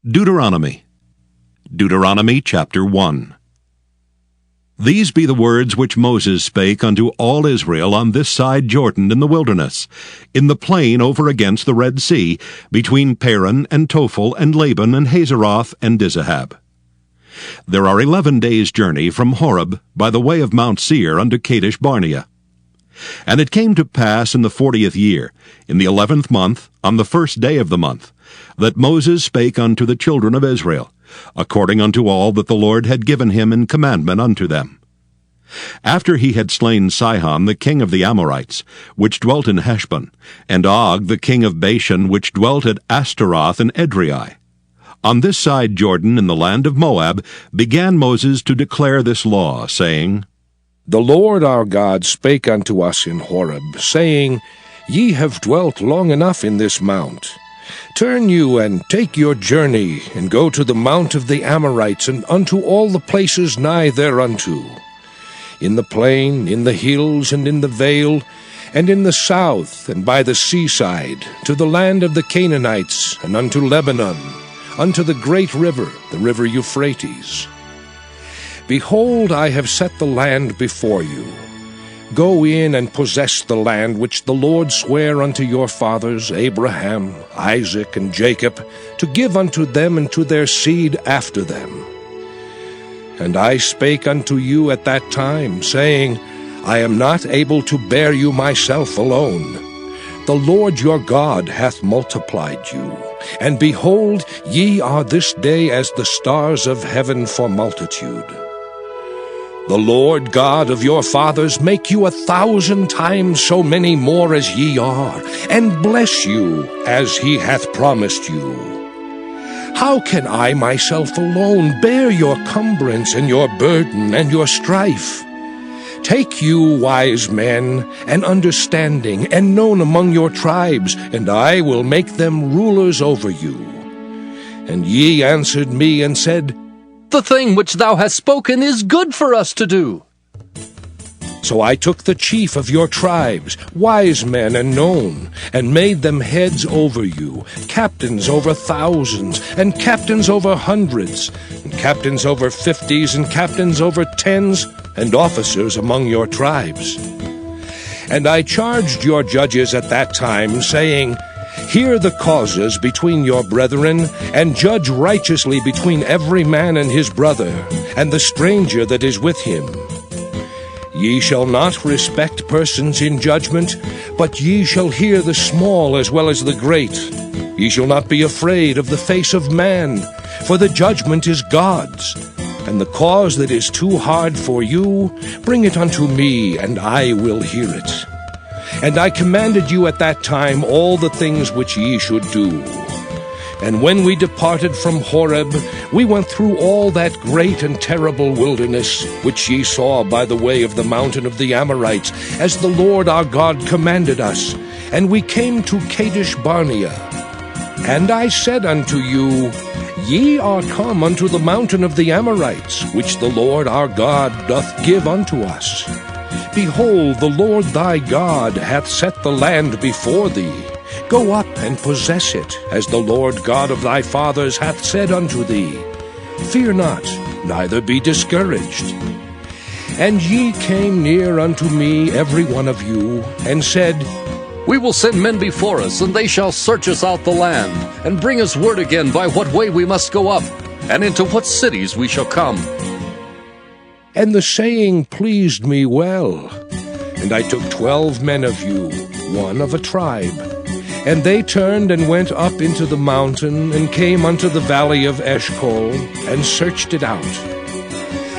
Deuteronomy chapter 1. These be the words which Moses spake unto all Israel on this side Jordan in the wilderness, in the plain over against the Red Sea, between Paran and Tophel and Laban and Hazeroth and Dizahab. There are 11 days' journey from Horeb by the way of Mount Seir unto Kadesh Barnea. And it came to pass in the 40th year, in the 11th month, on the first day of the month, that Moses spake unto the children of Israel, according unto all that the Lord had given him in commandment unto them. After he had slain Sihon the king of the Amorites, which dwelt in Heshbon, and Og the king of Bashan, which dwelt at Ashtaroth and Edrei, on this side Jordan in the land of Moab, began Moses to declare this law, saying, The Lord our God spake unto us in Horeb, saying, Ye have dwelt long enough in this mount. Turn you and take your journey, and go to the mount of the Amorites, and unto all the places nigh thereunto, in the plain, in the hills, and in the vale, and in the south, and by the seaside, to the land of the Canaanites, and unto Lebanon, unto the great river, the river Euphrates. Behold, I have set the land before you. Go in and possess the land which the Lord sware unto your fathers, Abraham, Isaac, and Jacob, to give unto them and to their seed after them. And I spake unto you at that time, saying, I am not able to bear you myself alone. The Lord your God hath multiplied you, and behold, ye are this day as the stars of heaven for multitude. The Lord God of your fathers make you 1,000 times so many more as ye are, and bless you as he hath promised you. How can I myself alone bear your cumbrance and your burden and your strife? Take you wise men and understanding and known among your tribes, and I will make them rulers over you. And ye answered me and said, The thing which thou hast spoken is good for us to do. So I took the chief of your tribes, wise men and known, and made them heads over you, captains over thousands, and captains over hundreds, and captains over 50s, and captains over 10s, and officers among your tribes. And I charged your judges at that time, saying, Hear the causes between your brethren, and judge righteously between every man and his brother, and the stranger that is with him. Ye shall not respect persons in judgment, but ye shall hear the small as well as the great. Ye shall not be afraid of the face of man, for the judgment is God's. And the cause that is too hard for you, bring it unto me, and I will hear it. And I commanded you at that time all the things which ye should do. And when we departed from Horeb, we went through all that great and terrible wilderness, which ye saw by the way of the mountain of the Amorites, as the Lord our God commanded us. And we came to Kadesh Barnea. And I said unto you, Ye are come unto the mountain of the Amorites, which the Lord our God doth give unto us. Behold, the Lord thy God hath set the land before thee. Go up and possess it, as the Lord God of thy fathers hath said unto thee. Fear not, neither be discouraged. And ye came near unto me, every one of you, and said, We will send men before us, and they shall search us out the land, and bring us word again by what way we must go up, and into what cities we shall come. And the saying pleased me well. And I took 12 men of you, one of a tribe. And they turned and went up into the mountain, and came unto the valley of Eshcol, and searched it out.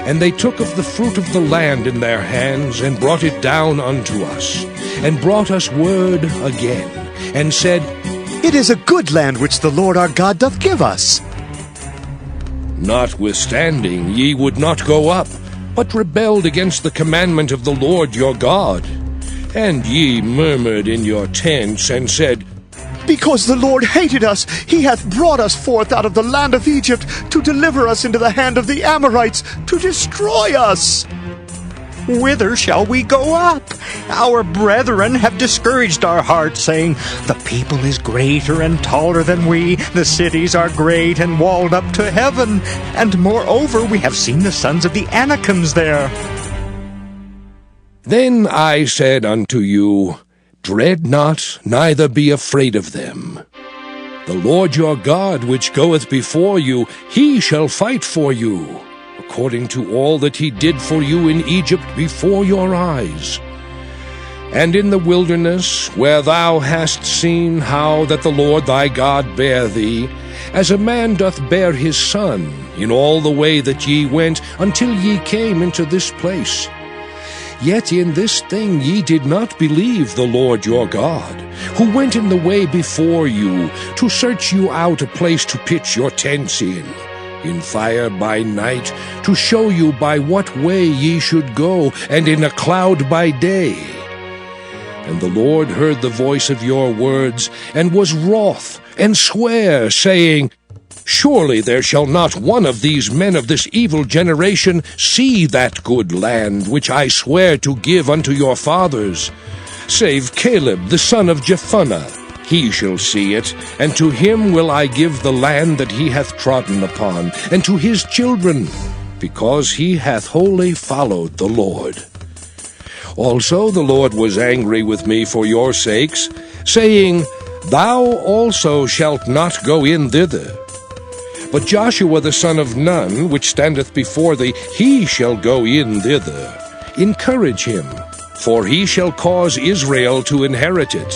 And they took of the fruit of the land in their hands, and brought it down unto us, and brought us word again, and said, It is a good land which the Lord our God doth give us. Notwithstanding, ye would not go up, but rebelled against the commandment of the Lord your God. And ye murmured in your tents, and said, Because the Lord hated us, he hath brought us forth out of the land of Egypt, to deliver us into the hand of the Amorites, to destroy us. Whither shall we go up? Our brethren have discouraged our hearts, saying, The people is greater and taller than we. The cities are great and walled up to heaven. And moreover, we have seen the sons of the Anakims there. Then I said unto you, Dread not, neither be afraid of them. The Lord your God, which goeth before you, he shall fight for you, according to all that he did for you in Egypt before your eyes. And in the wilderness, where thou hast seen how that the Lord thy God bare thee, as a man doth bear his son, in all the way that ye went, until ye came into this place. Yet in this thing ye did not believe the Lord your God, who went in the way before you, to search you out a place to pitch your tents in fire by night, to show you by what way ye should go, and in a cloud by day. And the Lord heard the voice of your words, and was wroth, and sware, saying, Surely there shall not one of these men of this evil generation see that good land which I swear to give unto your fathers, save Caleb the son of Jephunneh. He shall see it, and to him will I give the land that he hath trodden upon, and to his children, because he hath wholly followed the Lord. Also the Lord was angry with me for your sakes, saying, Thou also shalt not go in thither. But Joshua the son of Nun, which standeth before thee, he shall go in thither. Encourage him, for he shall cause Israel to inherit it.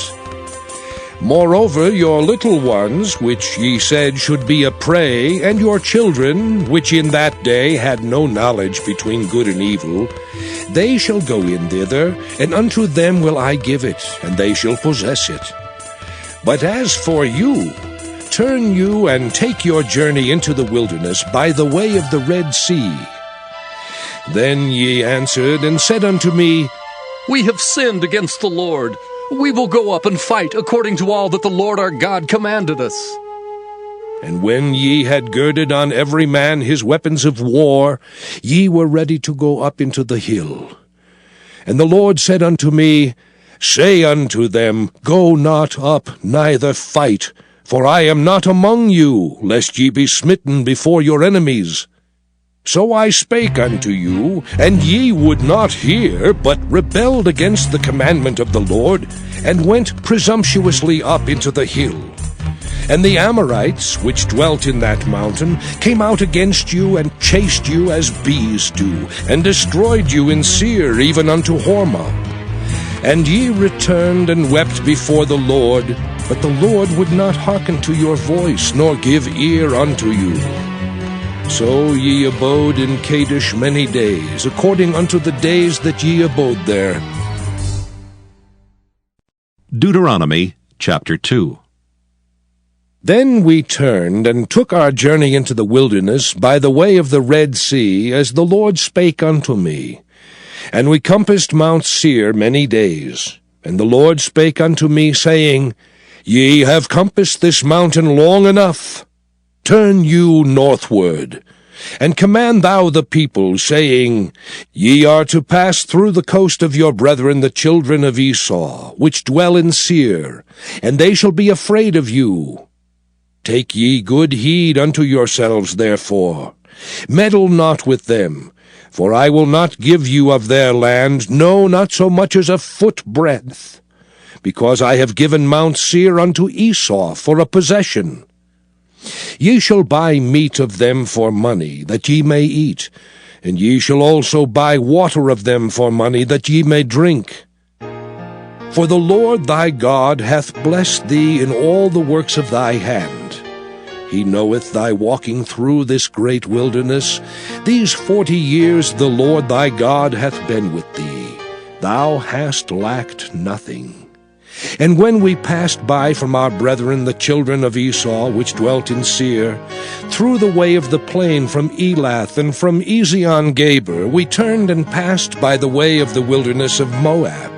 Moreover, your little ones, which ye said should be a prey, and your children, which in that day had no knowledge between good and evil, they shall go in thither, and unto them will I give it, and they shall possess it. But as for you, turn you and take your journey into the wilderness by the way of the Red Sea. Then ye answered and said unto me, We have sinned against the Lord. We will go up and fight according to all that the Lord our God commanded us. And when ye had girded on every man his weapons of war, ye were ready to go up into the hill. And the Lord said unto me, Say unto them, Go not up, neither fight, for I am not among you, lest ye be smitten before your enemies. So I spake unto you, and ye would not hear, but rebelled against the commandment of the Lord, and went presumptuously up into the hill. And the Amorites, which dwelt in that mountain, came out against you, and chased you as bees do, and destroyed you in Seir, even unto Hormah. And ye returned and wept before the Lord, but the Lord would not hearken to your voice, nor give ear unto you. So ye abode in Kadesh many days, according unto the days that ye abode there. Deuteronomy chapter 2. Then we turned and took our journey into the wilderness by the way of the Red Sea, as the Lord spake unto me. And we compassed Mount Seir many days. And the Lord spake unto me, saying, Ye have compassed this mountain long enough. Turn you northward, and command thou the people, saying, Ye are to pass through the coast of your brethren the children of Esau, which dwell in Seir, and they shall be afraid of you. Take ye good heed unto yourselves, therefore. Meddle not with them, for I will not give you of their land, no, not so much as a foot breadth, because I have given Mount Seir unto Esau for a possession. Ye shall buy meat of them for money, that ye may eat, and ye shall also buy water of them for money, that ye may drink. For the Lord thy God hath blessed thee in all the works of thy hand. He knoweth thy walking through this great wilderness. These 40 years the Lord thy God hath been with thee. Thou hast lacked nothing. And when we passed by from our brethren the children of Esau, which dwelt in Seir, through the way of the plain from Elath and from Ezion-Geber, we turned and passed by the way of the wilderness of Moab.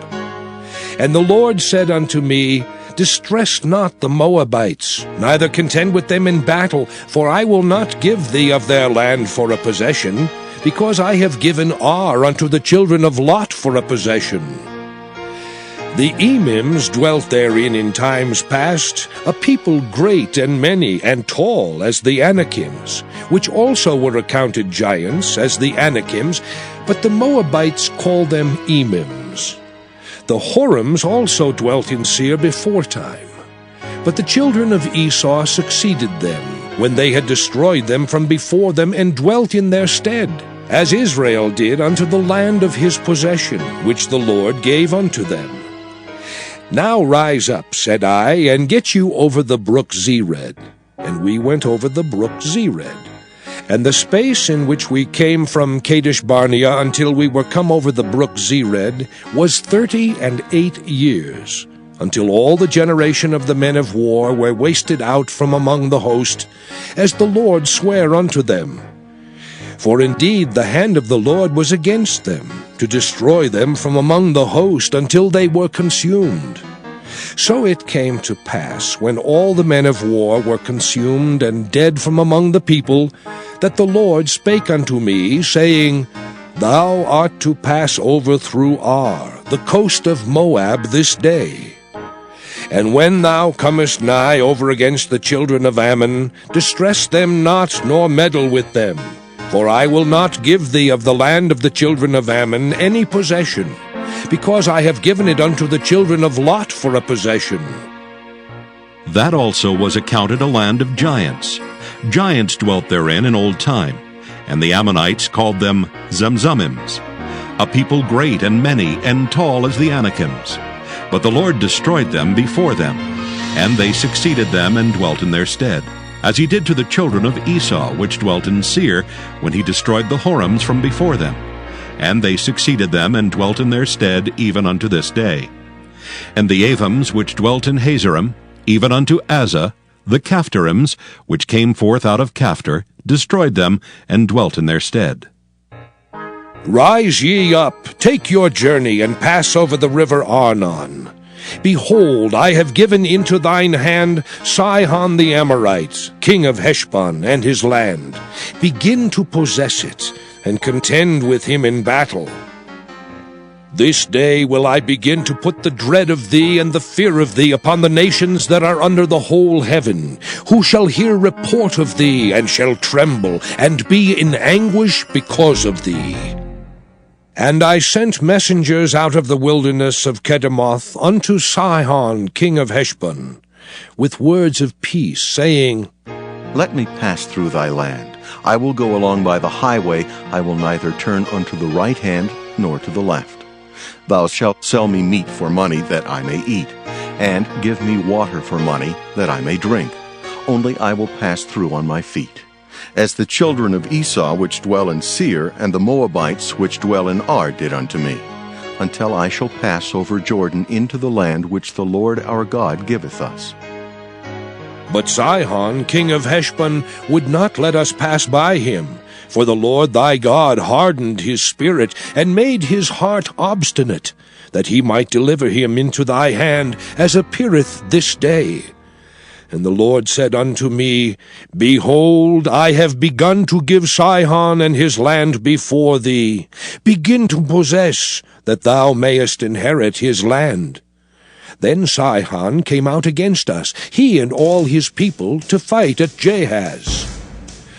And the Lord said unto me, Distress not the Moabites, neither contend with them in battle, for I will not give thee of their land for a possession, because I have given Ar unto the children of Lot for a possession. The Emims dwelt therein in times past, a people great and many and tall as the Anakims, which also were accounted giants as the Anakims, but the Moabites called them Emims. The Horims also dwelt in Seir beforetime, but the children of Esau succeeded them, when they had destroyed them from before them, and dwelt in their stead, as Israel did unto the land of his possession, which the Lord gave unto them. Now rise up, said I, and get you over the brook Zered. And we went over the brook Zered. And the space in which we came from Kadesh Barnea until we were come over the brook Zered was 38 years, until all the generation of the men of war were wasted out from among the host, as the Lord sware unto them. For indeed the hand of the Lord was against them, to destroy them from among the host until they were consumed. So it came to pass, when all the men of war were consumed and dead from among the people, that the Lord spake unto me, saying, Thou art to pass over through Ar, the coast of Moab, this day. And when thou comest nigh over against the children of Ammon, distress them not, nor meddle with them. For I will not give thee of the land of the children of Ammon any possession, because I have given it unto the children of Lot for a possession. That also was accounted a land of giants. Giants dwelt therein in old time, and the Ammonites called them Zamzummims, a people great and many and tall as the Anakims. But the Lord destroyed them before them, and they succeeded them and dwelt in their stead, as he did to the children of Esau, which dwelt in Seir, when he destroyed the Horims from before them. And they succeeded them and dwelt in their stead even unto this day. And the Avims, which dwelt in Hazerim, even unto Azza, the Caphtorims, which came forth out of Caphtor, destroyed them and dwelt in their stead. Rise ye up, take your journey, and pass over the river Arnon. Behold, I have given into thine hand Sihon the Amorite, king of Heshbon, and his land. Begin to possess it, and contend with him in battle. This day will I begin to put the dread of thee and the fear of thee upon the nations that are under the whole heaven, who shall hear report of thee, and shall tremble, and be in anguish because of thee. And I sent messengers out of the wilderness of Kedemoth unto Sihon king of Heshbon, with words of peace, saying, Let me pass through thy land. I will go along by the highway. I will neither turn unto the right hand nor to the left. Thou shalt sell me meat for money, that I may eat, and give me water for money, that I may drink. Only I will pass through on my feet. As the children of Esau which dwell in Seir, and the Moabites which dwell in Ar did unto me, until I shall pass over Jordan into the land which the Lord our God giveth us. But Sihon king of Heshbon would not let us pass by him, for the Lord thy God hardened his spirit, and made his heart obstinate, that he might deliver him into thy hand, as appeareth this day. And the Lord said unto me, Behold, I have begun to give Sihon and his land before thee. Begin to possess, that thou mayest inherit his land. Then Sihon came out against us, he and all his people, to fight at Jahaz.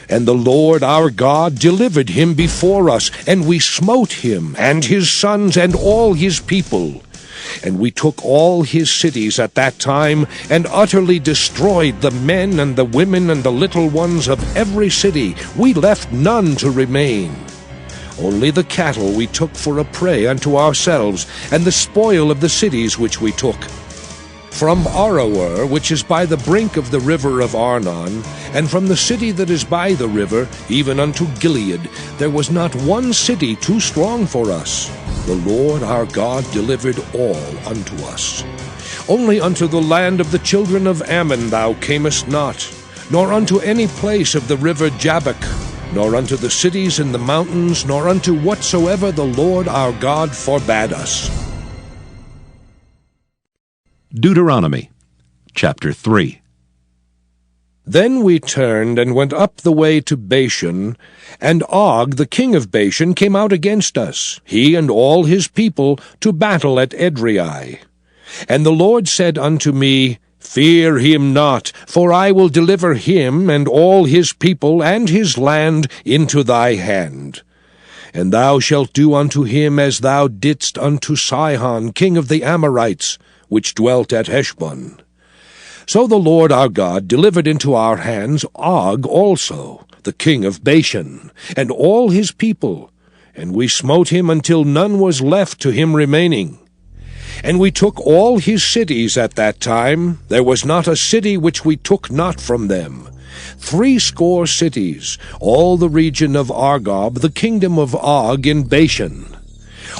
And the Lord our God delivered him before us, and we smote him, and his sons, and all his people. And we took all his cities at that time, and utterly destroyed the men and the women and the little ones of every city. We left none to remain. Only the cattle we took for a prey unto ourselves, and the spoil of the cities which we took. From Aroer, which is by the brink of the river of Arnon, and from the city that is by the river, even unto Gilead, there was not one city too strong for us. The Lord our God delivered all unto us. Only unto the land of the children of Ammon thou camest not, nor unto any place of the river Jabbok, nor unto the cities in the mountains, nor unto whatsoever the Lord our God forbade us. Deuteronomy chapter 3. Then we turned and went up the way to Bashan, and Og the king of Bashan came out against us, he and all his people, to battle at Edrei. And the Lord said unto me, Fear him not, for I will deliver him and all his people and his land into thy hand. And thou shalt do unto him as thou didst unto Sihon king of the Amorites, which dwelt at Heshbon. So the Lord our God delivered into our hands Og also, the king of Bashan, and all his people, and we smote him until none was left to him remaining. And we took all his cities at that time. There was not a city which we took not from them. 60 cities, all the region of Argob, the kingdom of Og in Bashan.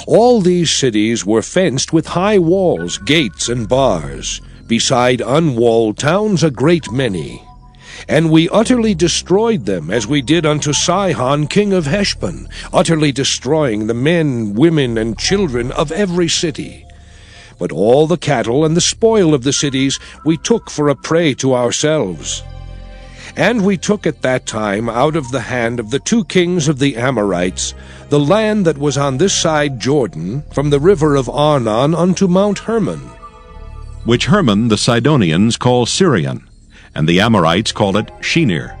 All these cities were fenced with high walls, gates, and bars, beside unwalled towns a great many. And we utterly destroyed them, as we did unto Sihon king of Heshbon, utterly destroying the men, women, and children of every city. But all the cattle and the spoil of the cities we took for a prey to ourselves. And we took at that time out of the hand of the 2 kings of the Amorites the land that was on this side Jordan, from the river of Arnon unto Mount Hermon, which Hermon the Sidonians call Syrian, and the Amorites call it Shinir.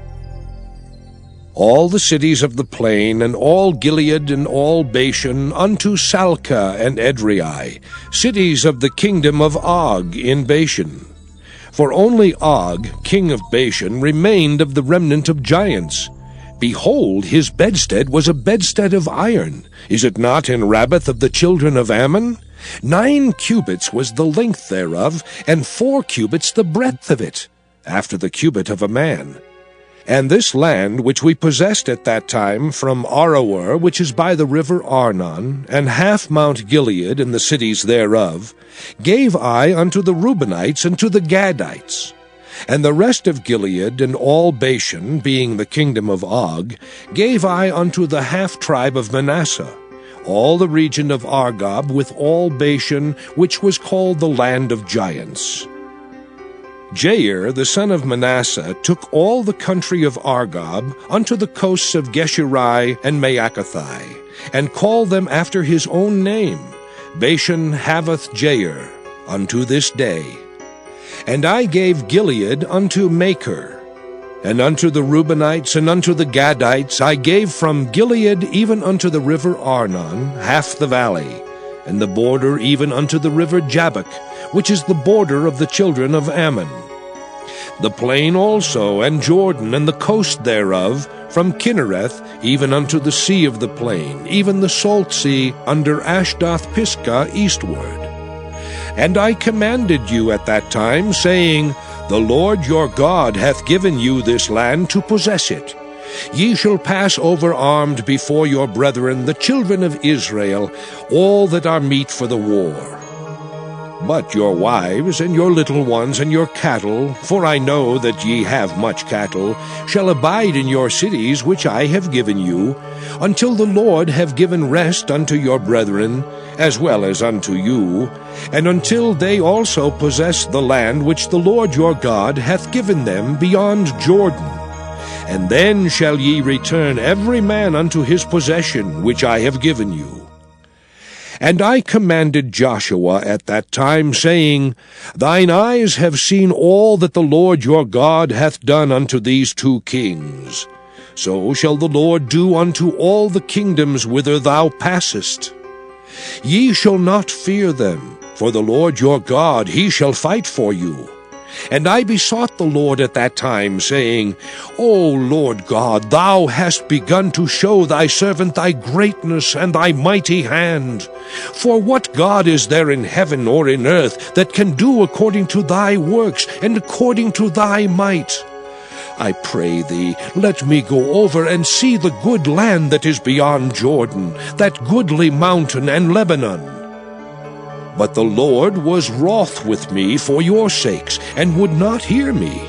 All the cities of the plain, and all Gilead, and all Bashan, unto Salcah and Edrei, cities of the kingdom of Og in Bashan. For only Og, king of Bashan, remained of the remnant of giants. Behold, his bedstead was a bedstead of iron. Is it not in Rabbath of the children of Ammon? 9 cubits was the length thereof, and 4 cubits the breadth of it, after the cubit of a man. And this land which we possessed at that time from Aroer, which is by the river Arnon, and half Mount Gilead and the cities thereof, gave I unto the Reubenites and to the Gadites. And the rest of Gilead and all Bashan, being the kingdom of Og, gave I unto the half-tribe of Manasseh, all the region of Argob with all Bashan, which was called the land of giants. Jair, the son of Manasseh, took all the country of Argob unto the coasts of Geshuri and Maacathai, and called them after his own name, Bashan Havoth Jair, unto this day. And I gave Gilead unto Machir, and unto the Reubenites and unto the Gadites I gave from Gilead even unto the river Arnon half the valley, and the border even unto the river Jabbok, which is the border of the children of Ammon. The plain also, and Jordan, and the coast thereof, from Kinnereth even unto the sea of the plain, even the salt sea, under Ashdoth-Pisgah eastward. And I commanded you at that time, saying, The Lord your God hath given you this land to possess it. Ye shall pass over armed before your brethren, the children of Israel, all that are meet for the war. But your wives, and your little ones, and your cattle, for I know that ye have much cattle, shall abide in your cities which I have given you, until the Lord have given rest unto your brethren, as well as unto you, and until they also possess the land which the Lord your God hath given them beyond Jordan. And then shall ye return every man unto his possession which I have given you. And I commanded Joshua at that time, saying, Thine eyes have seen all that the Lord your God hath done unto these 2 kings. So shall the Lord do unto all the kingdoms whither thou passest. Ye shall not fear them, for the Lord your God, he shall fight for you. And I besought the Lord at that time, saying, O Lord God, thou hast begun to show thy servant thy greatness and thy mighty hand. For what God is there in heaven or in earth that can do according to thy works and according to thy might? I pray thee, let me go over and see the good land that is beyond Jordan, that goodly mountain and Lebanon. But the Lord was wroth with me for your sakes, and would not hear me.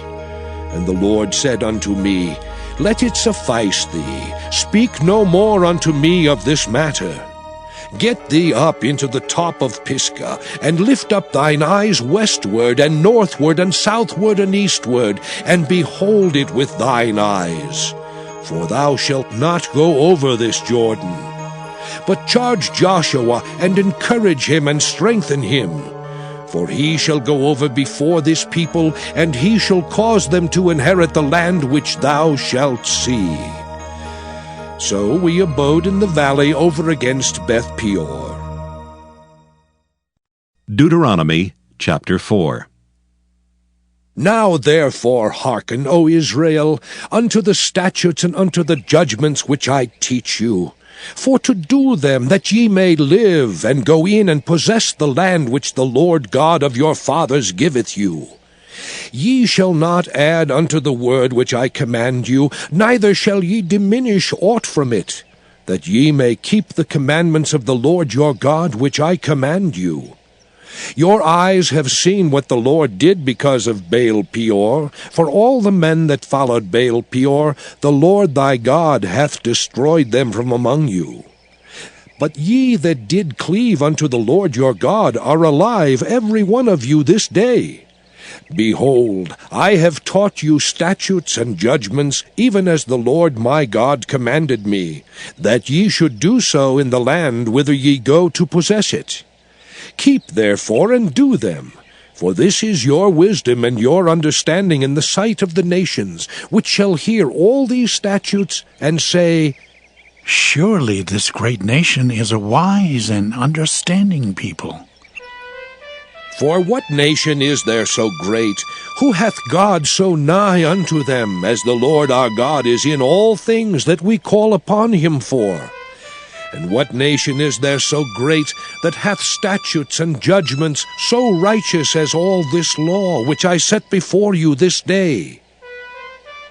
And the Lord said unto me, Let it suffice thee, speak no more unto me of this matter. Get thee up into the top of Pisgah, and lift up thine eyes westward, and northward, and southward, and eastward, and behold it with thine eyes. For thou shalt not go over this Jordan. But charge Joshua, and encourage him, and strengthen him. For he shall go over before this people, and he shall cause them to inherit the land which thou shalt see. So we abode in the valley over against Beth Peor. Deuteronomy chapter 4. Now therefore hearken, O Israel, unto the statutes and unto the judgments which I teach you, for to do them, that ye may live, and go in and possess the land which the Lord God of your fathers giveth you. Ye shall not add unto the word which I command you, neither shall ye diminish aught from it, that ye may keep the commandments of the Lord your God which I command you. Your eyes have seen what the Lord did because of Baal Peor. For all the men that followed Baal Peor, the Lord thy God hath destroyed them from among you. But ye that did cleave unto the Lord your God are alive, every one of you this day. Behold, I have taught you statutes and judgments, even as the Lord my God commanded me, that ye should do so in the land whither ye go to possess it. Keep therefore and do them, for this is your wisdom and your understanding in the sight of the nations, which shall hear all these statutes, and say, Surely this great nation is a wise and understanding people. For what nation is there so great? Who hath God so nigh unto them, as the Lord our God is in all things that we call upon him for? And what nation is there so great, that hath statutes and judgments so righteous as all this law, which I set before you this day?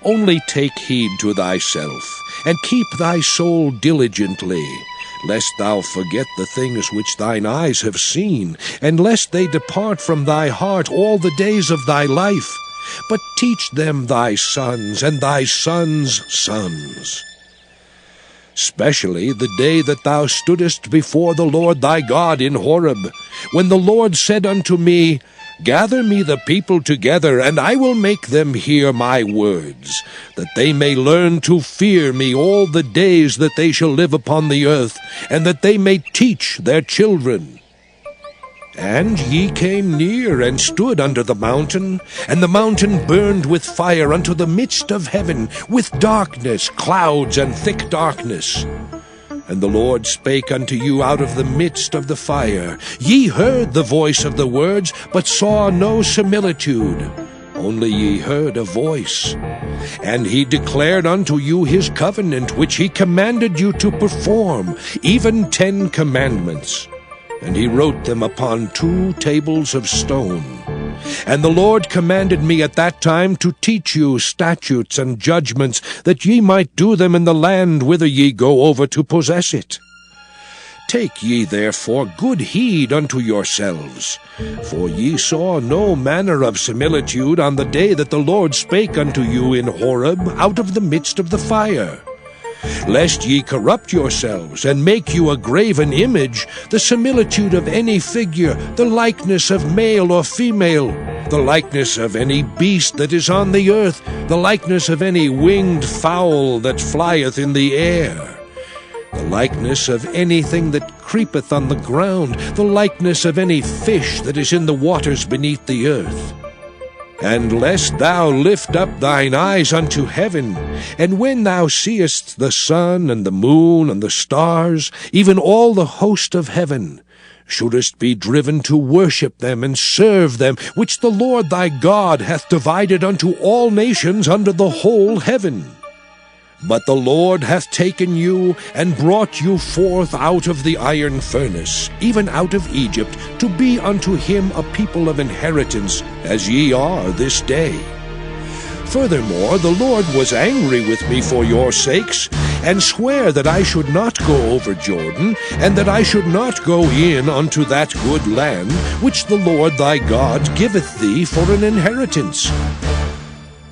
Only take heed to thyself, and keep thy soul diligently, lest thou forget the things which thine eyes have seen, and lest they depart from thy heart all the days of thy life. But teach them thy sons, and thy sons' sons. Especially the day that thou stoodest before the Lord thy God in Horeb, when the Lord said unto me, Gather me the people together, and I will make them hear my words, that they may learn to fear me all the days that they shall live upon the earth, and that they may teach their children. And ye came near and stood under the mountain, and the mountain burned with fire unto the midst of heaven, with darkness, clouds, and thick darkness. And the Lord spake unto you out of the midst of the fire. Ye heard the voice of the words, but saw no similitude. Only ye heard a voice. And he declared unto you his covenant, which he commanded you to perform, even 10 commandments. And he wrote them upon 2 tables of stone. And the Lord commanded me at that time to teach you statutes and judgments, that ye might do them in the land whither ye go over to possess it. Take ye therefore good heed unto yourselves, for ye saw no manner of similitude on the day that the Lord spake unto you in Horeb out of the midst of the fire. Lest ye corrupt yourselves, and make you a graven image, the similitude of any figure, the likeness of male or female, the likeness of any beast that is on the earth, the likeness of any winged fowl that flieth in the air, the likeness of anything that creepeth on the ground, the likeness of any fish that is in the waters beneath the earth. And lest thou lift up thine eyes unto heaven, and when thou seest the sun and the moon and the stars, even all the host of heaven, shouldest be driven to worship them and serve them, which the Lord thy God hath divided unto all nations under the whole heaven. But the Lord hath taken you, and brought you forth out of the iron furnace, even out of Egypt, to be unto him a people of inheritance, as ye are this day. Furthermore, the Lord was angry with me for your sakes, and sware that I should not go over Jordan, and that I should not go in unto that good land, which the Lord thy God giveth thee for an inheritance.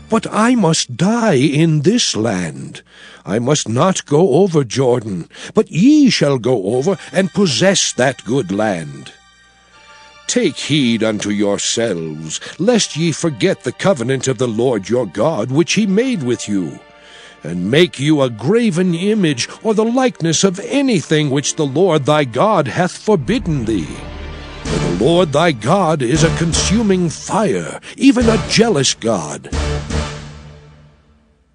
But I must die in this land. I must not go over Jordan, but ye shall go over and possess that good land. Take heed unto yourselves, lest ye forget the covenant of the Lord your God, which he made with you, and make you a graven image, or the likeness of anything which the Lord thy God hath forbidden thee. For the Lord thy God is a consuming fire, even a jealous God.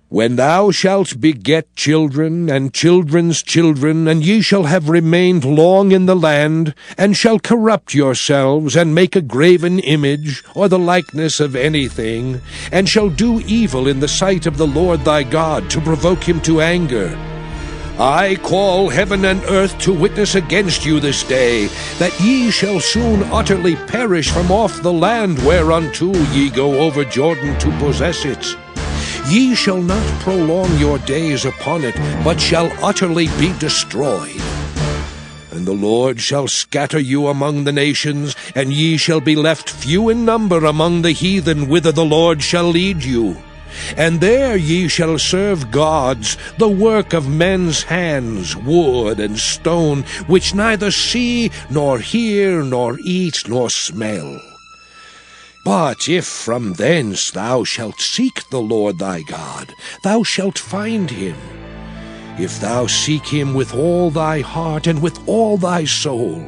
When thou shalt beget children, and children's children, and ye shall have remained long in the land, and shall corrupt yourselves, and make a graven image, or the likeness of anything, and shall do evil in the sight of the Lord thy God, to provoke him to anger, I call heaven and earth to witness against you this day, that ye shall soon utterly perish from off the land whereunto ye go over Jordan to possess it. Ye shall not prolong your days upon it, but shall utterly be destroyed. And the Lord shall scatter you among the nations, and ye shall be left few in number among the heathen, whither the Lord shall lead you. And there ye shall serve gods, the work of men's hands, wood and stone, which neither see, nor hear, nor eat, nor smell. But if from thence thou shalt seek the Lord thy God, thou shalt find him. If thou seek him with all thy heart and with all thy soul.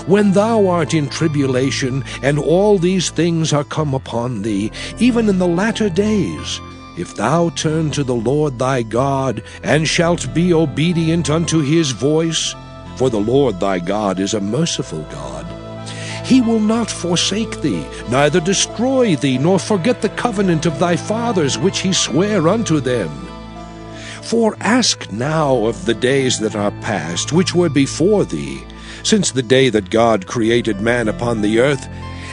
When thou art in tribulation, and all these things are come upon thee, even in the latter days, if thou turn to the Lord thy God, and shalt be obedient unto his voice, for the Lord thy God is a merciful God, he will not forsake thee, neither destroy thee, nor forget the covenant of thy fathers which he sware unto them. For ask now of the days that are past, which were before thee, since the day that God created man upon the earth,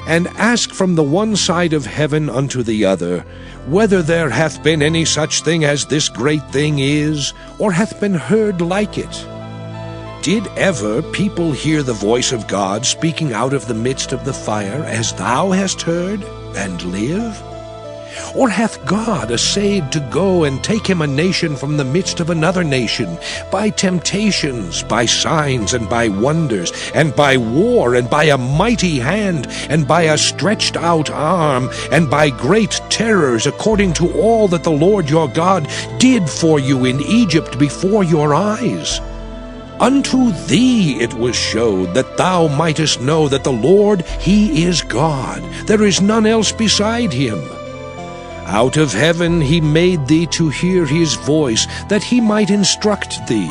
and ask from the one side of heaven unto the other, whether there hath been any such thing as this great thing is, or hath been heard like it. Did ever people hear the voice of God speaking out of the midst of the fire, as thou hast heard, and live? Or hath God essayed to go and take him a nation from the midst of another nation, by temptations, by signs, and by wonders, and by war, and by a mighty hand, and by a stretched out arm, and by great terrors, according to all that the Lord your God did for you in Egypt before your eyes? Unto thee it was showed, that thou mightest know that the Lord, he is God. There is none else beside him. Out of heaven he made thee to hear his voice, that he might instruct thee.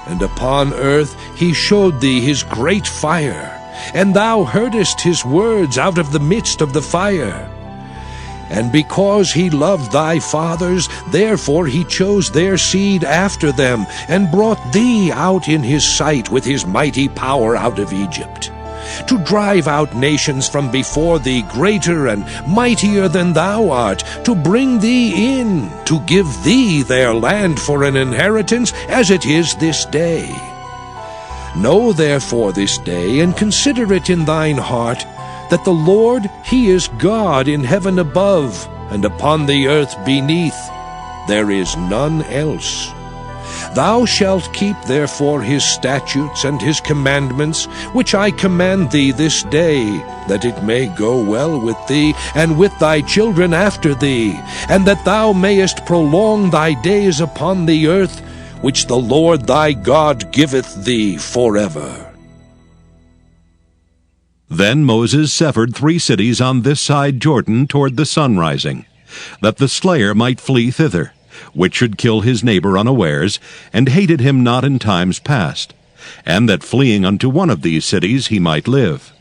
And upon earth he showed thee his great fire, and thou heardest his words out of the midst of the fire. And because he loved thy fathers, therefore he chose their seed after them, and brought thee out in his sight with his mighty power out of Egypt, to drive out nations from before thee, greater and mightier than thou art, to bring thee in, to give thee their land for an inheritance, as it is this day. Know therefore this day, and consider it in thine heart, that the Lord, he is God in heaven above, and upon the earth beneath. There is none else. Thou shalt keep therefore his statutes and his commandments, which I command thee this day, that it may go well with thee, and with thy children after thee, and that thou mayest prolong thy days upon the earth, which the Lord thy God giveth thee forever. Then Moses severed 3 cities on this side Jordan toward the sun rising, that the slayer might flee thither, which should kill his neighbor unawares, and hated him not in times past, and that fleeing unto one of these cities he might live,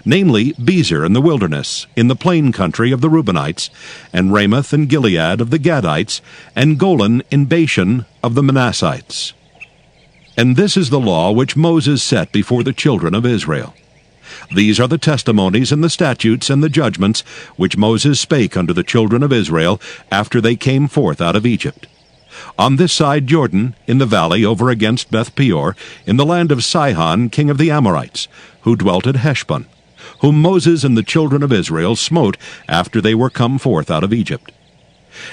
namely Bezer in the wilderness, in the plain country of the Reubenites, and Ramoth and Gilead of the Gadites, and Golan in Bashan of the Manassites. And this is the law which Moses set before the children of Israel. These are the testimonies and the statutes and the judgments which Moses spake unto the children of Israel after they came forth out of Egypt. On this side Jordan, in the valley over against Beth-peor, in the land of Sihon king of the Amorites, who dwelt at Heshbon, whom Moses and the children of Israel smote after they were come forth out of Egypt.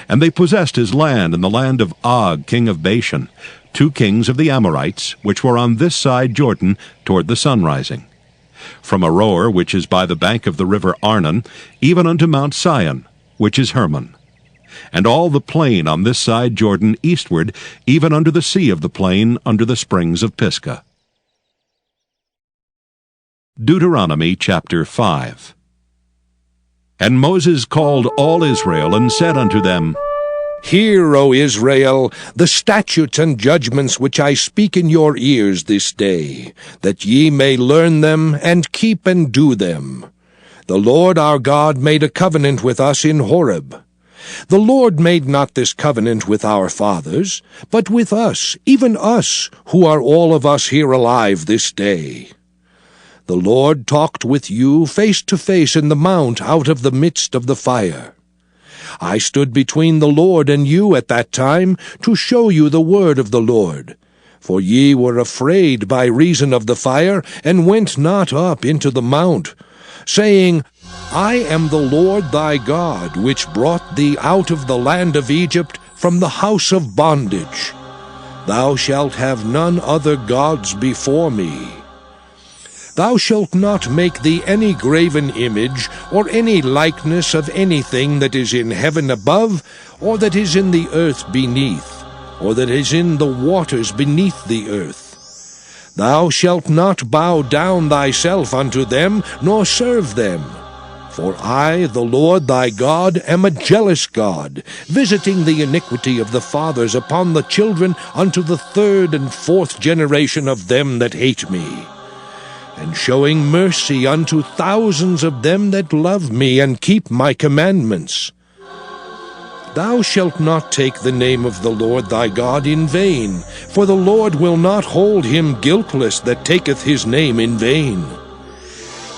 And they possessed his land and the land of Og, king of Bashan, 2 kings of the Amorites, which were on this side Jordan toward the sunrising, from Aroer, which is by the bank of the river Arnon, even unto Mount Sion, which is Hermon, and all the plain on this side Jordan eastward, even unto the sea of the plain, under the springs of Pisgah. Deuteronomy chapter 5. And Moses called all Israel, and said unto them, Hear, O Israel, the statutes and judgments which I speak in your ears this day, that ye may learn them, and keep and do them. The Lord our God made a covenant with us in Horeb. The Lord made not this covenant with our fathers, but with us, even us, who are all of us here alive this day. The Lord talked with you face to face in the mount out of the midst of the fire. I stood between the Lord and you at that time, to show you the word of the Lord. For ye were afraid by reason of the fire, and went not up into the mount, saying, I am the Lord thy God, which brought thee out of the land of Egypt, from the house of bondage. Thou shalt have none other gods before me. Thou shalt not make thee any graven image, or any likeness of anything that is in heaven above, or that is in the earth beneath, or that is in the waters beneath the earth. Thou shalt not bow down thyself unto them, nor serve them. For I, the Lord thy God, am a jealous God, visiting the iniquity of the fathers upon the children unto the 3rd and 4th generation of them that hate me, and showing mercy unto thousands of them that love me and keep my commandments. Thou shalt not take the name of the Lord thy God in vain, for the Lord will not hold him guiltless that taketh his name in vain.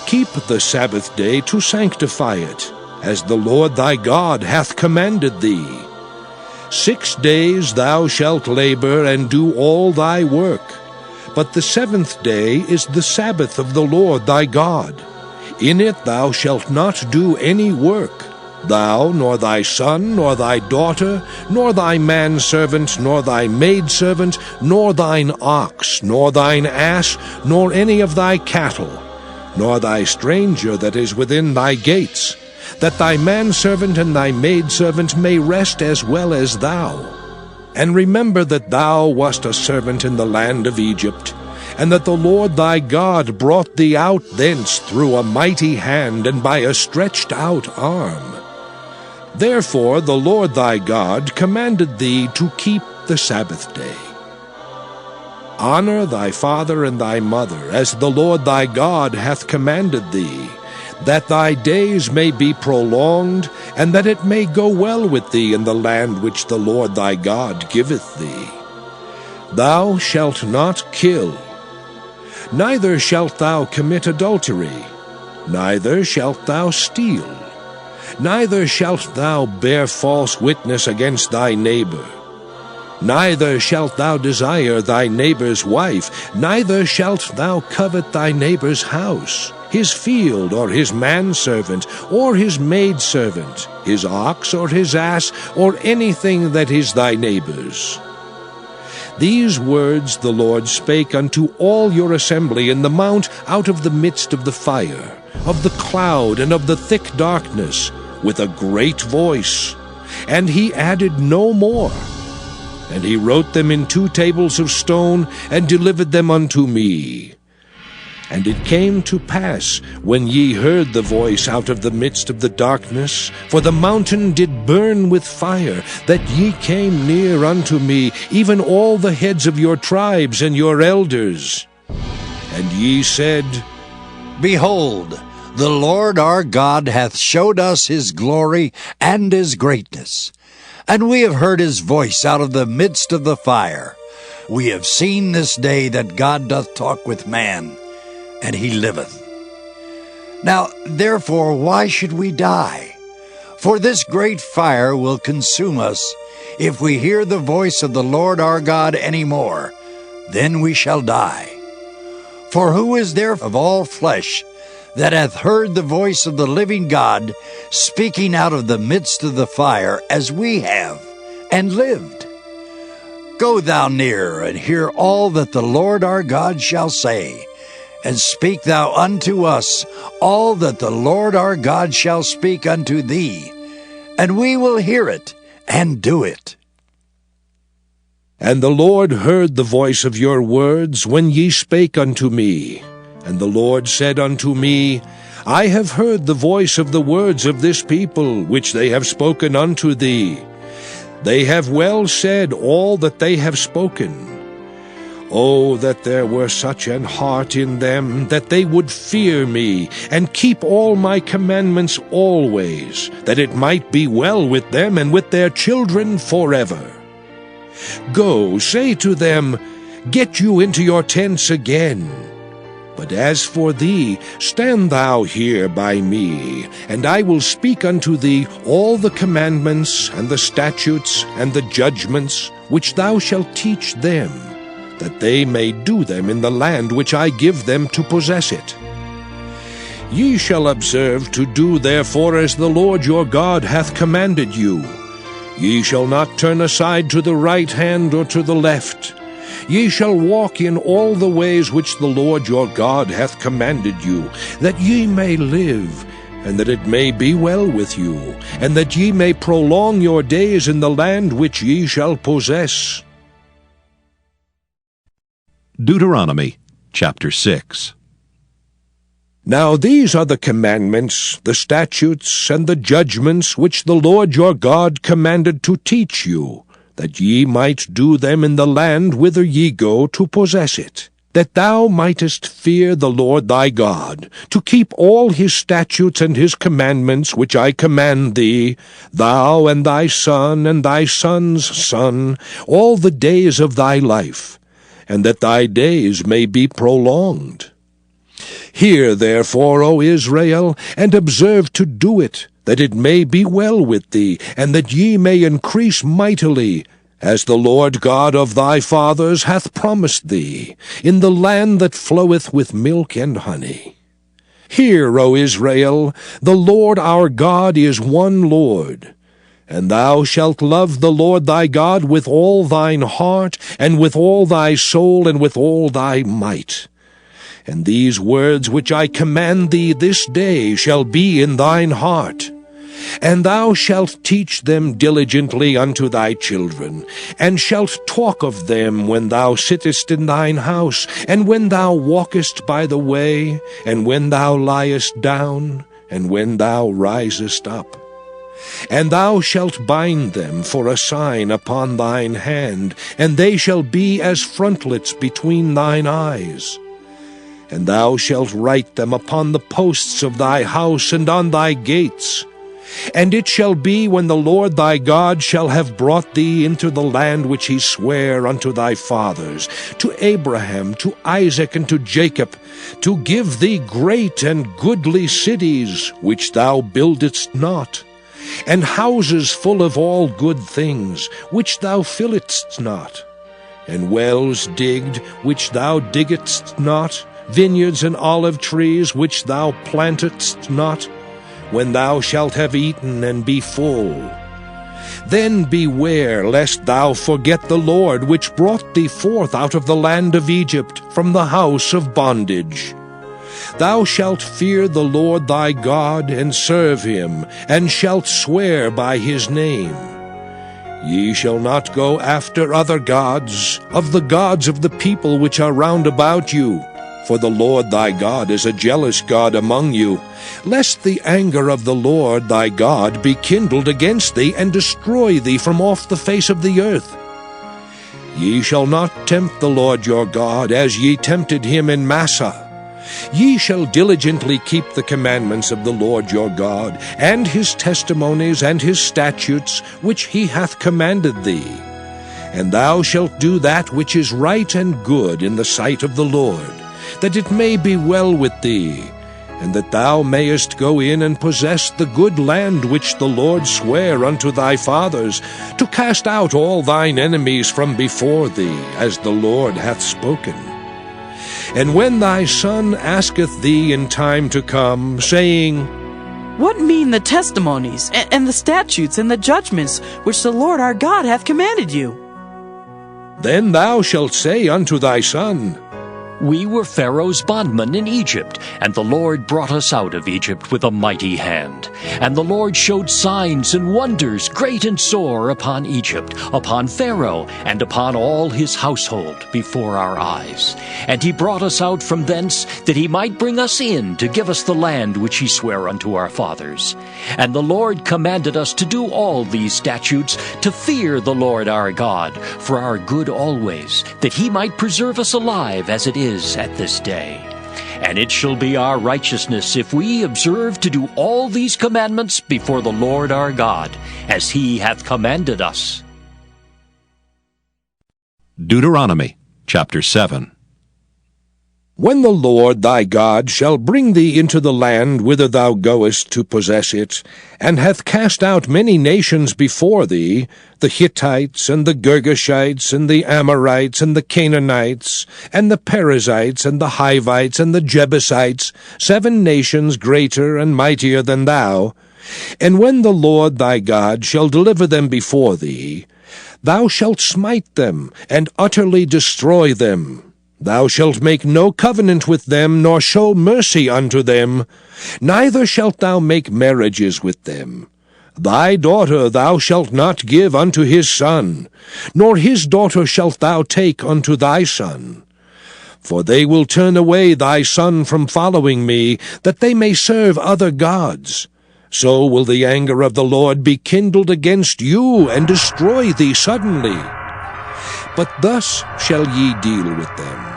Keep the Sabbath day to sanctify it, as the Lord thy God hath commanded thee. 6 days thou shalt labor and do all thy work, but the 7th day is the Sabbath of the Lord thy God. In it thou shalt not do any work, thou, nor thy son, nor thy daughter, nor thy manservant, nor thy maidservant, nor thine ox, nor thine ass, nor any of thy cattle, nor thy stranger that is within thy gates, that thy manservant and thy maidservant may rest as well as thou. And remember that thou wast a servant in the land of Egypt, and that the Lord thy God brought thee out thence through a mighty hand and by a stretched out arm. Therefore the Lord thy God commanded thee to keep the Sabbath day. Honor thy father and thy mother, as the Lord thy God hath commanded thee, that thy days may be prolonged, and that it may go well with thee in the land which the Lord thy God giveth thee. Thou shalt not kill, neither shalt thou commit adultery, neither shalt thou steal, neither shalt thou bear false witness against thy neighbor. Neither shalt thou desire thy neighbor's wife, neither shalt thou covet thy neighbor's house, his field, or his manservant, or his maidservant, his ox, or his ass, or anything that is thy neighbor's. These words the Lord spake unto all your assembly in the mount out of the midst of the fire, of the cloud, and of the thick darkness, with a great voice. And he added no more. And he wrote them in 2 tables of stone, and delivered them unto me. And it came to pass, when ye heard the voice out of the midst of the darkness, for the mountain did burn with fire, that ye came near unto me, even all the heads of your tribes and your elders. And ye said, Behold, the Lord our God hath showed us his glory and his greatness. And we have heard his voice out of the midst of the fire. We have seen this day that God doth talk with man, and he liveth. Now, therefore, why should we die? For this great fire will consume us. If we hear the voice of the Lord our God any more, then we shall die. For who is there of all flesh that hath heard the voice of the living God speaking out of the midst of the fire, as we have, and lived. Go thou near, and hear all that the Lord our God shall say, and speak thou unto us all that the Lord our God shall speak unto thee, and we will hear it, and do it. And the Lord heard the voice of your words when ye spake unto me. And the Lord said unto me, I have heard the voice of the words of this people, which they have spoken unto thee. They have well said all that they have spoken. Oh, that there were such an heart in them, that they would fear me, and keep all my commandments always, that it might be well with them and with their children forever. Go, say to them, Get you into your tents again. But as for thee, stand thou here by me, and I will speak unto thee all the commandments, and the statutes, and the judgments, which thou shalt teach them, that they may do them in the land which I give them to possess it. Ye shall observe to do therefore as the Lord your God hath commanded you. Ye shall not turn aside to the right hand or to the left. Ye shall walk in all the ways which the Lord your God hath commanded you, that ye may live, and that it may be well with you, and that ye may prolong your days in the land which ye shall possess. Deuteronomy chapter 6. Now these are the commandments, the statutes, and the judgments which the Lord your God commanded to teach you, that ye might do them in the land whither ye go to possess it, that thou mightest fear the Lord thy God, to keep all his statutes and his commandments which I command thee, thou and thy son and thy son's son, all the days of thy life, and that thy days may be prolonged. Hear therefore, O Israel, and observe to do it, that it may be well with thee, and that ye may increase mightily, as the Lord God of thy fathers hath promised thee, in the land that floweth with milk and honey. Hear, O Israel, the Lord our God is one Lord. And thou shalt love the Lord thy God with all thine heart, and with all thy soul, and with all thy might. And these words which I command thee this day shall be in thine heart. And thou shalt teach them diligently unto thy children, and shalt talk of them when thou sittest in thine house, and when thou walkest by the way, and when thou liest down, and when thou risest up. And thou shalt bind them for a sign upon thine hand, and they shall be as frontlets between thine eyes. And thou shalt write them upon the posts of thy house and on thy gates. And it shall be, when the Lord thy God shall have brought thee into the land which he sware unto thy fathers, to Abraham, to Isaac, and to Jacob, to give thee great and goodly cities, which thou buildedst not, and houses full of all good things, which thou filledst not, and wells digged, which thou diggedst not, vineyards and olive trees, which thou plantedst not, when thou shalt have eaten and be full. Then beware lest thou forget the Lord, which brought thee forth out of the land of Egypt, from the house of bondage. Thou shalt fear the Lord thy God, and serve him, and shalt swear by his name. Ye shall not go after other gods, of the gods of the people which are round about you, for the Lord thy God is a jealous God among you, lest the anger of the Lord thy God be kindled against thee, and destroy thee from off the face of the earth. Ye shall not tempt the Lord your God, as ye tempted him in Massah. Ye shall diligently keep the commandments of the Lord your God, and his testimonies and his statutes, which he hath commanded thee. And thou shalt do that which is right and good in the sight of the Lord, that it may be well with thee, and that thou mayest go in and possess the good land which the Lord sware unto thy fathers, to cast out all thine enemies from before thee, as the Lord hath spoken. And when thy son asketh thee in time to come, saying, What mean the testimonies, and the statutes, and the judgments, which the Lord our God hath commanded you? Then thou shalt say unto thy son, We were Pharaoh's bondmen in Egypt, and the Lord brought us out of Egypt with a mighty hand. And the Lord showed signs and wonders great and sore upon Egypt, upon Pharaoh, and upon all his household before our eyes. And he brought us out from thence, that he might bring us in to give us the land which he sware unto our fathers. And the Lord commanded us to do all these statutes, to fear the Lord our God, for our good always, that he might preserve us alive as it is at this day. And it shall be our righteousness if we observe to do all these commandments before the Lord our God, as he hath commanded us. Deuteronomy chapter 7. When the Lord thy God shall bring thee into the land whither thou goest to possess it, and hath cast out many nations before thee, the Hittites, and the Girgashites, and the Amorites, and the Canaanites, and the Perizzites, and the Hivites, and the Jebusites, 7 nations greater and mightier than thou, and when the Lord thy God shall deliver them before thee, thou shalt smite them, and utterly destroy them. Thou shalt make no covenant with them, nor show mercy unto them, neither shalt thou make marriages with them. Thy daughter thou shalt not give unto his son, nor his daughter shalt thou take unto thy son. For they will turn away thy son from following me, that they may serve other gods. So will the anger of the Lord be kindled against you, and destroy thee suddenly. But thus shall ye deal with them.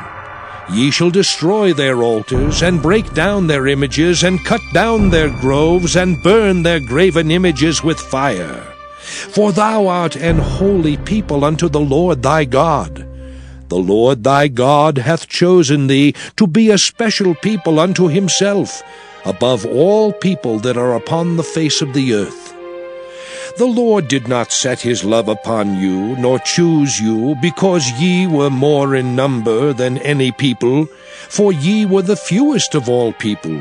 Ye shall destroy their altars, and break down their images, and cut down their groves, and burn their graven images with fire. For thou art an holy people unto the Lord thy God. The Lord thy God hath chosen thee to be a special people unto himself, above all people that are upon the face of the earth. The Lord did not set his love upon you, nor choose you, because ye were more in number than any people, for ye were the fewest of all people.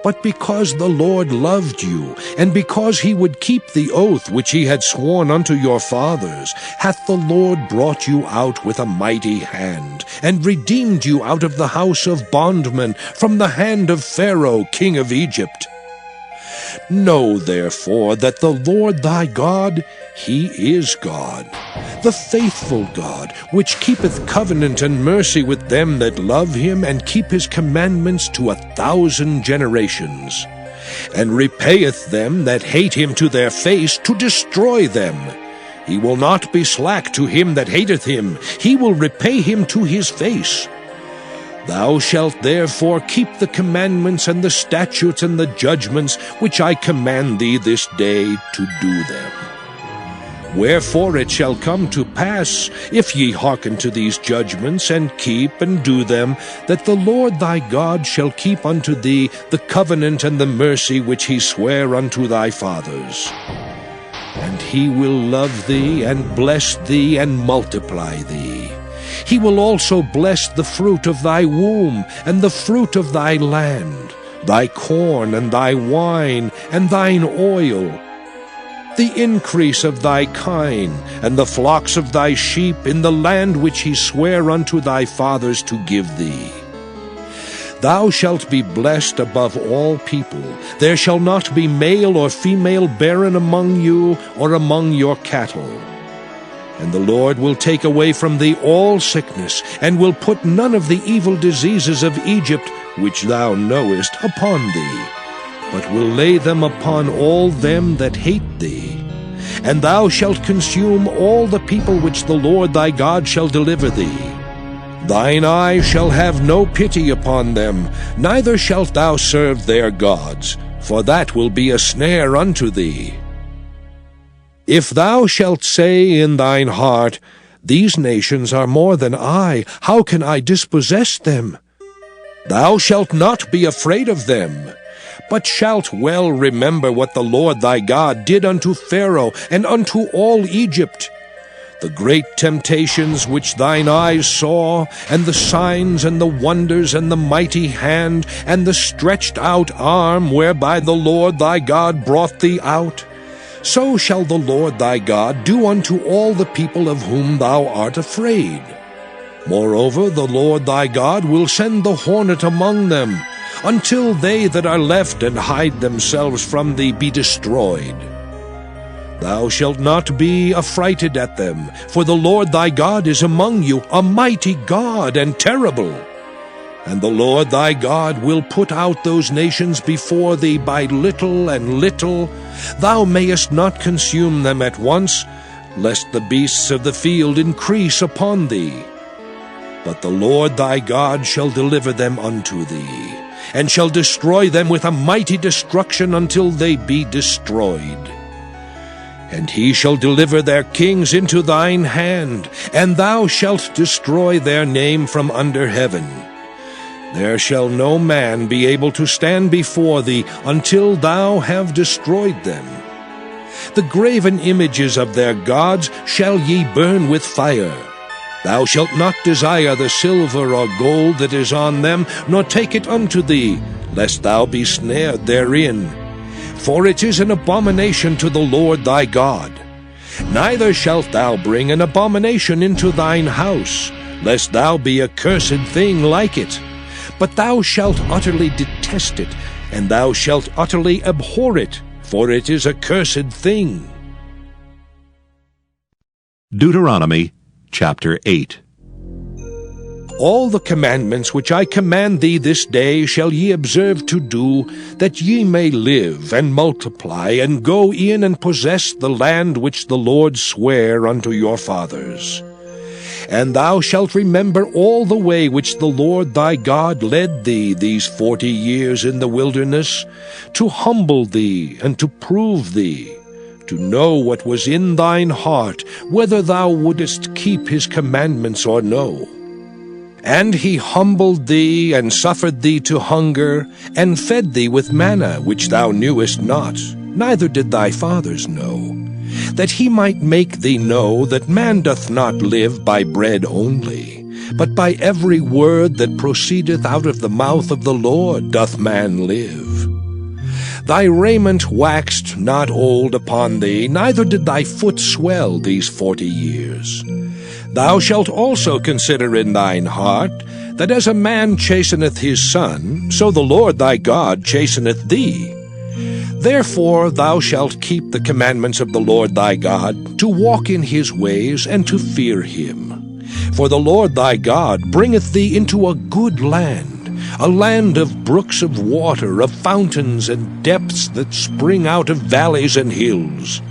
But because the Lord loved you, and because he would keep the oath which he had sworn unto your fathers, hath the Lord brought you out with a mighty hand, and redeemed you out of the house of bondmen, from the hand of Pharaoh king of Egypt. Know therefore that the Lord thy God, he is God, the faithful God, which keepeth covenant and mercy with them that love him, and keep his commandments to 1,000 generations, and repayeth them that hate him to their face, to destroy them. He will not be slack to him that hateth him, he will repay him to his face. Thou shalt therefore keep the commandments and the statutes and the judgments which I command thee this day to do them. Wherefore it shall come to pass, if ye hearken to these judgments, and keep and do them, that the Lord thy God shall keep unto thee the covenant and the mercy which he sware unto thy fathers. And he will love thee, and bless thee, and multiply thee. He will also bless the fruit of thy womb, and the fruit of thy land, thy corn, and thy wine, and thine oil, the increase of thy kine, and the flocks of thy sheep, in the land which he sware unto thy fathers to give thee. Thou shalt be blessed above all people. There shall not be male or female barren among you, or among your cattle. And the Lord will take away from thee all sickness, and will put none of the evil diseases of Egypt, which thou knowest, upon thee, but will lay them upon all them that hate thee. And thou shalt consume all the people which the Lord thy God shall deliver thee. Thine eye shall have no pity upon them, neither shalt thou serve their gods, for that will be a snare unto thee. If thou shalt say in thine heart, These nations are more than I, how can I dispossess them? Thou shalt not be afraid of them, but shalt well remember what the Lord thy God did unto Pharaoh and unto all Egypt. the great temptations which thine eyes saw, and the signs and the wonders and the mighty hand, and the stretched out arm whereby the Lord thy God brought thee out, so shall the Lord thy God do unto all the people of whom thou art afraid. Moreover, the Lord thy God will send the hornet among them, until they that are left and hide themselves from thee be destroyed. Thou shalt not be affrighted at them, for the Lord thy God is among you, a mighty God and terrible. And the Lord thy God will put out those nations before thee by little and little. Thou mayest not consume them at once, lest the beasts of the field increase upon thee. But the Lord thy God shall deliver them unto thee, and shall destroy them with a mighty destruction until they be destroyed. And he shall deliver their kings into thine hand, and thou shalt destroy their name from under heaven. There shall no man be able to stand before thee until thou have destroyed them. The graven images of their gods shall ye burn with fire. Thou shalt not desire the silver or gold that is on them, nor take it unto thee, lest thou be snared therein. For it is an abomination to the Lord thy God. Neither shalt thou bring an abomination into thine house, lest thou be a cursed thing like it. But thou shalt utterly detest it, and thou shalt utterly abhor it, for it is a cursed thing. Deuteronomy chapter 8. All the commandments which I command thee this day shall ye observe to do, that ye may live and multiply, and go in and possess the land which the Lord sware unto your fathers. And thou shalt remember all the way which the Lord thy God led thee these 40 years in the wilderness, to humble thee and to prove thee, to know what was in thine heart, whether thou wouldest keep his commandments or no. And he humbled thee, and suffered thee to hunger, and fed thee with manna which thou knewest not, neither did thy fathers know, that he might make thee know that man doth not live by bread only, but by every word that proceedeth out of the mouth of the Lord doth man live. Thy raiment waxed not old upon thee, neither did thy foot swell these 40 years. Thou shalt also consider in thine heart, that as a man chasteneth his son, so the Lord thy God chasteneth thee. Therefore thou shalt keep the commandments of the Lord thy God, to walk in his ways, and to fear him. For the Lord thy God bringeth thee into a good land, a land of brooks of water, of fountains and depths that spring out of valleys and hills,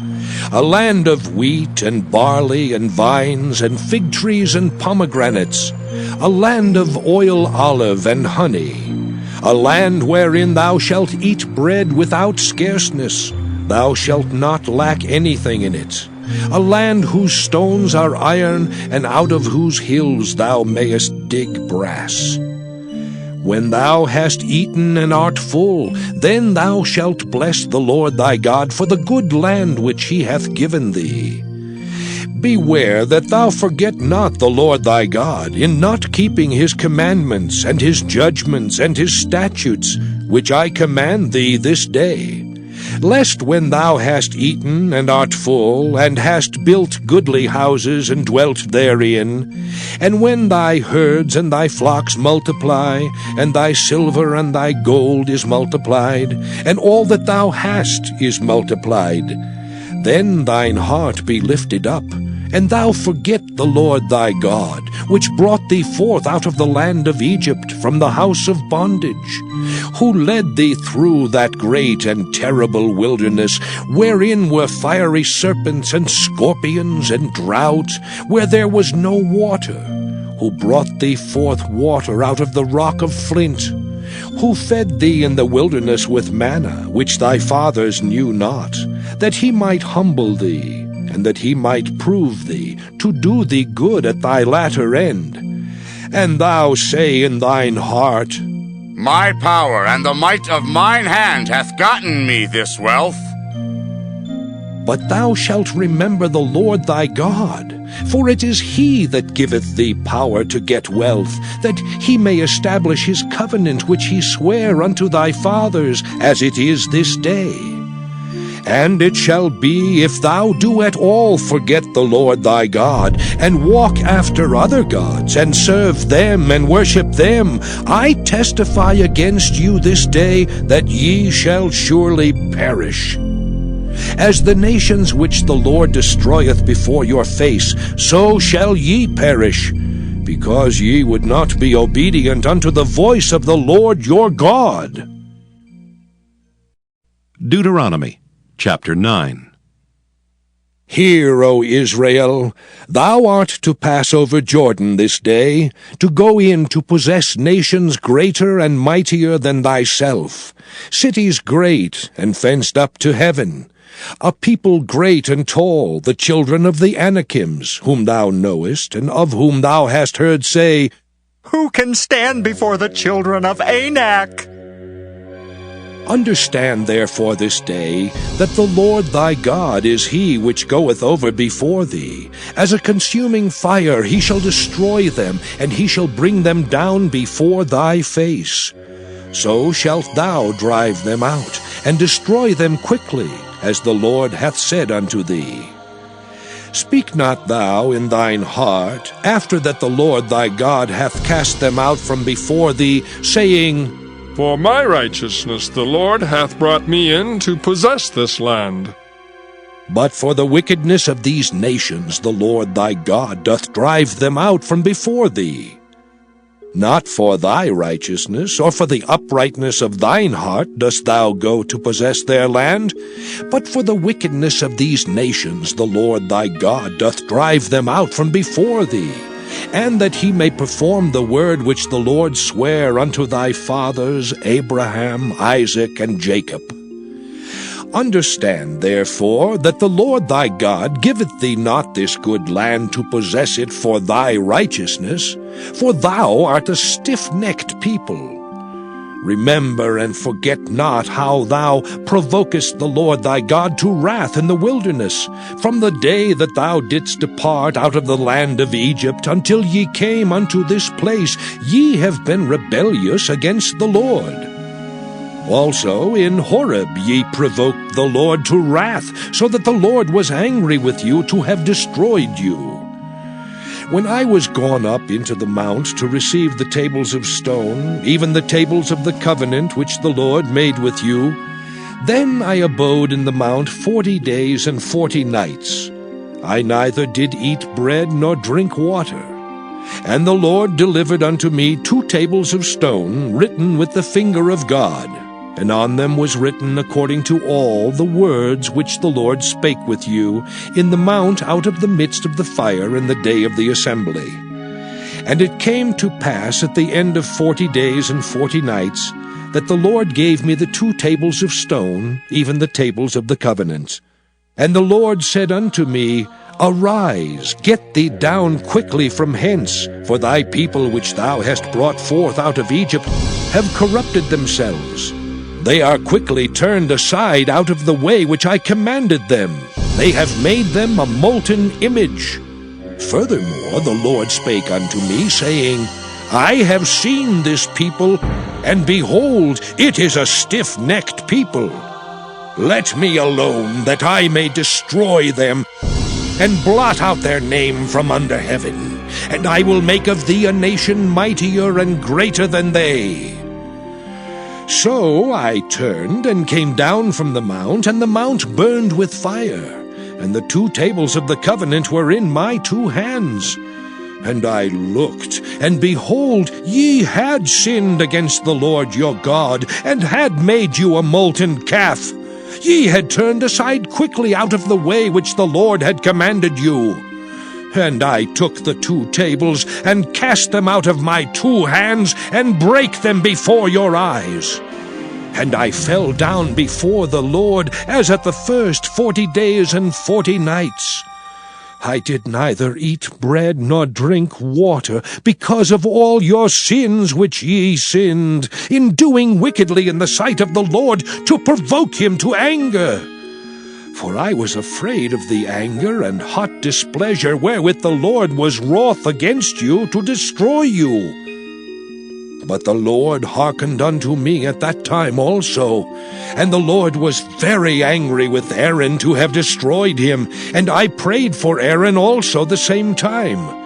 a land of wheat and barley and vines and fig trees and pomegranates, a land of oil, olive, and honey, a land wherein thou shalt eat bread without scarceness, thou shalt not lack anything in it, a land whose stones are iron, and out of whose hills thou mayest dig brass. When thou hast eaten and art full, then thou shalt bless the Lord thy God for the good land which he hath given thee. Beware that thou forget not the Lord thy God, in not keeping his commandments, and his judgments, and his statutes, which I command thee this day, lest when thou hast eaten and art full, and hast built goodly houses and dwelt therein, and when thy herds and thy flocks multiply, and thy silver and thy gold is multiplied, and all that thou hast is multiplied, then thine heart be lifted up, and thou forget the Lord thy God, which brought thee forth out of the land of Egypt from the house of bondage, who led thee through that great and terrible wilderness, wherein were fiery serpents and scorpions and drought, where there was no water, who brought thee forth water out of the rock of flint, who fed thee in the wilderness with manna, which thy fathers knew not, that he might humble thee, and that he might prove thee, to do thee good at thy latter end. And thou say in thine heart, My power and the might of mine hand hath gotten me this wealth. But thou shalt remember the Lord thy God, For it is he that giveth thee power to get wealth, that he may establish his covenant which he sware unto thy fathers, as it is this day. And it shall be, if thou do at all forget the Lord thy God, and walk after other gods, and serve them, and worship them, I testify against you this day, that ye shall surely perish. As the nations which the Lord destroyeth before your face, so shall ye perish, because ye would not be obedient unto the voice of the Lord your God. Deuteronomy chapter 9. Hear, O Israel, thou art to pass over Jordan this day, to go in to possess nations greater and mightier than thyself, cities great and fenced up to heaven, a people great and tall, the children of the Anakims, whom thou knowest, and of whom thou hast heard say, Who can stand before the children of Anak? Understand therefore this day that the Lord thy God is he which goeth over before thee. As a consuming fire he shall destroy them, and he shall bring them down before thy face. So shalt thou drive them out, and destroy them quickly, as the Lord hath said unto thee. Speak not thou in thine heart, after that the Lord thy God hath cast them out from before thee, saying, For my righteousness the Lord hath brought me in to possess this land. But for the wickedness of these nations the Lord thy God doth drive them out from before thee. Not for thy righteousness, or for the uprightness of thine heart dost thou go to possess their land, but for the wickedness of these nations the Lord thy God doth drive them out from before thee, and that he may perform the word which the Lord sware unto thy fathers Abraham, Isaac, and Jacob. Understand, therefore, that the Lord thy God giveth thee not this good land to possess it for thy righteousness, for thou art a stiff-necked people. Remember and forget not how thou provokest the Lord thy God to wrath in the wilderness, from the day that thou didst depart out of the land of Egypt until ye came unto this place. Ye have been rebellious against the Lord. Also in Horeb ye provoked the Lord to wrath, so that the Lord was angry with you to have destroyed you. When I was gone up into the mount to receive the tables of stone, even the tables of the covenant which the Lord made with you, then I abode in the mount 40 days and 40 nights. I neither did eat bread nor drink water. And the Lord delivered unto me 2 tables of stone, written with the finger of God, and on them was written according to all the words which the Lord spake with you in the mount out of the midst of the fire in the day of the assembly. And it came to pass at the end of 40 days and 40 nights, that the Lord gave me the 2 tables of stone, even the tables of the covenant. And the Lord said unto me, Arise, get thee down quickly from hence, for thy people which thou hast brought forth out of Egypt have corrupted themselves. They are quickly turned aside out of the way which I commanded them. They have made them a molten image. Furthermore, the Lord spake unto me, saying, I have seen this people, and behold, it is a stiff-necked people. Let me alone, that I may destroy them, and blot out their name from under heaven, and I will make of thee a nation mightier and greater than they. So I turned and came down from the mount, and the mount burned with fire, and the 2 tables of the covenant were in my 2 hands. And I looked, and behold, ye had sinned against the Lord your God, and had made you a molten calf. Ye had turned aside quickly out of the way which the Lord had commanded you. And I took the 2 tables, and cast them out of my 2 hands, and brake them before your eyes. And I fell down before the Lord, as at the first 40 days and 40 nights. I did neither eat bread nor drink water, because of all your sins which ye sinned, in doing wickedly in the sight of the Lord, to provoke him to anger. For I was afraid of the anger and hot displeasure wherewith the Lord was wroth against you to destroy you. But the Lord hearkened unto me at that time also, and the Lord was very angry with Aaron to have destroyed him, and I prayed for Aaron also the same time.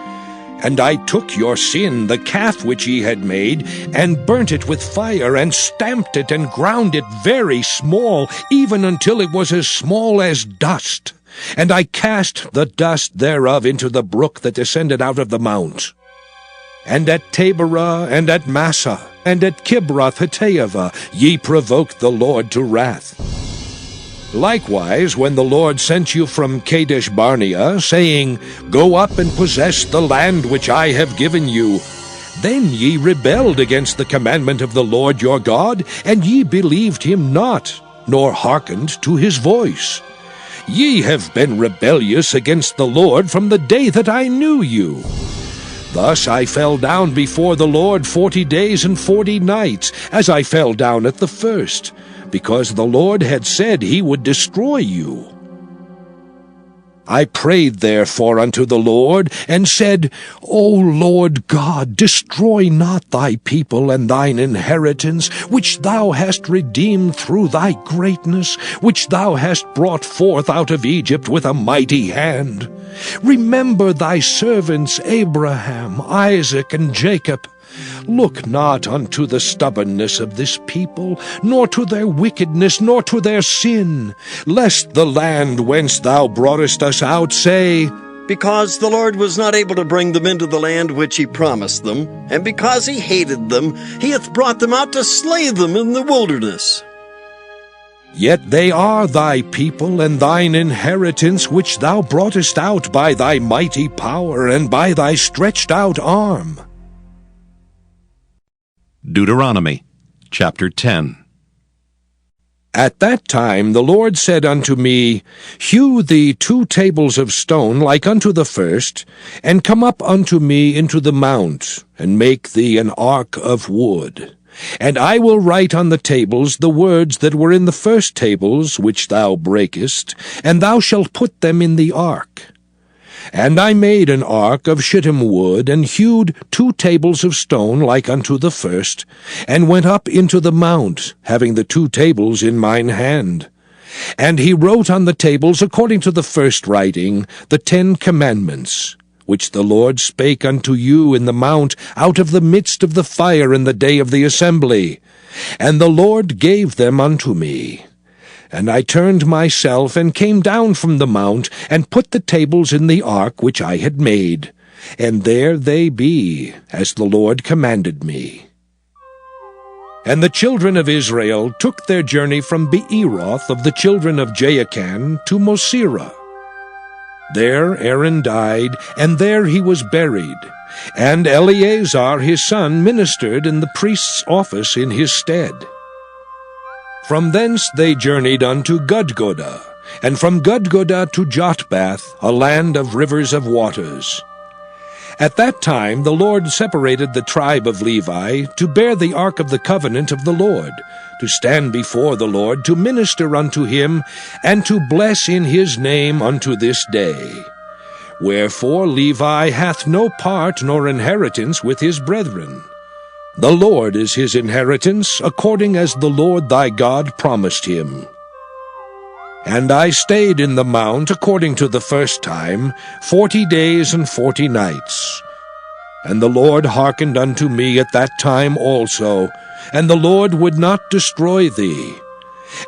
And I took your sin, the calf which ye had made, and burnt it with fire, and stamped it, and ground it very small, even until it was as small as dust. And I cast the dust thereof into the brook that descended out of the mount. And at Taberah, and at Massah, and at Kibroth-Hattaavah, ye provoked the Lord to wrath. Likewise, when the Lord sent you from Kadesh-barnea, saying, Go up and possess the land which I have given you, then ye rebelled against the commandment of the Lord your God, and ye believed him not, nor hearkened to his voice. Ye have been rebellious against the Lord from the day that I knew you. Thus I fell down before the Lord 40 days and 40 nights, as I fell down at the first, because the Lord had said he would destroy you. I prayed therefore unto the Lord, and said, O Lord God, destroy not thy people and thine inheritance, which thou hast redeemed through thy greatness, which thou hast brought forth out of Egypt with a mighty hand. Remember thy servants Abraham, Isaac, and Jacob. Look not unto the stubbornness of this people, nor to their wickedness, nor to their sin, lest the land whence thou broughtest us out say, Because the Lord was not able to bring them into the land which he promised them, and because he hated them, he hath brought them out to slay them in the wilderness. Yet they are thy people and thine inheritance, which thou broughtest out by thy mighty power and by thy stretched out arm. Deuteronomy chapter 10. At that time the Lord said unto me, Hew thee 2 tables of stone like unto the first, and come up unto me into the mount, and make thee an ark of wood. And I will write on the tables the words that were in the first tables which thou breakest, and thou shalt put them in the ark. And I made an ark of shittim wood, and hewed 2 tables of stone like unto the first, and went up into the mount, having the 2 tables in mine hand. And he wrote on the tables, according to the first writing, the 10 commandments, which the Lord spake unto you in the mount out of the midst of the fire in the day of the assembly. And the Lord gave them unto me. And I turned myself, and came down from the mount, and put the tables in the ark which I had made. And there they be, as the Lord commanded me. And the children of Israel took their journey from Beeroth of the children of Jaakan to Mosera. There Aaron died, and there he was buried. And Eleazar his son ministered in the priest's office in his stead. From thence they journeyed unto Gudgodah, and from Gudgodah to Jotbath, a land of rivers of waters. At that time the Lord separated the tribe of Levi to bear the ark of the covenant of the Lord, to stand before the Lord, to minister unto him, and to bless in his name unto this day. Wherefore Levi hath no part nor inheritance with his brethren. The Lord is his inheritance, according as the Lord thy God promised him. And I stayed in the mount, according to the first time, 40 days and 40 nights. And the Lord hearkened unto me at that time also, and the Lord would not destroy thee.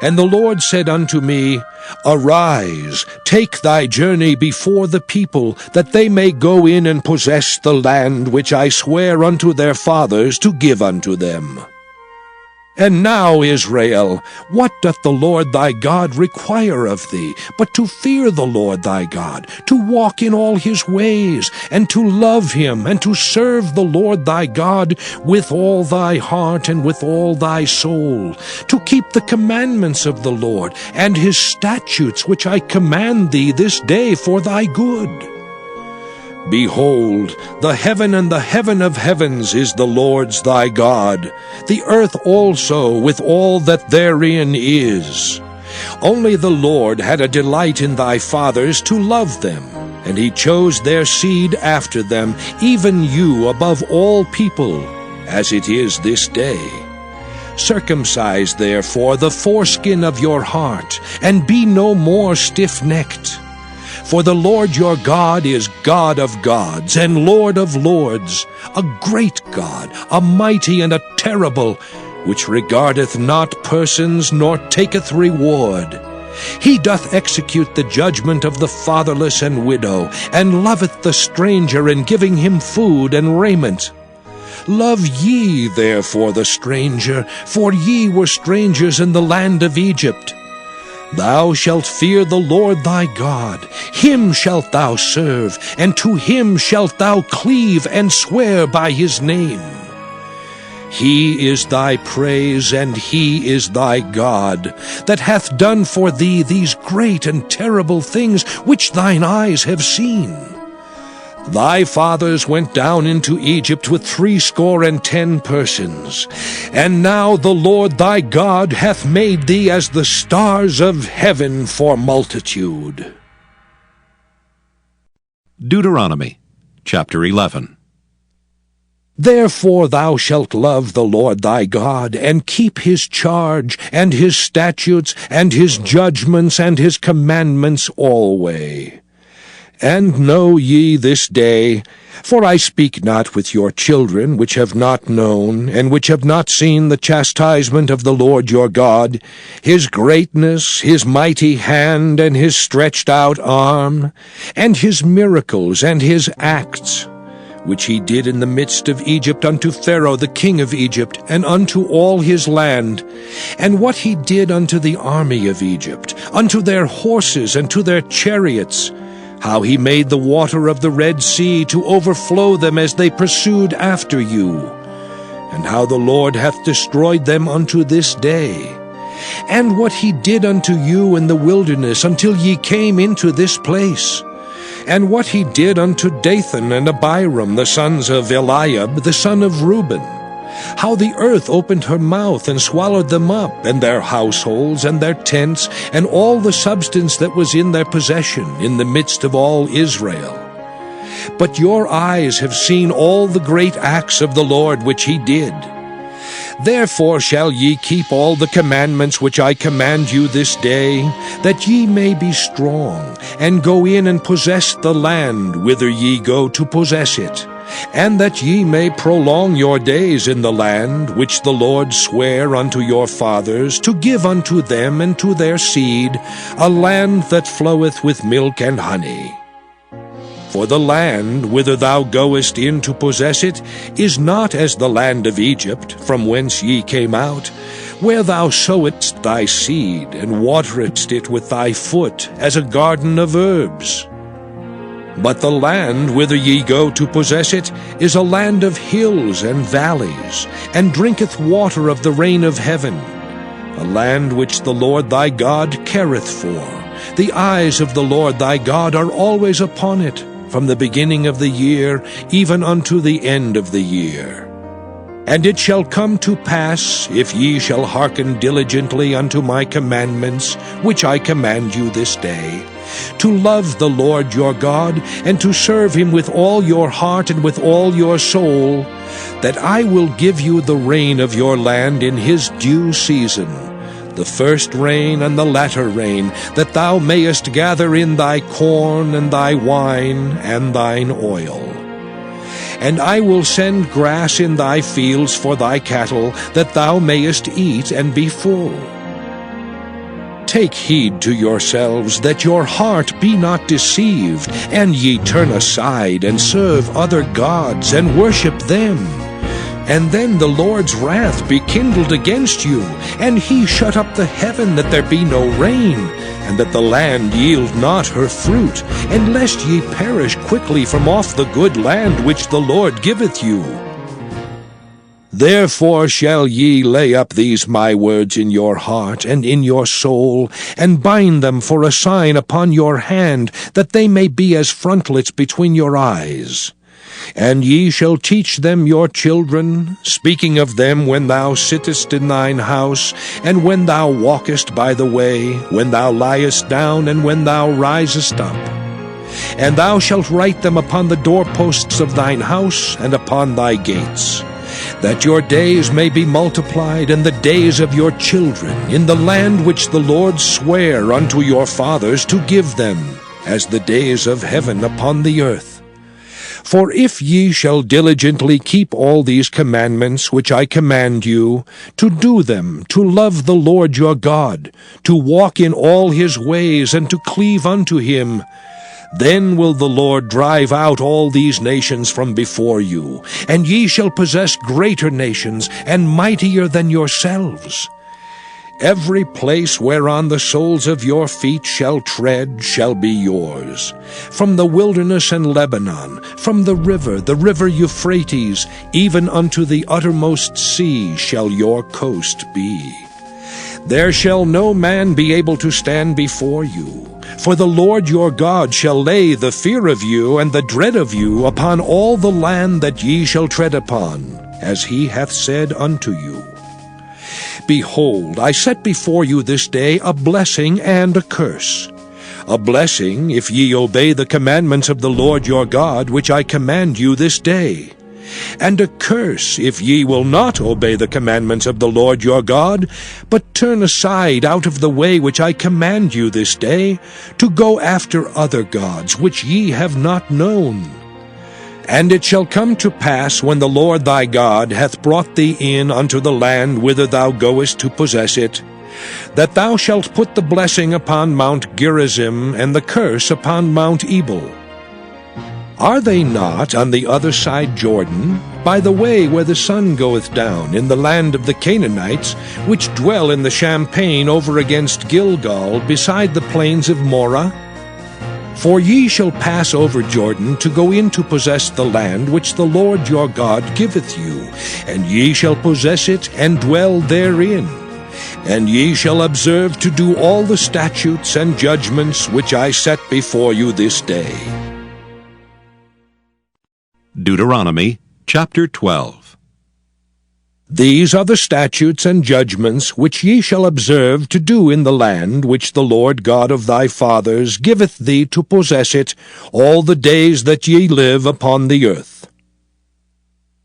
And the Lord said unto me, Arise, take thy journey before the people, that they may go in and possess the land which I swear unto their fathers to give unto them. And now, Israel, what doth the Lord thy God require of thee, but to fear the Lord thy God, to walk in all his ways, and to love him, and to serve the Lord thy God with all thy heart and with all thy soul, to keep the commandments of the Lord, and his statutes which I command thee this day for thy good? Behold, the heaven and the heaven of heavens is the Lord's thy God, the earth also with all that therein is. Only the Lord had a delight in thy fathers to love them, and he chose their seed after them, even you above all people, as it is this day. Circumcise therefore the foreskin of your heart, and be no more stiff-necked. For the Lord your God is God of gods and Lord of lords, a great God, a mighty and a terrible, which regardeth not persons, nor taketh reward. He doth execute the judgment of the fatherless and widow, and loveth the stranger in giving him food and raiment. Love ye therefore the stranger, for ye were strangers in the land of Egypt. Thou shalt fear the Lord thy God, him shalt thou serve, and to him shalt thou cleave and swear by his name. He is thy praise, and he is thy God, that hath done for thee these great and terrible things which thine eyes have seen. Thy fathers went down into Egypt with 70 persons, and now the Lord thy God hath made thee as the stars of heaven for multitude. Deuteronomy chapter 11. Therefore thou shalt love the Lord thy God, and keep his charge, and his statutes, and his judgments, and his commandments alway. And know ye this day, for I speak not with your children, which have not known, and which have not seen the chastisement of the Lord your God, his greatness, his mighty hand, and his stretched out arm, and his miracles, and his acts, which he did in the midst of Egypt unto Pharaoh the king of Egypt, and unto all his land, and what he did unto the army of Egypt, unto their horses, and to their chariots, how he made the water of the Red Sea to overflow them as they pursued after you, and how the Lord hath destroyed them unto this day, and what he did unto you in the wilderness until ye came into this place, and what he did unto Dathan and Abiram, the sons of Eliab, the son of Reuben, how the earth opened her mouth and swallowed them up, and their households, and their tents, and all the substance that was in their possession, in the midst of all Israel. But your eyes have seen all the great acts of the Lord which he did. Therefore shall ye keep all the commandments which I command you this day, that ye may be strong, and go in and possess the land whither ye go to possess it, and that ye may prolong your days in the land which the Lord sware unto your fathers, to give unto them and to their seed, a land that floweth with milk and honey. For the land whither thou goest in to possess it is not as the land of Egypt, from whence ye came out, where thou sowedst thy seed, and wateredst it with thy foot, as a garden of herbs. But the land whither ye go to possess it is a land of hills and valleys, and drinketh water of the rain of heaven, a land which the Lord thy God careth for. The eyes of the Lord thy God are always upon it, from the beginning of the year even unto the end of the year. And it shall come to pass, if ye shall hearken diligently unto my commandments, which I command you this day, to love the Lord your God, and to serve him with all your heart and with all your soul, that I will give you the rain of your land in his due season, the first rain and the latter rain, that thou mayest gather in thy corn and thy wine and thine oil. And I will send grass in thy fields for thy cattle, that thou mayest eat and be full. Take heed to yourselves, that your heart be not deceived, and ye turn aside and serve other gods and worship them. And then the Lord's wrath be kindled against you, and he shut up the heaven that there be no rain, and that the land yield not her fruit, and lest ye perish quickly from off the good land which the Lord giveth you. Therefore shall ye lay up these my words in your heart and in your soul, and bind them for a sign upon your hand, that they may be as frontlets between your eyes. And ye shall teach them your children, speaking of them when thou sittest in thine house, and when thou walkest by the way, when thou liest down, and when thou risest up. And thou shalt write them upon the doorposts of thine house, and upon thy gates, that your days may be multiplied, and the days of your children, in the land which the Lord sware unto your fathers to give them, as the days of heaven upon the earth. For if ye shall diligently keep all these commandments which I command you, to do them, to love the Lord your God, to walk in all his ways, and to cleave unto him, then will the Lord drive out all these nations from before you, and ye shall possess greater nations, and mightier than yourselves. Every place whereon the soles of your feet shall tread shall be yours. From the wilderness and Lebanon, from the river Euphrates, even unto the uttermost sea shall your coast be. There shall no man be able to stand before you. For the Lord your God shall lay the fear of you and the dread of you upon all the land that ye shall tread upon, as he hath said unto you. Behold, I set before you this day a blessing and a curse. A blessing, if ye obey the commandments of the Lord your God, which I command you this day. And a curse, if ye will not obey the commandments of the Lord your God, but turn aside out of the way which I command you this day, to go after other gods, which ye have not known. And it shall come to pass, when the Lord thy God hath brought thee in unto the land whither thou goest to possess it, that thou shalt put the blessing upon Mount Gerizim, and the curse upon Mount Ebal. Are they not on the other side Jordan, by the way where the sun goeth down, in the land of the Canaanites, which dwell in the champaign over against Gilgal, beside the plains of Morah? For ye shall pass over Jordan to go in to possess the land which the Lord your God giveth you, and ye shall possess it and dwell therein. And ye shall observe to do all the statutes and judgments which I set before you this day. Deuteronomy chapter 12. These are the statutes and judgments which ye shall observe to do in the land which the Lord God of thy fathers giveth thee to possess it all the days that ye live upon the earth.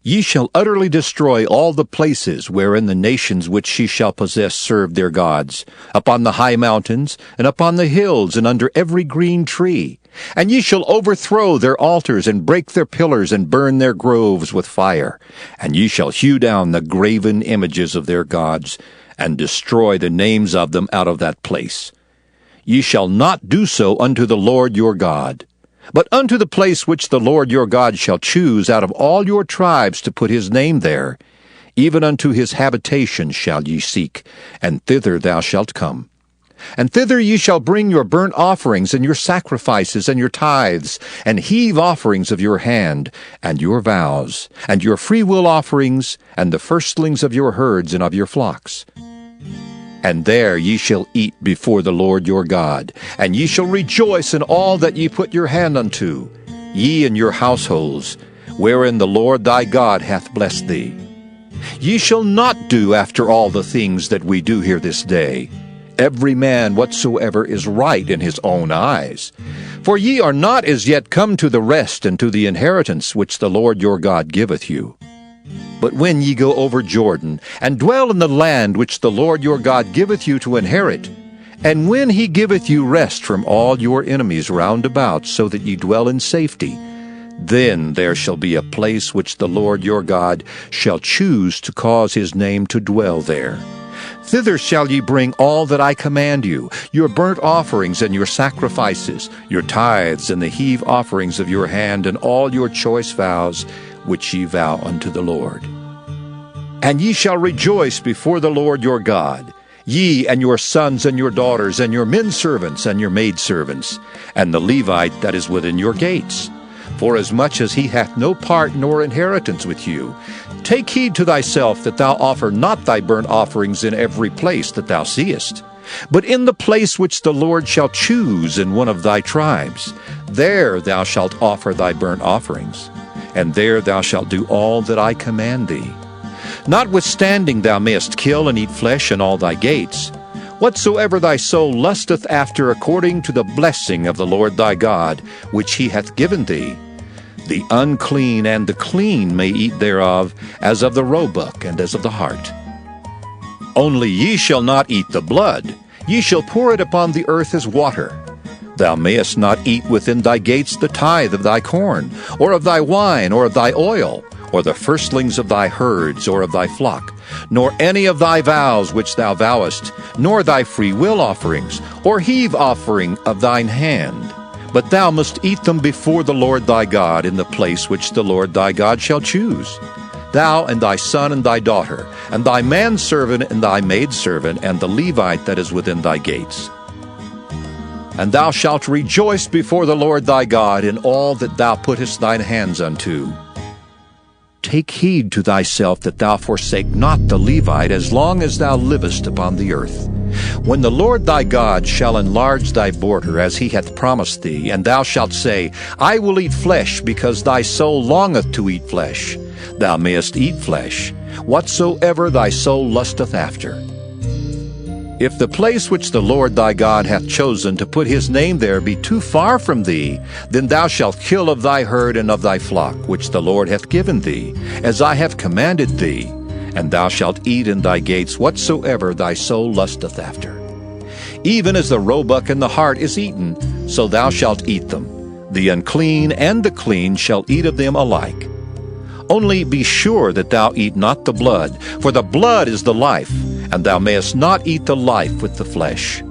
Ye shall utterly destroy all the places wherein the nations which ye shall possess serve their gods, upon the high mountains, and upon the hills, and under every green tree. And ye shall overthrow their altars, and break their pillars, and burn their groves with fire. And ye shall hew down the graven images of their gods, and destroy the names of them out of that place. Ye shall not do so unto the Lord your God, but unto the place which the Lord your God shall choose out of all your tribes to put his name there, even unto his habitation shall ye seek, and thither thou shalt come. And thither ye shall bring your burnt offerings, and your sacrifices, and your tithes, and heave offerings of your hand, and your vows, and your freewill offerings, and the firstlings of your herds and of your flocks. And there ye shall eat before the Lord your God, and ye shall rejoice in all that ye put your hand unto, ye and your households, wherein the Lord thy God hath blessed thee. Ye shall not do after all the things that we do here this day, every man whatsoever is right in his own eyes. For ye are not as yet come to the rest and to the inheritance which the Lord your God giveth you. But when ye go over Jordan, and dwell in the land which the Lord your God giveth you to inherit, and when he giveth you rest from all your enemies round about, so that ye dwell in safety, then there shall be a place which the Lord your God shall choose to cause his name to dwell there. Thither shall ye bring all that I command you, your burnt offerings and your sacrifices, your tithes and the heave offerings of your hand, and all your choice vows, which ye vow unto the Lord. And ye shall rejoice before the Lord your God, ye and your sons and your daughters, and your men servants and your maidservants, and the Levite that is within your gates. Forasmuch as he hath no part nor inheritance with you, take heed to thyself that thou offer not thy burnt offerings in every place that thou seest, but in the place which the Lord shall choose in one of thy tribes. There thou shalt offer thy burnt offerings. and there thou shalt do all that I command thee. Notwithstanding thou mayest kill and eat flesh in all thy gates. Whatsoever thy soul lusteth after according to the blessing of the Lord thy God, which he hath given thee, the unclean and the clean may eat thereof, as of the roebuck and as of the hart. Only ye shall not eat the blood, ye shall pour it upon the earth as water. Thou mayest not eat within thy gates the tithe of thy corn, or of thy wine, or of thy oil, or the firstlings of thy herds, or of thy flock, nor any of thy vows which thou vowest, nor thy free will offerings, or heave offering of thine hand. But thou must eat them before the Lord thy God in the place which the Lord thy God shall choose. Thou and thy son and thy daughter, and thy manservant and thy maidservant, and the Levite that is within thy gates. And thou shalt rejoice before the Lord thy God in all that thou puttest thine hands unto. Take heed to thyself that thou forsake not the Levite as long as thou livest upon the earth. When the Lord thy God shall enlarge thy border as he hath promised thee, and thou shalt say, I will eat flesh, because thy soul longeth to eat flesh, thou mayest eat flesh, whatsoever thy soul lusteth after. If the place which the Lord thy God hath chosen to put his name there be too far from thee, then thou shalt kill of thy herd and of thy flock, which the Lord hath given thee, as I have commanded thee, and thou shalt eat in thy gates whatsoever thy soul lusteth after. Even as the roebuck and the hart is eaten, so thou shalt eat them. The unclean and the clean shall eat of them alike. Only be sure that thou eat not the blood, for the blood is the life, and thou mayest not eat the life with the flesh.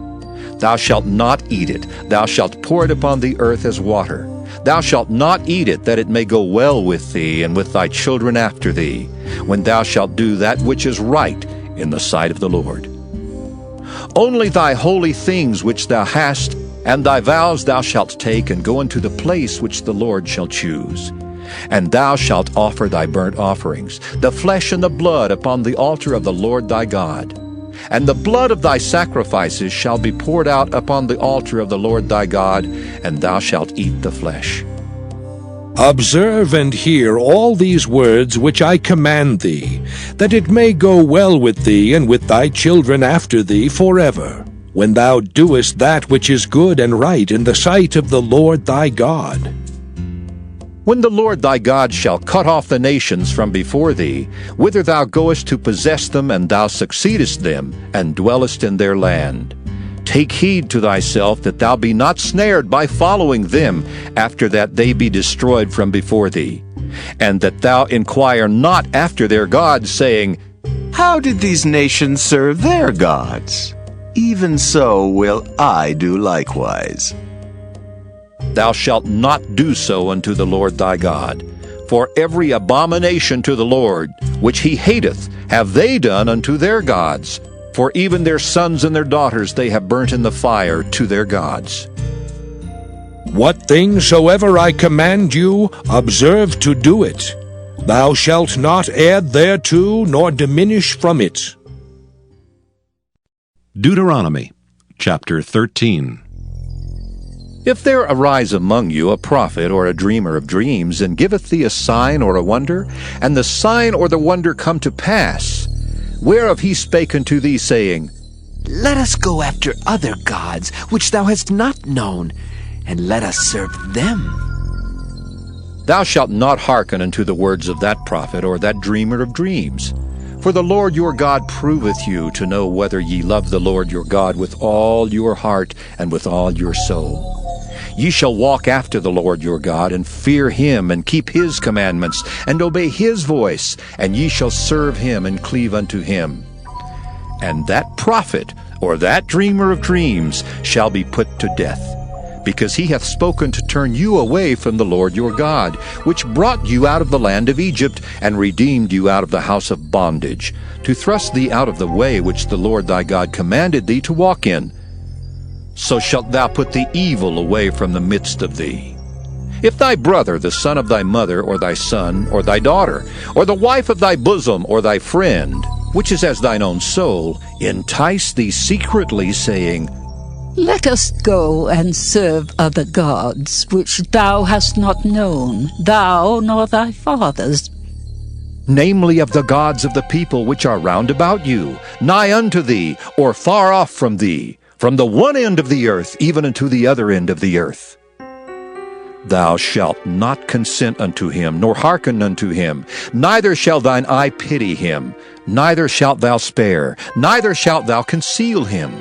Thou shalt not eat it, thou shalt pour it upon the earth as water. Thou shalt not eat it, that it may go well with thee and with thy children after thee, when thou shalt do that which is right in the sight of the Lord. Only thy holy things which thou hast, and thy vows thou shalt take, and go into the place which the Lord shall choose. And thou shalt offer thy burnt offerings, the flesh and the blood, upon the altar of the Lord thy God. And the blood of thy sacrifices shall be poured out upon the altar of the Lord thy God, and thou shalt eat the flesh. Observe and hear all these words which I command thee, that it may go well with thee and with thy children after thee forever, when thou doest that which is good and right in the sight of the Lord thy God. When the Lord thy God shall cut off the nations from before thee, whither thou goest to possess them, and thou succeedest them, and dwellest in their land, take heed to thyself that thou be not snared by following them, after that they be destroyed from before thee, and that thou inquire not after their gods, saying, How did these nations serve their gods? Even so will I do likewise. Thou shalt not do so unto the Lord thy God. For every abomination to the Lord, which he hateth, have they done unto their gods. For even their sons and their daughters they have burnt in the fire to their gods. What things soever I command you, observe to do it. Thou shalt not add thereto, nor diminish from it. Deuteronomy chapter 13. If there arise among you a prophet or a dreamer of dreams, and giveth thee a sign or a wonder, and the sign or the wonder come to pass, whereof he spake unto thee, saying, Let us go after other gods, which thou hast not known, and let us serve them. Thou shalt not hearken unto the words of that prophet or that dreamer of dreams. For the Lord your God proveth you to know whether ye love the Lord your God with all your heart and with all your soul. Ye shall walk after the Lord your God, and fear him, and keep his commandments, and obey his voice, and ye shall serve him, and cleave unto him. And that prophet, or that dreamer of dreams, shall be put to death, because he hath spoken to turn you away from the Lord your God, which brought you out of the land of Egypt, and redeemed you out of the house of bondage, to thrust thee out of the way which the Lord thy God commanded thee to walk in. So shalt thou put the evil away from the midst of thee. If thy brother, the son of thy mother, or thy son, or thy daughter, or the wife of thy bosom, or thy friend, which is as thine own soul, entice thee secretly, saying, Let us go and serve other gods, which thou hast not known, thou nor thy fathers. Namely of the gods of the people which are round about you, nigh unto thee, or far off from thee, from the one end of the earth even unto the other end of the earth. Thou shalt not consent unto him, nor hearken unto him, neither shall thine eye pity him, neither shalt thou spare, neither shalt thou conceal him.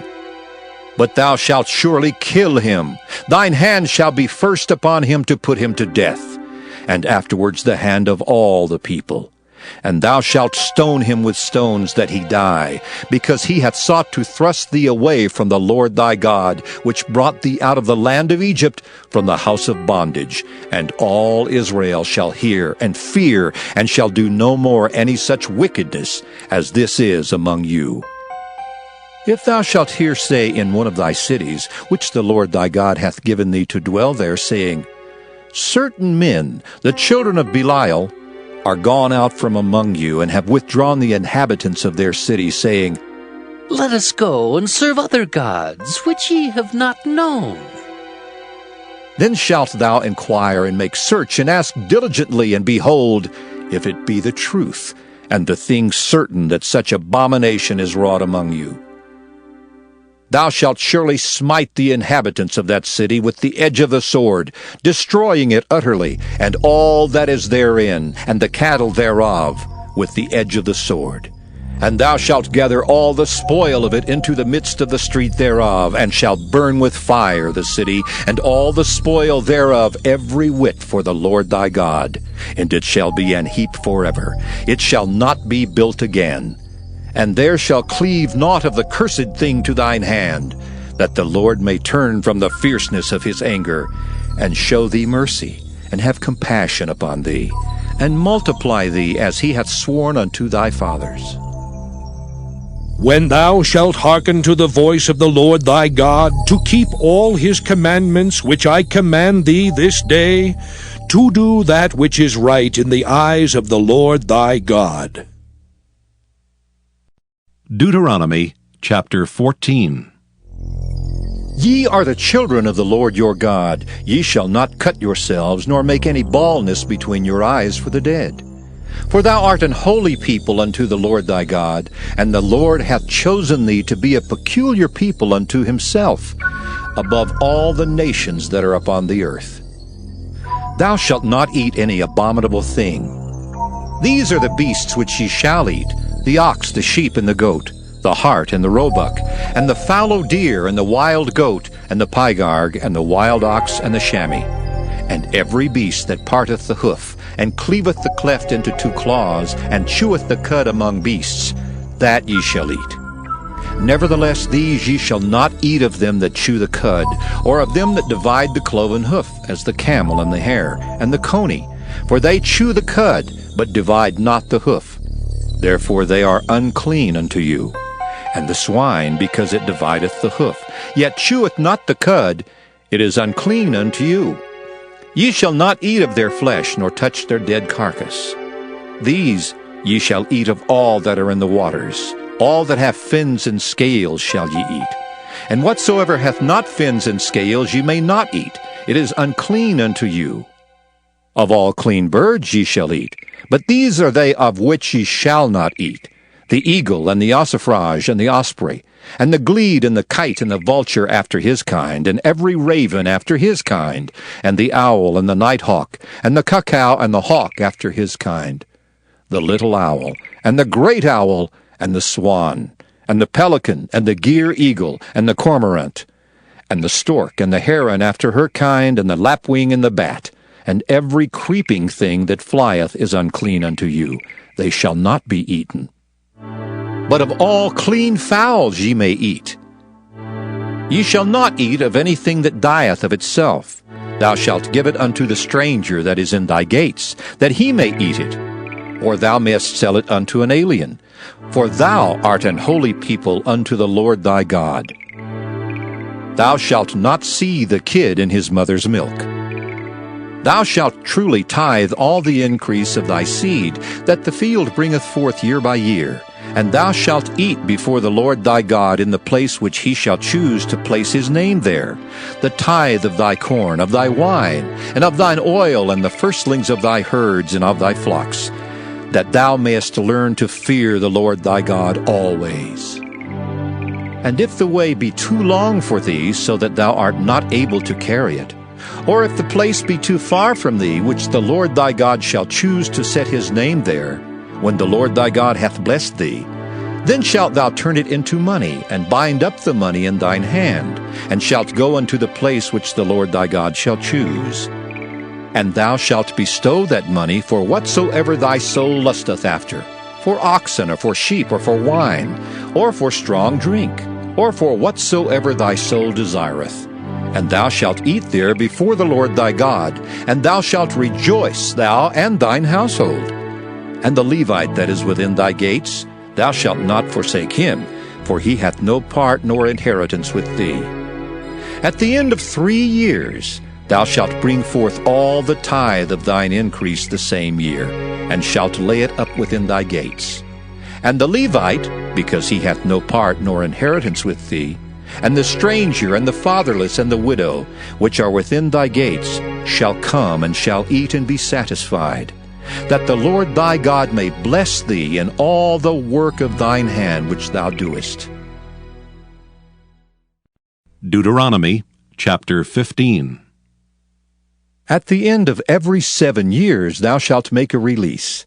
But thou shalt surely kill him. Thine hand shall be first upon him to put him to death, and afterwards the hand of all the people. And thou shalt stone him with stones that he die, because he hath sought to thrust thee away from the Lord thy God, which brought thee out of the land of Egypt, from the house of bondage. And all Israel shall hear and fear, and shall do no more any such wickedness as this is among you. If thou shalt hear say in one of thy cities, which the Lord thy God hath given thee to dwell there, saying, Certain men, the children of Belial, are gone out from among you, and have withdrawn the inhabitants of their city, saying, Let us go and serve other gods, which ye have not known. Then shalt thou inquire and make search, and ask diligently, and behold, if it be the truth, and the thing certain that such abomination is wrought among you. Thou shalt surely smite the inhabitants of that city with the edge of the sword, destroying it utterly, and all that is therein, and the cattle thereof, with the edge of the sword. And thou shalt gather all the spoil of it into the midst of the street thereof, and shalt burn with fire the city, and all the spoil thereof every whit for the Lord thy God. And it shall be an heap forever. It shall not be built again. And there shall cleave naught of the cursed thing to thine hand, that the Lord may turn from the fierceness of his anger, and show thee mercy, and have compassion upon thee, and multiply thee as he hath sworn unto thy fathers. When thou shalt hearken to the voice of the Lord thy God, to keep all his commandments which I command thee this day, to do that which is right in the eyes of the Lord thy God. Deuteronomy chapter 14. Ye are the children of the Lord your God. Ye shall not cut yourselves, nor make any baldness between your eyes for the dead. For thou art an holy people unto the Lord thy God, and the Lord hath chosen thee to be a peculiar people unto himself, above all the nations that are upon the earth. Thou shalt not eat any abominable thing. These are the beasts which ye shall eat, the ox, the sheep, and the goat, the hart, and the roebuck, and the fallow deer, and the wild goat, and the pygarg, and the wild ox, and the chamois, and every beast that parteth the hoof, and cleaveth the cleft into two claws, and cheweth the cud among beasts, that ye shall eat. Nevertheless these ye shall not eat of them that chew the cud, or of them that divide the cloven hoof, as the camel, and the hare, and the coney, for they chew the cud, but divide not the hoof. Therefore they are unclean unto you. And the swine, because it divideth the hoof, yet cheweth not the cud, it is unclean unto you. Ye shall not eat of their flesh, nor touch their dead carcass. These ye shall eat of all that are in the waters. All that have fins and scales shall ye eat. And whatsoever hath not fins and scales ye may not eat. It is unclean unto you. Of all clean birds ye shall eat, but these are they of which ye shall not eat: the eagle, and the ossifrage, and the osprey, and the glede, and the kite, and the vulture after his kind, and every raven after his kind, and the owl, and the nighthawk, and the cuckoo, and the hawk after his kind, the little owl, and the great owl, and the swan, and the pelican, and the gier eagle, and the cormorant, and the stork, and the heron after her kind, and the lapwing, and the bat. And every creeping thing that flieth is unclean unto you. They shall not be eaten. But of all clean fowls ye may eat. Ye shall not eat of anything that dieth of itself. Thou shalt give it unto the stranger that is in thy gates, that he may eat it. Or thou mayest sell it unto an alien. For thou art an holy people unto the Lord thy God. Thou shalt not see the kid in his mother's milk. Thou shalt truly tithe all the increase of thy seed, that the field bringeth forth year by year, And thou shalt eat before the Lord thy God in the place which he shall choose to place his name there, the tithe of thy corn, of thy wine, and of thine oil, and the firstlings of thy herds and of thy flocks, that thou mayest learn to fear the Lord thy God always. And if the way be too long for thee, so that thou art not able to carry it, or if the place be too far from thee, which the Lord thy God shall choose to set his name there, when the Lord thy God hath blessed thee, then shalt thou turn it into money, and bind up the money in thine hand, and shalt go unto the place which the Lord thy God shall choose. And thou shalt bestow that money for whatsoever thy soul lusteth after, for oxen, or for sheep, or for wine, or for strong drink, or for whatsoever thy soul desireth. And thou shalt eat there before the Lord thy God, and thou shalt rejoice, thou and thine household. And the Levite that is within thy gates, thou shalt not forsake him, for he hath no part nor inheritance with thee. At the end of 3 years thou shalt bring forth all the tithe of thine increase the same year, and shalt lay it up within thy gates. And the Levite, because he hath no part nor inheritance with thee, and the stranger, and the fatherless, and the widow, which are within thy gates, shall come and shall eat and be satisfied, that the Lord thy God may bless thee in all the work of thine hand which thou doest. Deuteronomy chapter 15. At the end of every 7 years thou shalt make a release.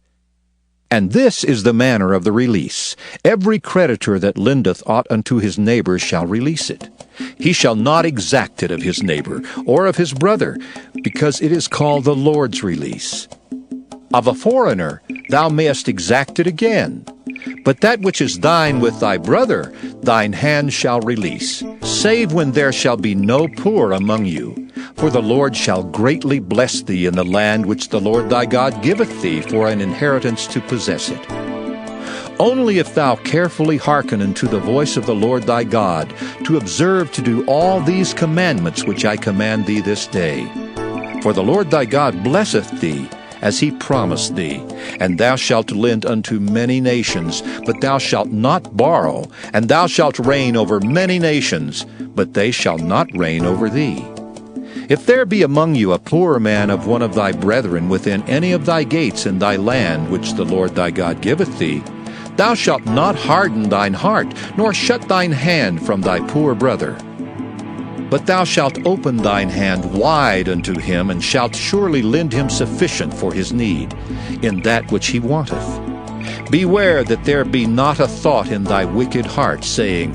And this is the manner of the release. Every creditor that lendeth aught unto his neighbor shall release it. He shall not exact it of his neighbor, or of his brother, because it is called the Lord's release. Of a foreigner thou mayest exact it again. But that which is thine with thy brother, thine hand shall release, save when there shall be no poor among you. For the Lord shall greatly bless thee in the land which the Lord thy God giveth thee for an inheritance to possess it. Only if thou carefully hearken unto the voice of the Lord thy God, to observe to do all these commandments which I command thee this day. For the Lord thy God blesseth thee, as he promised thee, and thou shalt lend unto many nations, but thou shalt not borrow, and thou shalt reign over many nations, but they shall not reign over thee. If there be among you a poor man of one of thy brethren within any of thy gates in thy land which the Lord thy God giveth thee, thou shalt not harden thine heart, nor shut thine hand from thy poor brother. But thou shalt open thine hand wide unto him, and shalt surely lend him sufficient for his need, in that which he wanteth. Beware that there be not a thought in thy wicked heart, saying,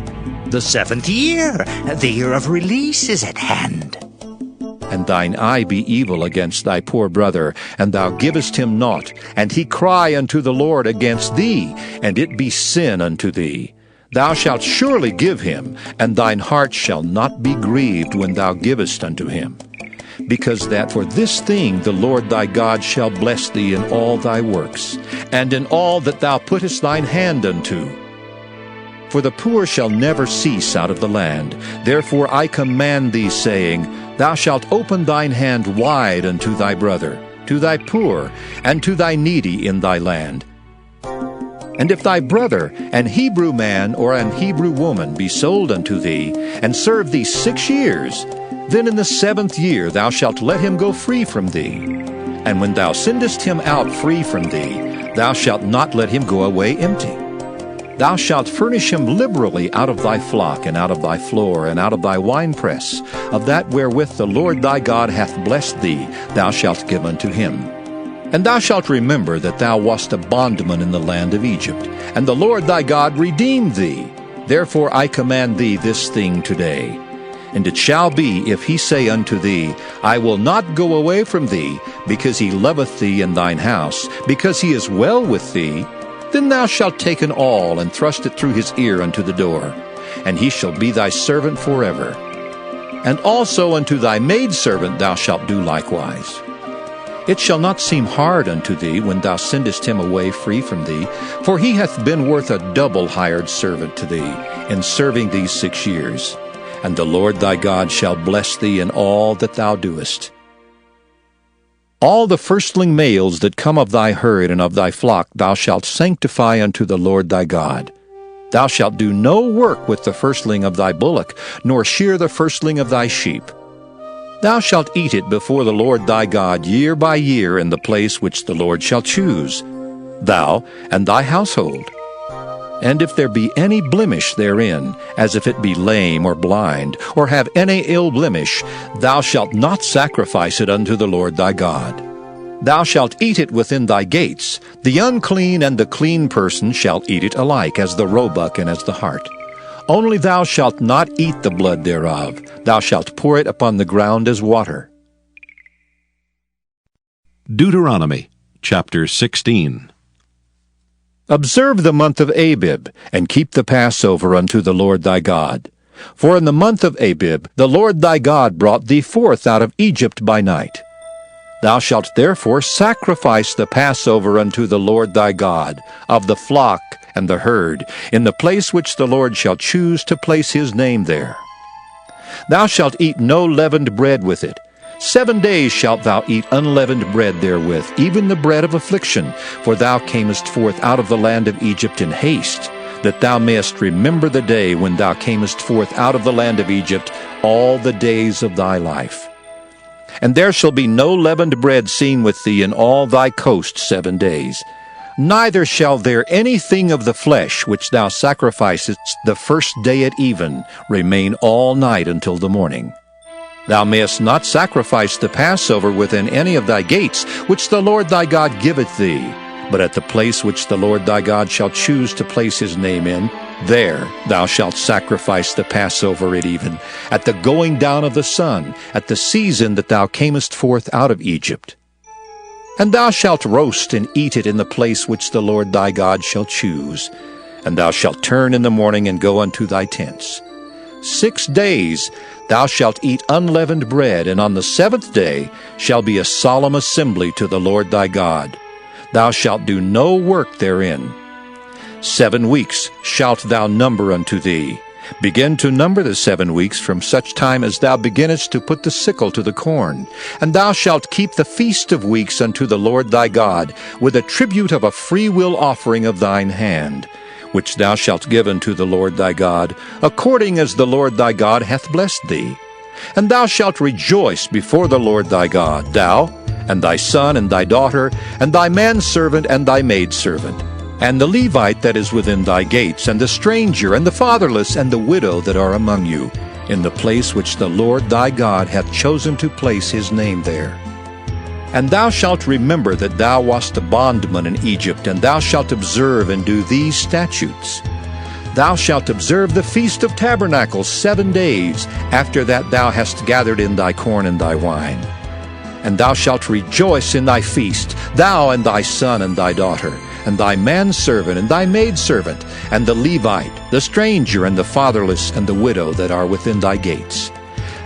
The 7th year, the year of release, is at hand. And thine eye be evil against thy poor brother, and thou givest him naught, and he cry unto the Lord against thee, and it be sin unto thee. Thou shalt surely give him, and thine heart shall not be grieved when thou givest unto him. Because that for this thing the Lord thy God shall bless thee in all thy works, and in all that thou puttest thine hand unto. For the poor shall never cease out of the land. Therefore I command thee, saying, Thou shalt open thine hand wide unto thy brother, to thy poor, and to thy needy in thy land. And if thy brother, an Hebrew man or an Hebrew woman, be sold unto thee, and serve thee 6 years, then in the 7th year thou shalt let him go free from thee. And when thou sendest him out free from thee, thou shalt not let him go away empty. Thou shalt furnish him liberally out of thy flock, and out of thy floor, and out of thy winepress. Of that wherewith the Lord thy God hath blessed thee, thou shalt give unto him. And thou shalt remember that thou wast a bondman in the land of Egypt, and the Lord thy God redeemed thee. Therefore I command thee this thing today. And it shall be, if he say unto thee, I will not go away from thee, because he loveth thee in thine house, because he is well with thee, then thou shalt take an awl, and thrust it through his ear unto the door, and he shall be thy servant forever. And also unto thy maidservant thou shalt do likewise. It shall not seem hard unto thee when thou sendest him away free from thee, for he hath been worth a double hired servant to thee, in serving these 6 years. And the Lord thy God shall bless thee in all that thou doest. All the firstling males that come of thy herd and of thy flock thou shalt sanctify unto the Lord thy God. Thou shalt do no work with the firstling of thy bullock, nor shear the firstling of thy sheep. Thou shalt eat it before the Lord thy God year by year in the place which the Lord shall choose, thou and thy household. And if there be any blemish therein, as if it be lame or blind, or have any ill blemish, thou shalt not sacrifice it unto the Lord thy God. Thou shalt eat it within thy gates. The unclean and the clean person shall eat it alike, as the roebuck and as the hart. Only thou shalt not eat the blood thereof. Thou shalt pour it upon the ground as water. Deuteronomy chapter 16. Observe the month of Abib, and keep the Passover unto the Lord thy God. For in the month of Abib the Lord thy God brought thee forth out of Egypt by night. Thou shalt therefore sacrifice the Passover unto the Lord thy God, of the flock and the herd, in the place which the Lord shall choose to place his name there. Thou shalt eat no leavened bread with it. 7 days shalt thou eat unleavened bread therewith, even the bread of affliction, for thou camest forth out of the land of Egypt in haste, that thou mayest remember the day when thou camest forth out of the land of Egypt all the days of thy life. And there shall be no leavened bread seen with thee in all thy coast 7 days. Neither shall there anything of the flesh which thou sacrificest the first day at even remain all night until the morning. Thou mayest not sacrifice the Passover within any of thy gates, which the Lord thy God giveth thee, but at the place which the Lord thy God shall choose to place his name in, there thou shalt sacrifice the Passover at even, at the going down of the sun, at the season that thou camest forth out of Egypt. And thou shalt roast and eat it in the place which the Lord thy God shall choose, and thou shalt turn in the morning and go unto thy tents. 6 days thou shalt eat unleavened bread, and on the 7th day shall be a solemn assembly to the Lord thy God. Thou shalt do no work therein. 7 weeks shalt thou number unto thee. Begin to number the 7 weeks from such time as thou beginnest to put the sickle to the corn. And thou shalt keep the feast of weeks unto the Lord thy God, with a tribute of a freewill offering of thine hand, which thou shalt give unto the Lord thy God, according as the Lord thy God hath blessed thee. And thou shalt rejoice before the Lord thy God, thou, and thy son, and thy daughter, and thy manservant, and thy maidservant, and the Levite that is within thy gates, and the stranger, and the fatherless, and the widow that are among you, in the place which the Lord thy God hath chosen to place his name there. And thou shalt remember that thou wast a bondman in Egypt, and thou shalt observe and do these statutes. Thou shalt observe the Feast of Tabernacles 7 days, after that thou hast gathered in thy corn and thy wine. And thou shalt rejoice in thy feast, thou and thy son and thy daughter, and thy manservant and thy maidservant, and the Levite, the stranger, and the fatherless, and the widow that are within thy gates.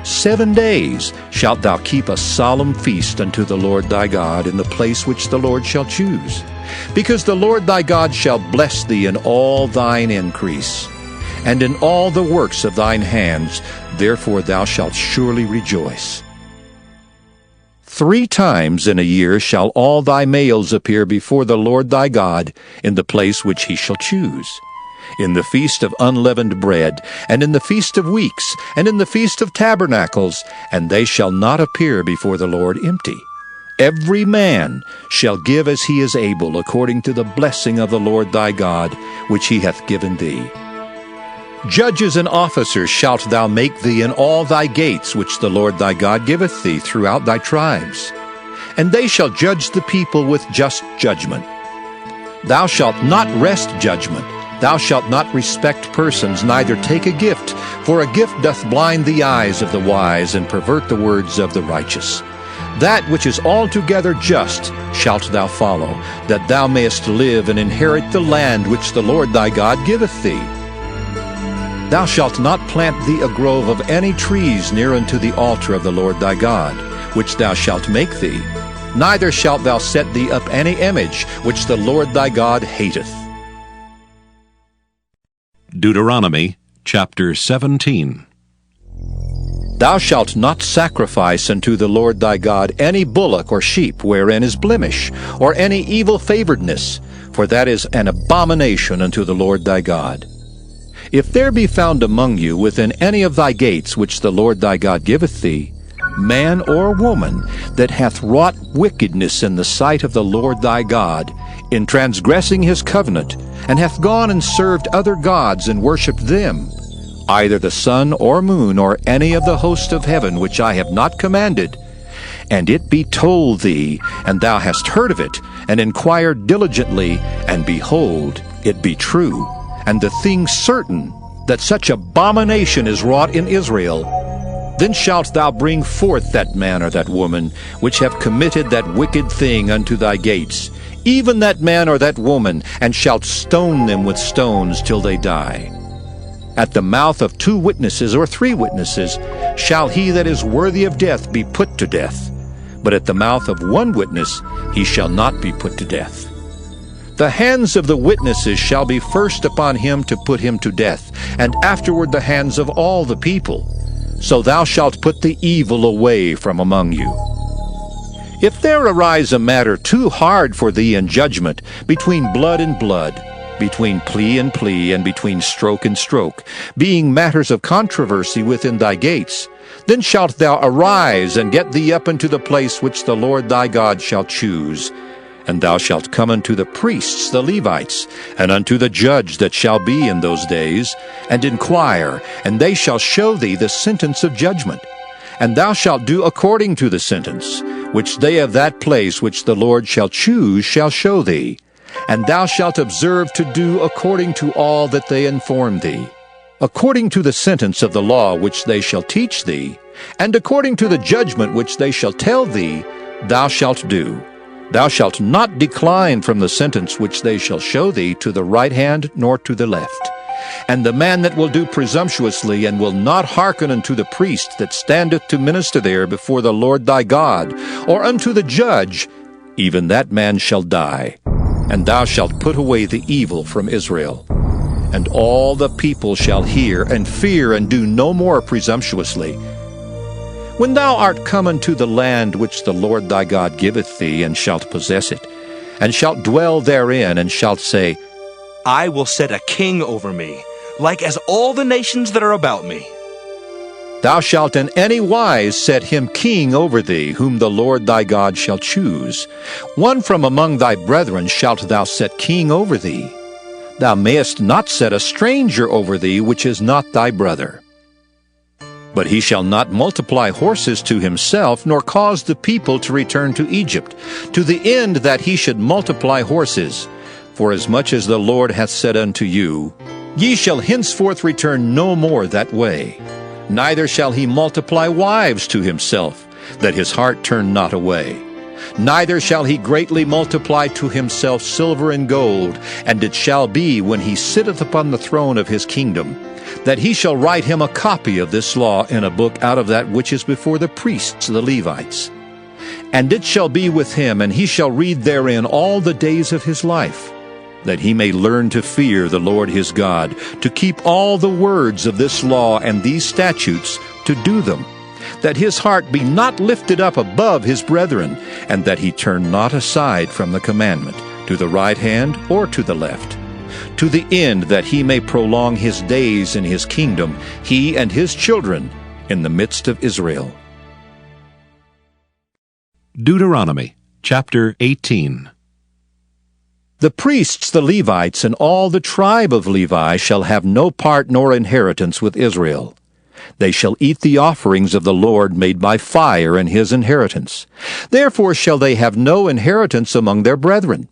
7 days shalt thou keep a solemn feast unto the Lord thy God in the place which the Lord shall choose, because the Lord thy God shall bless thee in all thine increase, and in all the works of thine hands, therefore thou shalt surely rejoice. 3 times in a year shall all thy males appear before the Lord thy God in the place which he shall choose, in the feast of unleavened bread, and in the feast of weeks, and in the feast of tabernacles, and they shall not appear before the Lord empty. Every man shall give as he is able, according to the blessing of the Lord thy God, which he hath given thee. Judges and officers shalt thou make thee in all thy gates, which the Lord thy God giveth thee throughout thy tribes. And they shall judge the people with just judgment. Thou shalt not wrest judgment. Thou shalt not respect persons, neither take a gift, for a gift doth blind the eyes of the wise, and pervert the words of the righteous. That which is altogether just shalt thou follow, that thou mayest live and inherit the land which the Lord thy God giveth thee. Thou shalt not plant thee a grove of any trees near unto the altar of the Lord thy God, which thou shalt make thee, neither shalt thou set thee up any image which the Lord thy God hateth. Deuteronomy chapter 17. Thou shalt not sacrifice unto the Lord thy God any bullock or sheep wherein is blemish, or any evil favoredness, for that is an abomination unto the Lord thy God. If there be found among you within any of thy gates which the Lord thy God giveth thee, man or woman that hath wrought wickedness in the sight of the Lord thy God, in transgressing his covenant, and hath gone and served other gods and worshipped them, either the sun or moon or any of the host of heaven which I have not commanded, and it be told thee, and thou hast heard of it, and inquired diligently, and behold, it be true, and the thing certain, that such abomination is wrought in Israel, then shalt thou bring forth that man or that woman which have committed that wicked thing unto thy gates, even that man or that woman, and shalt stone them with stones till they die. At the mouth of 2 witnesses or 3 witnesses shall he that is worthy of death be put to death, but at the mouth of 1 witness he shall not be put to death. The hands of the witnesses shall be first upon him to put him to death, and afterward the hands of all the people. So thou shalt put the evil away from among you. If there arise a matter too hard for thee in judgment, between blood and blood, between plea and plea, and between stroke and stroke, being matters of controversy within thy gates, then shalt thou arise and get thee up into the place which the Lord thy God shall choose. And thou shalt come unto the priests, the Levites, and unto the judge that shall be in those days, and inquire, and they shall show thee the sentence of judgment. And thou shalt do according to the sentence, which they of that place which the Lord shall choose shall show thee. And thou shalt observe to do according to all that they inform thee, according to the sentence of the law which they shall teach thee, and according to the judgment which they shall tell thee, thou shalt do. Thou shalt not decline from the sentence which they shall show thee to the right hand nor to the left. And the man that will do presumptuously, and will not hearken unto the priest that standeth to minister there before the Lord thy God, or unto the judge, even that man shall die. And thou shalt put away the evil from Israel. And all the people shall hear and fear, and do no more presumptuously. When thou art come unto the land which the Lord thy God giveth thee, and shalt possess it, and shalt dwell therein, and shalt say, I will set a king over me, like as all the nations that are about me. Thou shalt in any wise set him king over thee, whom the Lord thy God shall choose. One from among thy brethren shalt thou set king over thee. Thou mayest not set a stranger over thee, which is not thy brother. But he shall not multiply horses to himself, nor cause the people to return to Egypt, to the end that he should multiply horses. Forasmuch as the Lord hath said unto you, Ye shall henceforth return no more that way. Neither shall he multiply wives to himself, that his heart turn not away. Neither shall he greatly multiply to himself silver and gold, and it shall be, when he sitteth upon the throne of his kingdom, that he shall write him a copy of this law in a book out of that which is before the priests, the Levites. And it shall be with him, and he shall read therein all the days of his life, that he may learn to fear the Lord his God, to keep all the words of this law and these statutes, to do them, that his heart be not lifted up above his brethren, and that he turn not aside from the commandment, to the right hand or to the left, to the end that he may prolong his days in his kingdom, he and his children, in the midst of Israel. Deuteronomy chapter 18. The priests, the Levites, and all the tribe of Levi shall have no part nor inheritance with Israel. They shall eat the offerings of the Lord made by fire in his inheritance. Therefore shall they have no inheritance among their brethren.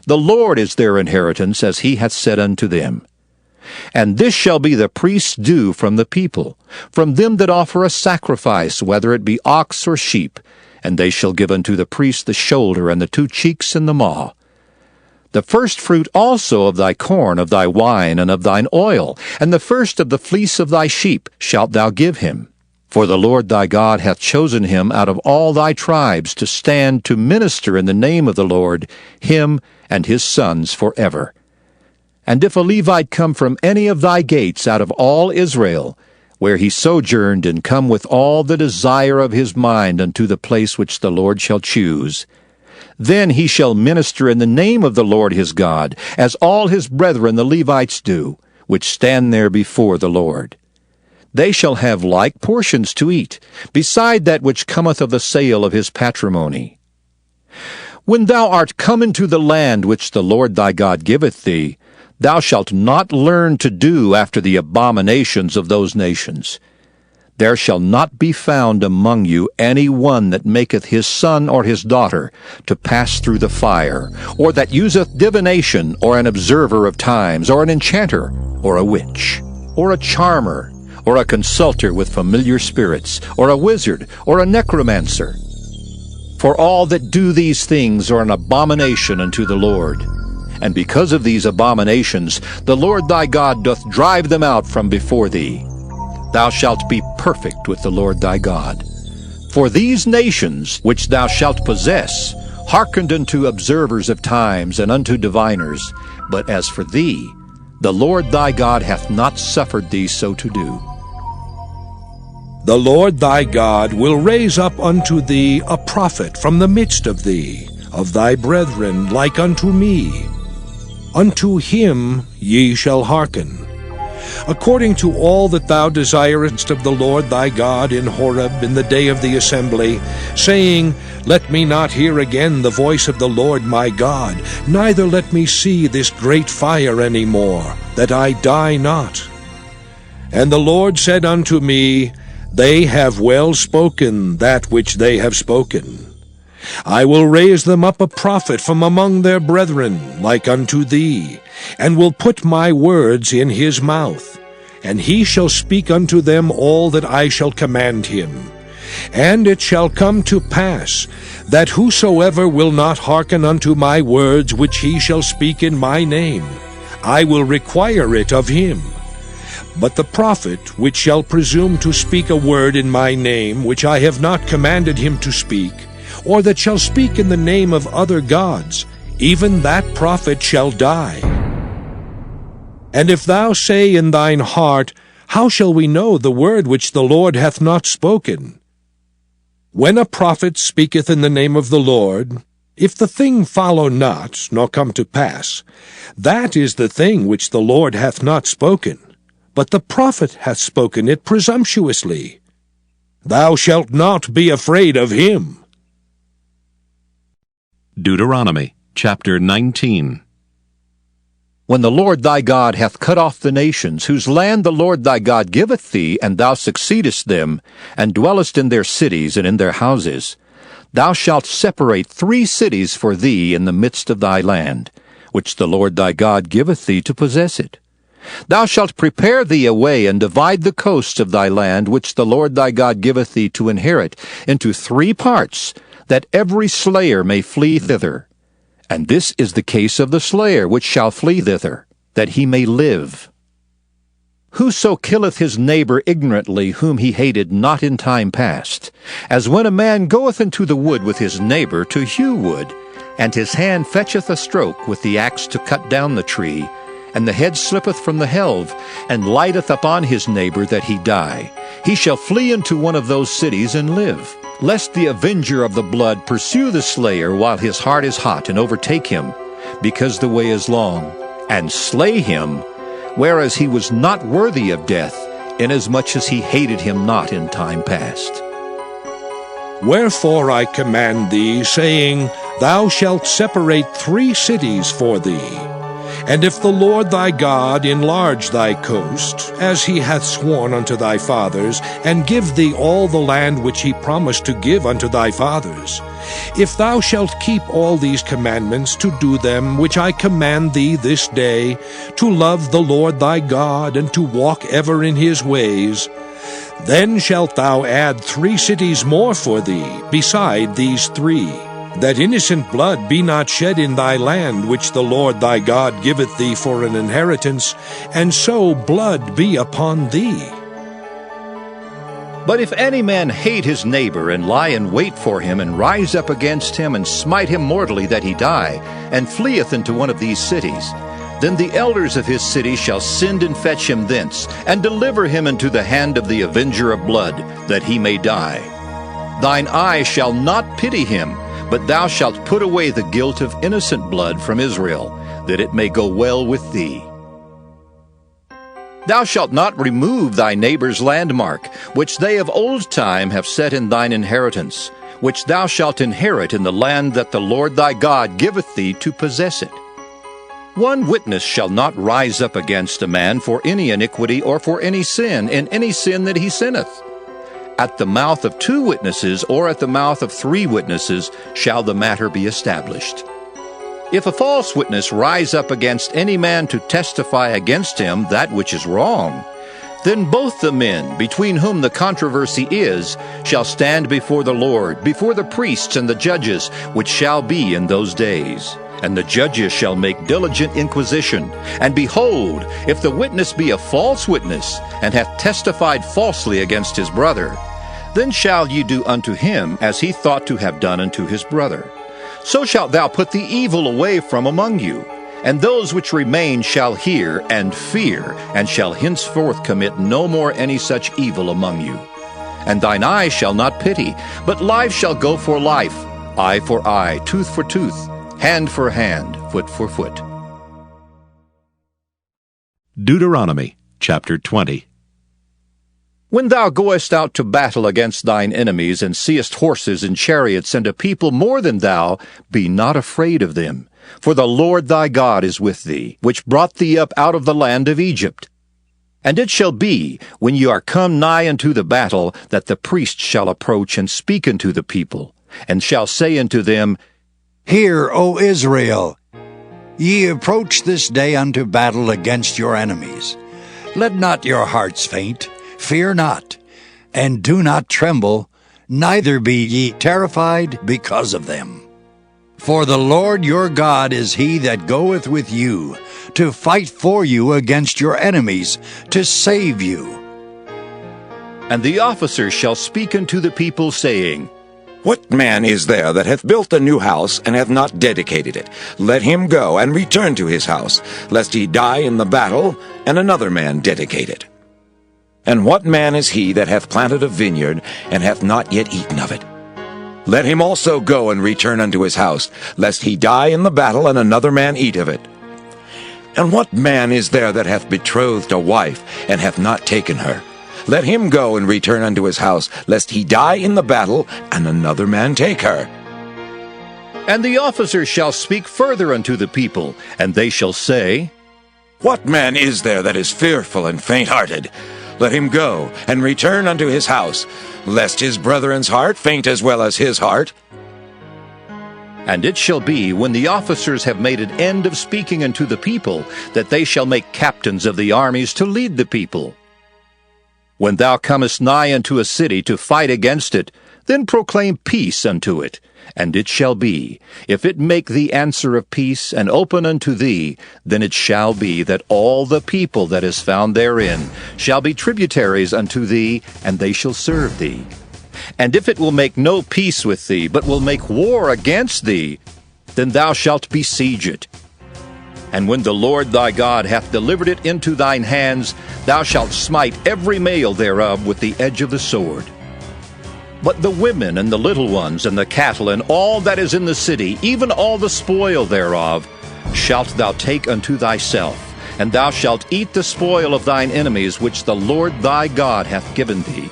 The Lord is their inheritance, as he hath said unto them. And this shall be the priest's due from the people, from them that offer a sacrifice, whether it be ox or sheep, and they shall give unto the priest the shoulder, and the 2 cheeks, and the maw. The first fruit also of thy corn, of thy wine, and of thine oil, and the first of the fleece of thy sheep shalt thou give him. For the Lord thy God hath chosen him out of all thy tribes to stand to minister in the name of the Lord, him and his sons forever. And if a Levite come from any of thy gates out of all Israel, where he sojourned, and come with all the desire of his mind unto the place which the Lord shall choose. Then he shall minister in the name of the Lord his God, as all his brethren the Levites do, which stand there before the Lord. They shall have like portions to eat, beside that which cometh of the sale of his patrimony. When thou art come into the land which the Lord thy God giveth thee, thou shalt not learn to do after the abominations of those nations. There shall not be found among you any one that maketh his son or his daughter to pass through the fire, or that useth divination, or an observer of times, or an enchanter, or a witch, or a charmer, or a consulter with familiar spirits, or a wizard, or a necromancer. For all that do these things are an abomination unto the Lord. And because of these abominations, the Lord thy God doth drive them out from before thee. Thou shalt be perfect with the Lord thy God. For these nations which thou shalt possess hearkened unto observers of times and unto diviners. But as for thee, the Lord thy God hath not suffered thee so to do. The Lord thy God will raise up unto thee a prophet from the midst of thee, of thy brethren, like unto me. Unto him ye shall hearken. According to all that thou desirest of the Lord thy God in Horeb in the day of the assembly, saying, Let me not hear again the voice of the Lord my God, neither let me see this great fire any more, that I die not. And the Lord said unto me, They have well spoken that which they have spoken. I will raise them up a prophet from among their brethren, like unto thee, and will put my words in his mouth, and he shall speak unto them all that I shall command him. And it shall come to pass, that whosoever will not hearken unto my words which he shall speak in my name, I will require it of him. But the prophet which shall presume to speak a word in my name which I have not commanded him to speak, or that shall speak in the name of other gods, even that prophet shall die. And if thou say in thine heart, How shall we know the word which the Lord hath not spoken? When a prophet speaketh in the name of the Lord, if the thing follow not, nor come to pass, that is the thing which the Lord hath not spoken, but the prophet hath spoken it presumptuously. Thou shalt not be afraid of him. Deuteronomy chapter 19. When the Lord thy God hath cut off the nations, whose land the Lord thy God giveth thee, and thou succeedest them, and dwellest in their cities and in their houses, thou shalt separate 3 cities for thee in the midst of thy land, which the Lord thy God giveth thee to possess it. Thou shalt prepare thee a way, and divide the coasts of thy land, which the Lord thy God giveth thee to inherit, into 3 parts, that every slayer may flee thither. And this is the case of the slayer which shall flee thither, that he may live. Whoso killeth his neighbor ignorantly, whom he hated not in time past, as when a man goeth into the wood with his neighbor to hew wood, and his hand fetcheth a stroke with the axe to cut down the tree, and the head slippeth from the helve, and lighteth upon his neighbor that he die, he shall flee into one of those cities and live. Lest the avenger of the blood pursue the slayer while his heart is hot, and overtake him, because the way is long, and slay him, whereas he was not worthy of death, inasmuch as he hated him not in time past. Wherefore I command thee, saying, Thou shalt separate 3 cities for thee. And if the Lord thy God enlarge thy coast, as he hath sworn unto thy fathers, and give thee all the land which he promised to give unto thy fathers, if thou shalt keep all these commandments to do them which I command thee this day, to love the Lord thy God, and to walk ever in his ways, then shalt thou add 3 cities more for thee, beside these 3, that innocent blood be not shed in thy land, which the Lord thy God giveth thee for an inheritance, and so blood be upon thee. But if any man hate his neighbor, and lie in wait for him, and rise up against him, and smite him mortally that he die, and fleeth into one of these cities, Then the elders of his city shall send and fetch him thence, and deliver him into the hand of the avenger of blood, that he may die. Thine eye shall not pity him, but thou shalt put away the guilt of innocent blood from Israel, that it may go well with thee. Thou shalt not remove thy neighbor's landmark, which they of old time have set in thine inheritance, which thou shalt inherit in the land that the Lord thy God giveth thee to possess it. One witness shall not rise up against a man for any iniquity or for any sin, in any sin that he sinneth. At the mouth of 2 witnesses or at the mouth of 3 witnesses shall the matter be established. If a false witness rise up against any man to testify against him that which is wrong, then both the men between whom the controversy is shall stand before the Lord, before the priests and the judges, which shall be in those days. And the judges shall make diligent inquisition. And behold, if the witness be a false witness, and hath testified falsely against his brother, then shall ye do unto him as he thought to have done unto his brother. So shalt thou put the evil away from among you. And those which remain shall hear and fear, and shall henceforth commit no more any such evil among you. And thine eye shall not pity, but life shall go for life, eye for eye, tooth for tooth, hand for hand, foot for foot. Deuteronomy chapter 20. When thou goest out to battle against thine enemies, and seest horses and chariots and a people more than thou, be not afraid of them. For the Lord thy God is with thee, which brought thee up out of the land of Egypt. And it shall be, when ye are come nigh unto the battle, that the priest shall approach and speak unto the people, and shall say unto them, Hear, O Israel, ye approach this day unto battle against your enemies. Let not your hearts faint, fear not, and do not tremble, neither be ye terrified because of them. For the Lord your God is he that goeth with you, to fight for you against your enemies, to save you. And the officer shall speak unto the people, saying, What man is there that hath built a new house, and hath not dedicated it? Let him go and return to his house, lest he die in the battle, and another man dedicate it. And what man is he that hath planted a vineyard, and hath not yet eaten of it? Let him also go and return unto his house, lest he die in the battle, and another man eat of it. And what man is there that hath betrothed a wife, and hath not taken her? Let him go and return unto his house, lest he die in the battle, and another man take her. And the officer shall speak further unto the people, and they shall say, What man is there that is fearful and faint-hearted? Let him go and return unto his house, lest his brethren's heart faint as well as his heart. And it shall be, when the officers have made an end of speaking unto the people, that they shall make captains of the armies to lead the people. When thou comest nigh unto a city to fight against it, then proclaim peace unto it. And it shall be, if it make thee answer of peace, and open unto thee, then it shall be that all the people that is found therein shall be tributaries unto thee, and they shall serve thee. And if it will make no peace with thee, but will make war against thee, then thou shalt besiege it. And when the Lord thy God hath delivered it into thine hands, thou shalt smite every male thereof with the edge of the sword. But the women and the little ones and the cattle and all that is in the city, even all the spoil thereof, shalt thou take unto thyself, and thou shalt eat the spoil of thine enemies which the Lord thy God hath given thee.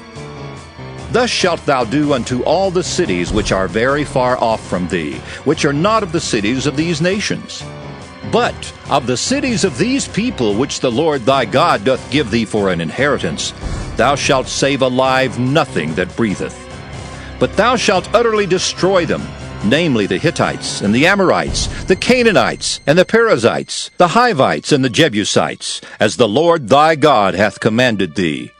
Thus shalt thou do unto all the cities which are very far off from thee, which are not of the cities of these nations. But of the cities of these people which the Lord thy God doth give thee for an inheritance, thou shalt save alive nothing that breatheth. But thou shalt utterly destroy them, namely the Hittites, and the Amorites, the Canaanites, and the Perizzites, the Hivites, and the Jebusites, as the Lord thy God hath commanded thee,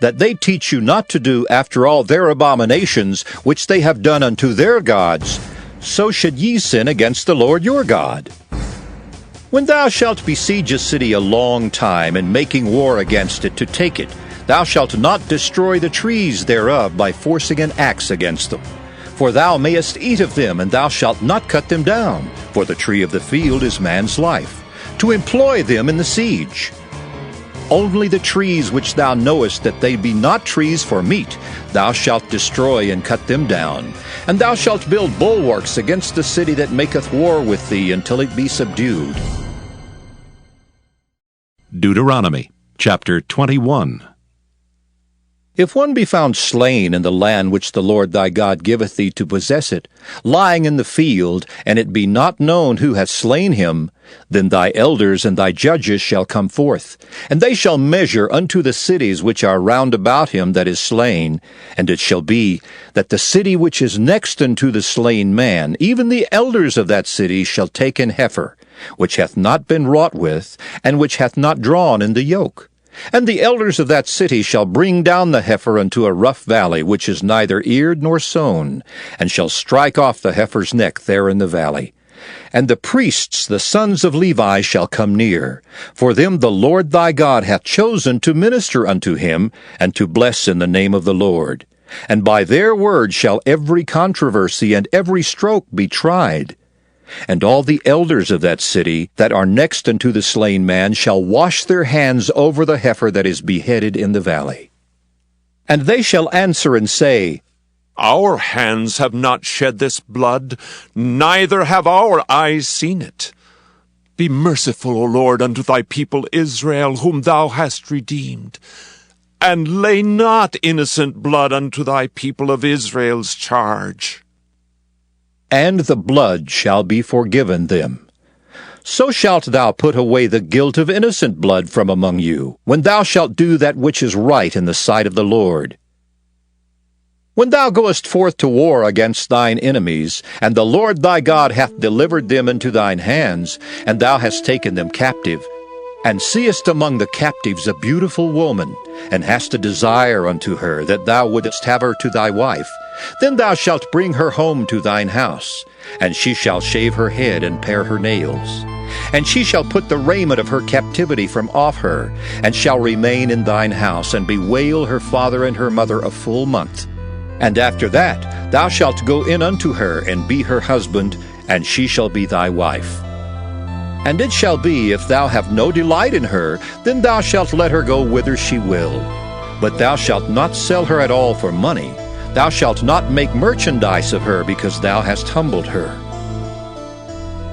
that they teach you not to do after all their abominations which they have done unto their gods, so should ye sin against the Lord your God. When thou shalt besiege a city a long time, and making war against it to take it, thou shalt not destroy the trees thereof by forcing an axe against them. For thou mayest eat of them, and thou shalt not cut them down, for the tree of the field is man's life. to employ them in the siege. Only the trees which thou knowest that they be not trees for meat, thou shalt destroy and cut them down. And thou shalt build bulwarks against the city that maketh war with thee until it be subdued. Deuteronomy chapter 21. If one be found slain in the land which the Lord thy God giveth thee to possess it, lying in the field, and it be not known who hath slain him, then thy elders and thy judges shall come forth, and they shall measure unto the cities which are round about him that is slain. And it shall be that the city which is next unto the slain man, even the elders of that city shall take an heifer, which hath not been wrought with, and which hath not drawn in the yoke. And the elders of that city shall bring down the heifer unto a rough valley, which is neither eared nor sown, and shall strike off the heifer's neck there in the valley. And the priests, the sons of Levi, shall come near. For them the Lord thy God hath chosen to minister unto him, and to bless in the name of the Lord. And by their word shall every controversy and every stroke be tried. And all the elders of that city that are next unto the slain man shall wash their hands over the heifer that is beheaded in the valley. And they shall answer and say, Our hands have not shed this blood, neither have our eyes seen it. Be merciful, O Lord, unto thy people Israel, whom thou hast redeemed. And lay not innocent blood unto thy people of Israel's charge. And the blood shall be forgiven them. So shalt thou put away the guilt of innocent blood from among you, when thou shalt do that which is right in the sight of the Lord. When thou goest forth to war against thine enemies, and the Lord thy God hath delivered them into thine hands, and thou hast taken them captive, and seest among the captives a beautiful woman, and hast a desire unto her, that thou wouldest have her to thy wife, then thou shalt bring her home to thine house, and she shall shave her head and pare her nails. And she shall put the raiment of her captivity from off her, and shall remain in thine house, and bewail her father and her mother a full month. And after that thou shalt go in unto her, and be her husband, and she shall be thy wife. And it shall be, if thou have no delight in her, then thou shalt let her go whither she will. But thou shalt not sell her at all for money. Thou shalt not make merchandise of her, because thou hast humbled her.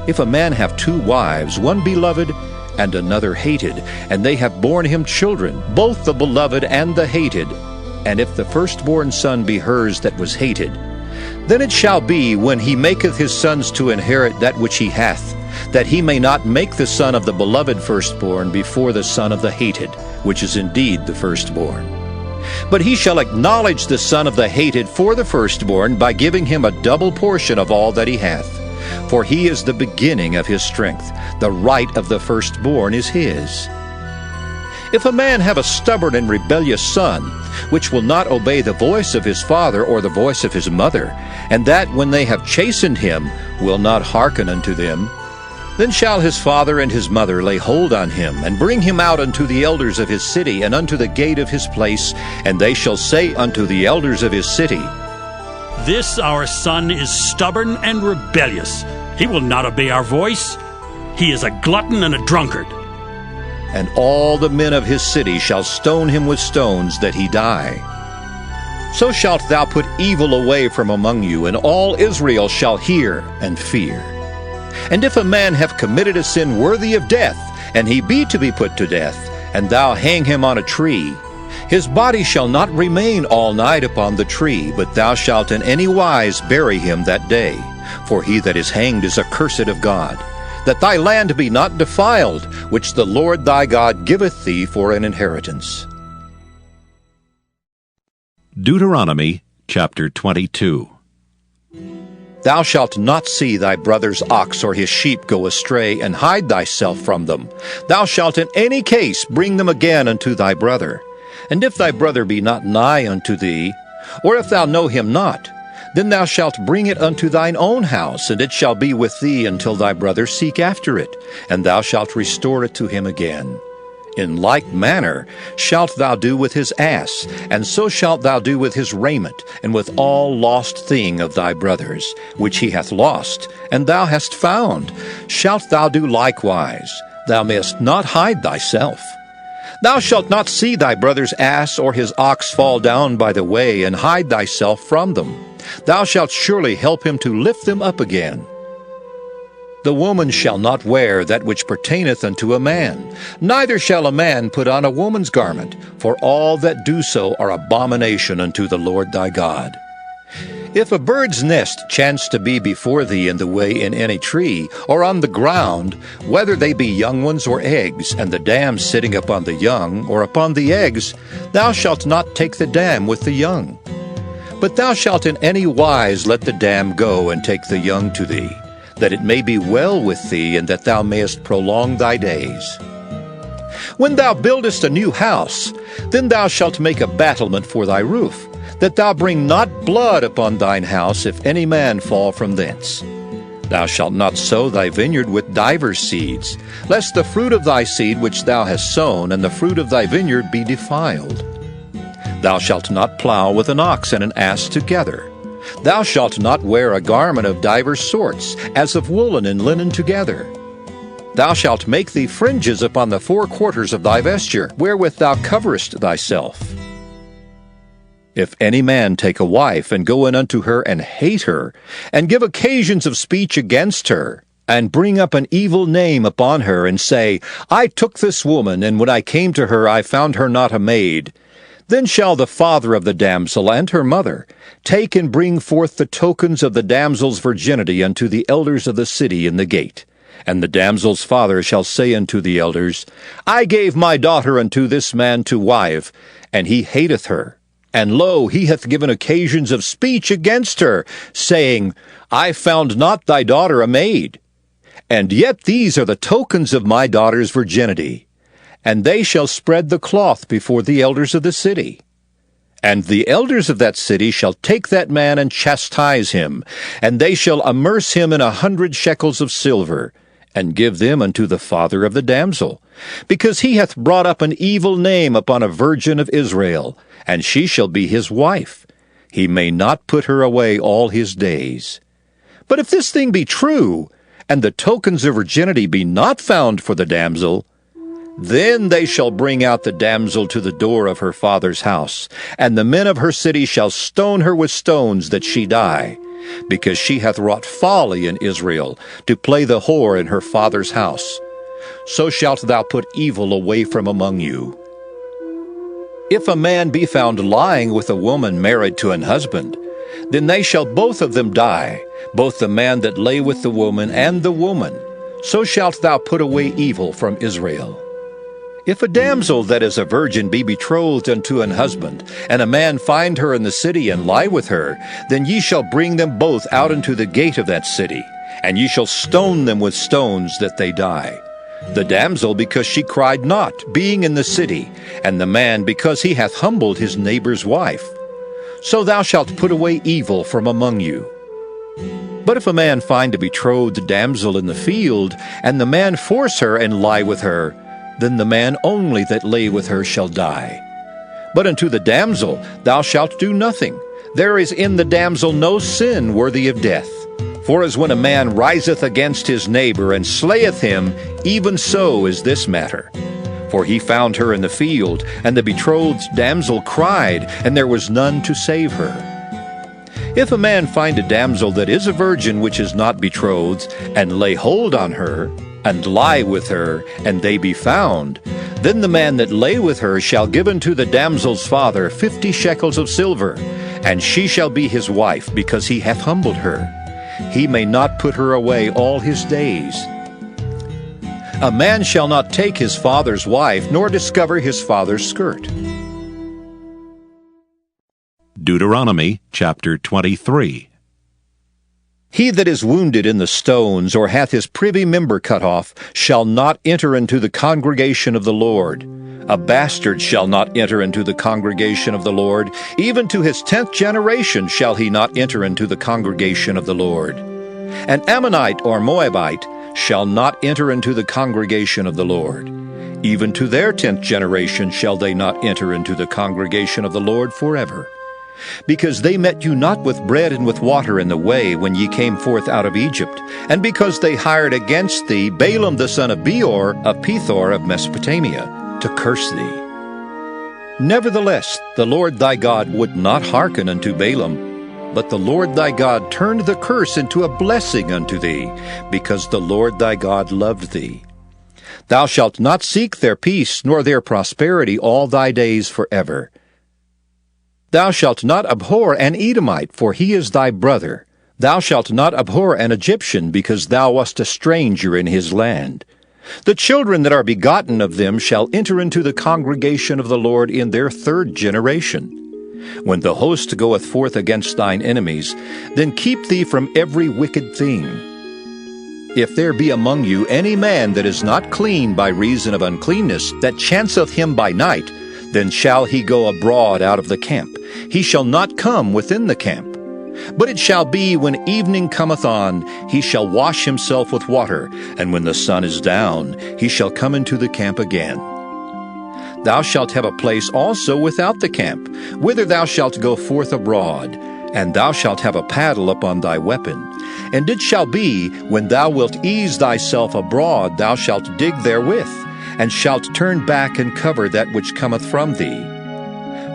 If a man have two wives, one beloved and another hated, and they have borne him children, both the beloved and the hated, and if the firstborn son be hers that was hated, then it shall be, when he maketh his sons to inherit that which he hath, that he may not make the son of the beloved firstborn before the son of the hated, which is indeed the firstborn. But he shall acknowledge the son of the hated for the firstborn by giving him a double portion of all that he hath. For he is the beginning of his strength. The right of the firstborn is his. If a man have a stubborn and rebellious son, which will not obey the voice of his father or the voice of his mother, and that when they have chastened him will not hearken unto them, then shall his father and his mother lay hold on him, and bring him out unto the elders of his city, and unto the gate of his place, and they shall say unto the elders of his city, This our son is stubborn and rebellious. He will not obey our voice. He is a glutton and a drunkard. And all the men of his city shall stone him with stones, that he die. So shalt thou put evil away from among you, and all Israel shall hear and fear. And if a man have committed a sin worthy of death, and he be to be put to death, and thou hang him on a tree, his body shall not remain all night upon the tree, but thou shalt in any wise bury him that day. For he that is hanged is accursed of God, that thy land be not defiled, which the Lord thy God giveth thee for an inheritance. Deuteronomy chapter 22. Thou shalt not see thy brother's ox or his sheep go astray, and hide thyself from them. Thou shalt in any case bring them again unto thy brother. And if thy brother be not nigh unto thee, or if thou know him not, then thou shalt bring it unto thine own house, and it shall be with thee until thy brother seek after it, and thou shalt restore it to him again. In like manner shalt thou do with his ass, and so shalt thou do with his raiment, and with all lost thing of thy brother's, which he hath lost, and thou hast found, shalt thou do likewise. thou mayest not hide thyself. Thou shalt not see thy brother's ass or his ox fall down by the way, and hide thyself from them. Thou shalt surely help him to lift them up again. The woman shall not wear that which pertaineth unto a man, neither shall a man put on a woman's garment, for all that do so are abomination unto the Lord thy God. If a bird's nest chance to be before thee in the way in any tree, or on the ground, whether they be young ones or eggs, and the dam sitting upon the young, or upon the eggs, thou shalt not take the dam with the young. But thou shalt in any wise let the dam go, and take the young to thee, that it may be well with thee, and that thou mayest prolong thy days. When thou buildest a new house, then thou shalt make a battlement for thy roof, that thou bring not blood upon thine house, if any man fall from thence. Thou shalt not sow thy vineyard with divers seeds, lest the fruit of thy seed which thou hast sown, and the fruit of thy vineyard be defiled. Thou shalt not plow with an ox and an ass together. Thou shalt not wear a garment of divers sorts, as of woolen and linen together. Thou shalt make thee fringes upon the four quarters of thy vesture, wherewith thou coverest thyself. If any man take a wife, and go in unto her, and hate her, and give occasions of speech against her, and bring up an evil name upon her, and say, I took this woman, and when I came to her I found her not a maid, then shall the father of the damsel and her mother take and bring forth the tokens of the damsel's virginity unto the elders of the city in the gate. And the damsel's father shall say unto the elders, I gave my daughter unto this man to wife, and he hateth her. And lo, he hath given occasions of speech against her, saying, I found not thy daughter a maid. And yet these are the tokens of my daughter's virginity. And they shall spread the cloth before the elders of the city. And the elders of that city shall take that man and chastise him, and they shall amerce him in 100 shekels of silver, and give them unto the father of the damsel, because he hath brought up an evil name upon a virgin of Israel, and she shall be his wife. He may not put her away all his days. But if this thing be true, and the tokens of virginity be not found for the damsel, then they shall bring out the damsel to the door of her father's house, and the men of her city shall stone her with stones that she die, because she hath wrought folly in Israel, to play the whore in her father's house. So shalt thou put evil away from among you. If a man be found lying with a woman married to an husband, then they shall both of them die, both the man that lay with the woman and the woman. So shalt thou put away evil from Israel. If a damsel that is a virgin be betrothed unto an husband, and a man find her in the city and lie with her, then ye shall bring them both out into the gate of that city, and ye shall stone them with stones that they die. The damsel because she cried not, being in the city, and the man because he hath humbled his neighbor's wife. So thou shalt put away evil from among you. But if a man find a betrothed damsel in the field, and the man force her and lie with her, then the man only that lay with her shall die. But unto the damsel thou shalt do nothing. There is in the damsel no sin worthy of death. For as when a man riseth against his neighbor and slayeth him, even so is this matter. For he found her in the field, and the betrothed damsel cried, and there was none to save her. If a man find a damsel that is a virgin which is not betrothed, and lay hold on her, and lie with her, and they be found, then the man that lay with her shall give unto the damsel's father 50 shekels of silver, and she shall be his wife, because he hath humbled her. He may not put her away all his days. A man shall not take his father's wife, nor discover his father's skirt. Deuteronomy chapter 23. He that is wounded in the stones, or hath his privy member cut off, shall not enter into the congregation of the Lord. A bastard shall not enter into the congregation of the Lord. Even to his 10th generation shall he not enter into the congregation of the Lord. An Ammonite or Moabite shall not enter into the congregation of the Lord. Even to their 10th generation shall they not enter into the congregation of the Lord forever. Because they met you not with bread and with water in the way when ye came forth out of Egypt, and because they hired against thee Balaam the son of Beor of Pethor of Mesopotamia, to curse thee. Nevertheless, the Lord thy God would not hearken unto Balaam, but the Lord thy God turned the curse into a blessing unto thee, because the Lord thy God loved thee. Thou shalt not seek their peace nor their prosperity all thy days forever. Thou shalt not abhor an Edomite, for he is thy brother. Thou shalt not abhor an Egyptian, because thou wast a stranger in his land. The children that are begotten of them shall enter into the congregation of the Lord in their third generation. When the host goeth forth against thine enemies, then keep thee from every wicked thing. If there be among you any man that is not clean by reason of uncleanness, that chanceth him by night, then shall he go abroad out of the camp. He shall not come within the camp. But it shall be, when evening cometh on, he shall wash himself with water, and when the sun is down, he shall come into the camp again. Thou shalt have a place also without the camp, whither thou shalt go forth abroad, and thou shalt have a paddle upon thy weapon. And it shall be, when thou wilt ease thyself abroad, thou shalt dig therewith, and shalt turn back and cover that which cometh from thee.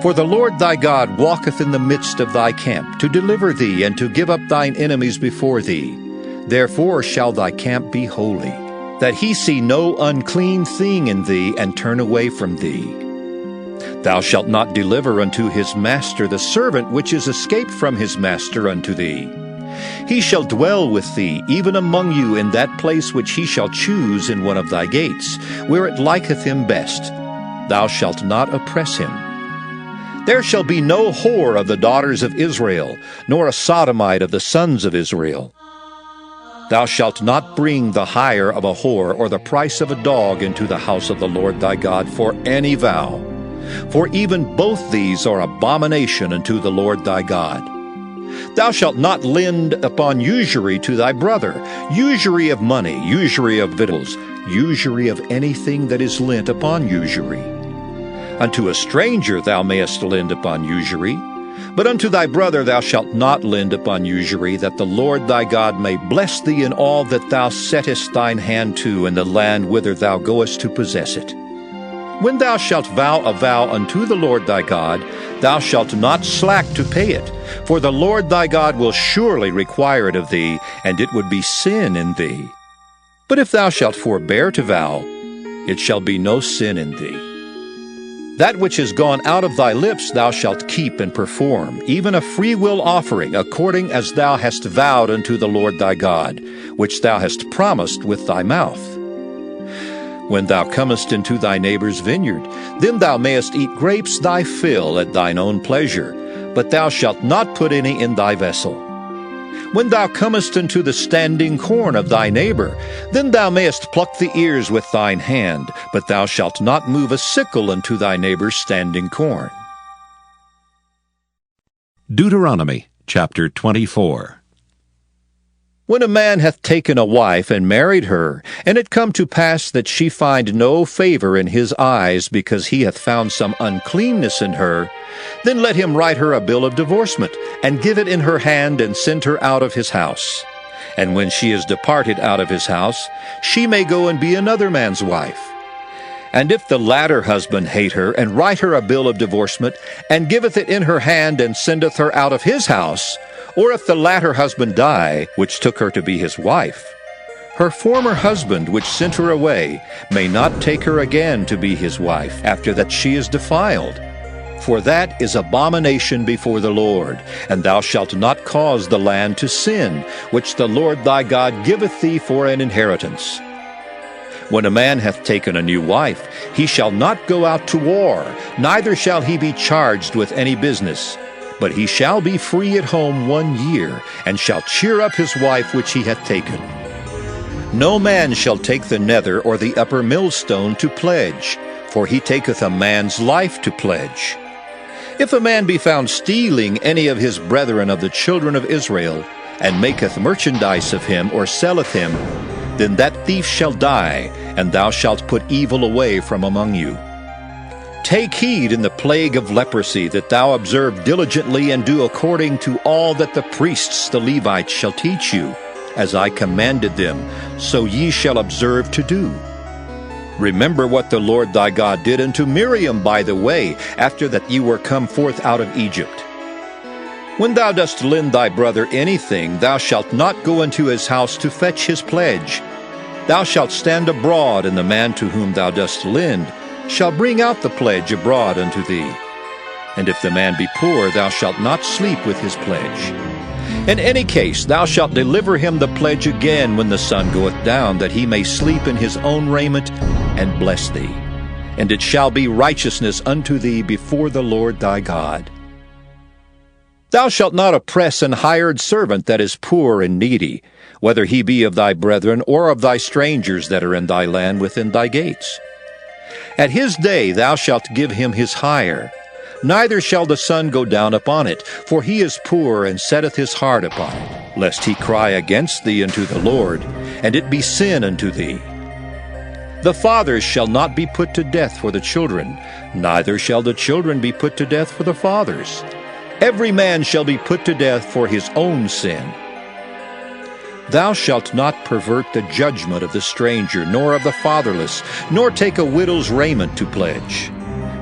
For the Lord thy God walketh in the midst of thy camp, to deliver thee, and to give up thine enemies before thee. Therefore shall thy camp be holy, that he see no unclean thing in thee, and turn away from thee. Thou shalt not deliver unto his master the servant which is escaped from his master unto thee. He shall dwell with thee, even among you, in that place which he shall choose in one of thy gates, where it liketh him best. Thou shalt not oppress him. There shall be no whore of the daughters of Israel, nor a sodomite of the sons of Israel. Thou shalt not bring the hire of a whore or the price of a dog into the house of the Lord thy God for any vow. For even both these are abomination unto the Lord thy God. Thou shalt not lend upon usury to thy brother, usury of money, usury of victuals, usury of anything that is lent upon usury. Unto a stranger thou mayest lend upon usury, but unto thy brother thou shalt not lend upon usury, that the Lord thy God may bless thee in all that thou settest thine hand to in the land whither thou goest to possess it. When thou shalt vow a vow unto the Lord thy God, thou shalt not slack to pay it, for the Lord thy God will surely require it of thee, and it would be sin in thee. But if thou shalt forbear to vow, it shall be no sin in thee. That which is gone out of thy lips thou shalt keep and perform, even a freewill offering, according as thou hast vowed unto the Lord thy God, which thou hast promised with thy mouth. When thou comest into thy neighbor's vineyard, then thou mayest eat grapes thy fill at thine own pleasure, but thou shalt not put any in thy vessel. When thou comest into the standing corn of thy neighbor, then thou mayest pluck the ears with thine hand, but thou shalt not move a sickle unto thy neighbor's standing corn. Deuteronomy chapter 24. When a man hath taken a wife and married her, and it come to pass that she find no favor in his eyes, because he hath found some uncleanness in her, then let him write her a bill of divorcement, and give it in her hand, and send her out of his house. And when she is departed out of his house, she may go and be another man's wife. And if the latter husband hate her, and write her a bill of divorcement, and giveth it in her hand, and sendeth her out of his house, or if the latter husband die, which took her to be his wife, her former husband, which sent her away, may not take her again to be his wife, after that she is defiled. For that is abomination before the Lord, and thou shalt not cause the land to sin, which the Lord thy God giveth thee for an inheritance. When a man hath taken a new wife, he shall not go out to war, neither shall he be charged with any business. But he shall be free at home 1 year, and shall cheer up his wife which he hath taken. No man shall take the nether or the upper millstone to pledge, for he taketh a man's life to pledge. If a man be found stealing any of his brethren of the children of Israel, and maketh merchandise of him, or selleth him, then that thief shall die, and thou shalt put evil away from among you. Take heed in the plague of leprosy, that thou observe diligently and do according to all that the priests, the Levites, shall teach you, as I commanded them, so ye shall observe to do. Remember what the Lord thy God did unto Miriam by the way, after that ye were come forth out of Egypt. When thou dost lend thy brother anything, thou shalt not go into his house to fetch his pledge. Thou shalt stand abroad, and the man to whom thou dost lend shall bring out the pledge abroad unto thee. And if the man be poor, thou shalt not sleep with his pledge. In any case, thou shalt deliver him the pledge again when the sun goeth down, that he may sleep in his own raiment, and bless thee. And it shall be righteousness unto thee before the Lord thy God. Thou shalt not oppress an hired servant that is poor and needy, whether he be of thy brethren or of thy strangers that are in thy land within thy gates. At his day thou shalt give him his hire. Neither shall the sun go down upon it, for he is poor and setteth his heart upon it, lest he cry against thee unto the Lord, and it be sin unto thee. The fathers shall not be put to death for the children, neither shall the children be put to death for the fathers. Every man shall be put to death for his own sin. Thou shalt not pervert the judgment of the stranger, nor of the fatherless, nor take a widow's raiment to pledge.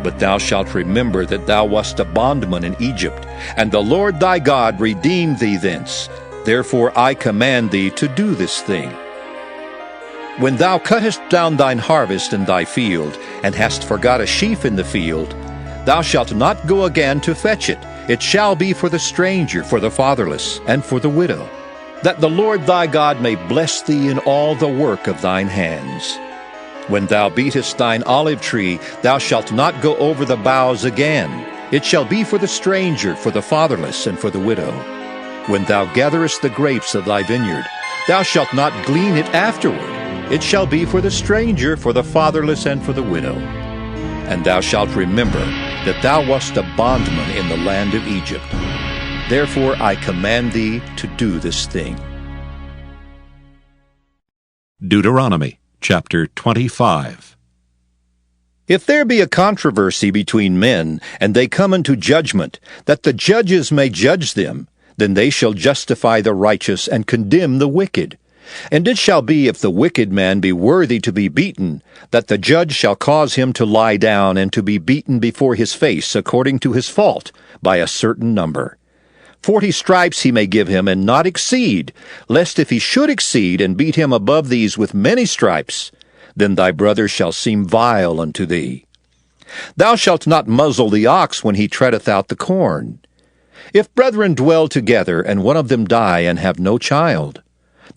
But thou shalt remember that thou wast a bondman in Egypt, and the Lord thy God redeemed thee thence. Therefore I command thee to do this thing. When thou cuttest down thine harvest in thy field, and hast forgot a sheaf in the field, thou shalt not go again to fetch it. It shall be for the stranger, for the fatherless, and for the widow, that the Lord thy God may bless thee in all the work of thine hands. When thou beatest thine olive tree, thou shalt not go over the boughs again. It shall be for the stranger, for the fatherless, and for the widow. When thou gatherest the grapes of thy vineyard, thou shalt not glean it afterward. It shall be for the stranger, for the fatherless, and for the widow. And thou shalt remember that thou wast a bondman in the land of Egypt. Therefore I command thee to do this thing. Deuteronomy chapter 25. If there be a controversy between men, and they come unto judgment, that the judges may judge them, then they shall justify the righteous and condemn the wicked. And it shall be, if the wicked man be worthy to be beaten, that the judge shall cause him to lie down and to be beaten before his face according to his fault, by a certain number. 40 stripes he may give him, and not exceed, lest if he should exceed, and beat him above these with many stripes, then thy brother shall seem vile unto thee. Thou shalt not muzzle the ox when he treadeth out the corn. If brethren dwell together, and one of them die, and have no child,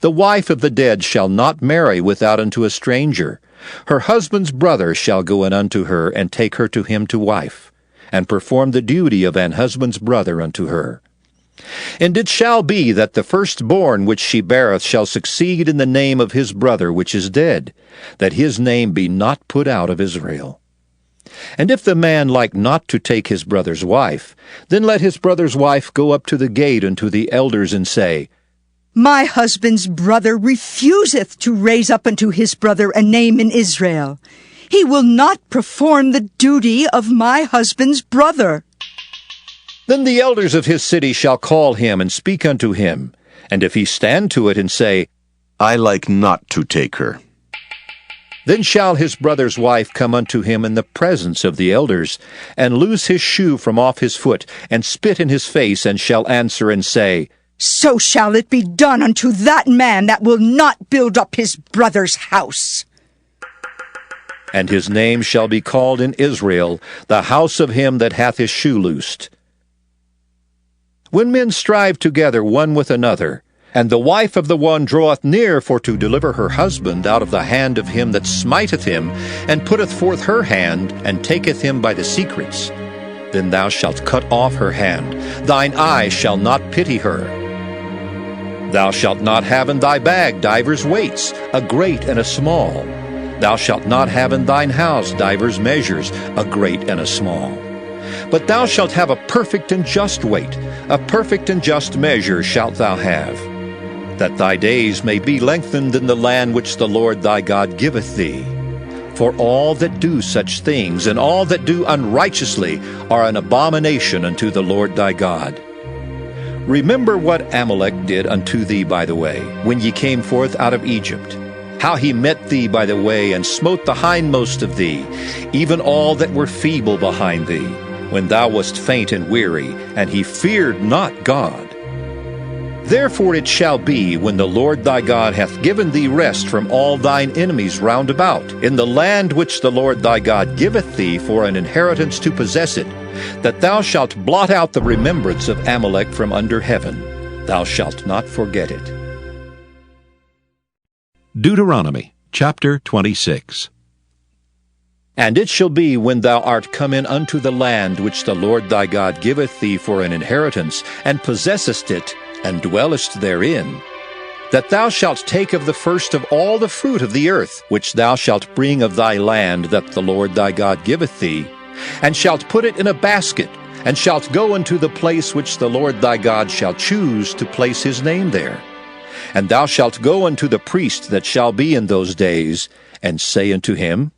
the wife of the dead shall not marry without unto a stranger. Her husband's brother shall go in unto her, and take her to him to wife, and perform the duty of an husband's brother unto her. And it shall be that the firstborn which she beareth shall succeed in the name of his brother which is dead, that his name be not put out of Israel. And if the man like not to take his brother's wife, then let his brother's wife go up to the gate unto the elders, and say, My husband's brother refuseth to raise up unto his brother a name in Israel. He will not perform the duty of my husband's brother. Then the elders of his city shall call him, and speak unto him. And if he stand to it, and say, I like not to take her, then shall his brother's wife come unto him in the presence of the elders, and loose his shoe from off his foot, and spit in his face, and shall answer and say, So shall it be done unto that man that will not build up his brother's house. And his name shall be called in Israel, the house of him that hath his shoe loosed. When men strive together one with another, and the wife of the one draweth near for to deliver her husband out of the hand of him that smiteth him, and putteth forth her hand, and taketh him by the secrets, then thou shalt cut off her hand. Thine eye shall not pity her. Thou shalt not have in thy bag divers weights, a great and a small. Thou shalt not have in thine house divers measures, a great and a small. But thou shalt have a perfect and just weight, a perfect and just measure shalt thou have, that thy days may be lengthened in the land which the Lord thy God giveth thee. For all that do such things, and all that do unrighteously, are an abomination unto the Lord thy God. Remember what Amalek did unto thee by the way, when ye came forth out of Egypt, how he met thee by the way, and smote the hindmost of thee, even all that were feeble behind thee, when thou wast faint and weary, and he feared not God. Therefore it shall be, when the Lord thy God hath given thee rest from all thine enemies round about, in the land which the Lord thy God giveth thee for an inheritance to possess it, that thou shalt blot out the remembrance of Amalek from under heaven. Thou shalt not forget it. Deuteronomy chapter 26. And it shall be, when thou art come in unto the land which the Lord thy God giveth thee for an inheritance, and possessest it, and dwellest therein, that thou shalt take of the first of all the fruit of the earth, which thou shalt bring of thy land that the Lord thy God giveth thee, and shalt put it in a basket, and shalt go unto the place which the Lord thy God shall choose to place his name there. And thou shalt go unto the priest that shall be in those days, and say unto him,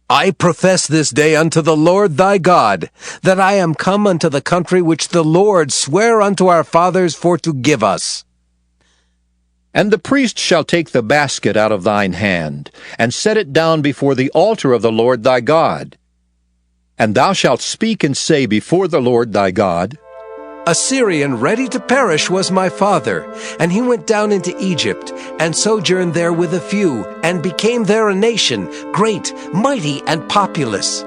I profess this day unto the Lord thy God, that I am come unto the country which the Lord sware unto our fathers for to give us. And the priest shall take the basket out of thine hand, and set it down before the altar of the Lord thy God. And thou shalt speak and say before the Lord thy God, A Syrian ready to perish was my father, and he went down into Egypt, and sojourned there with a few, and became there a nation, great, mighty, and populous.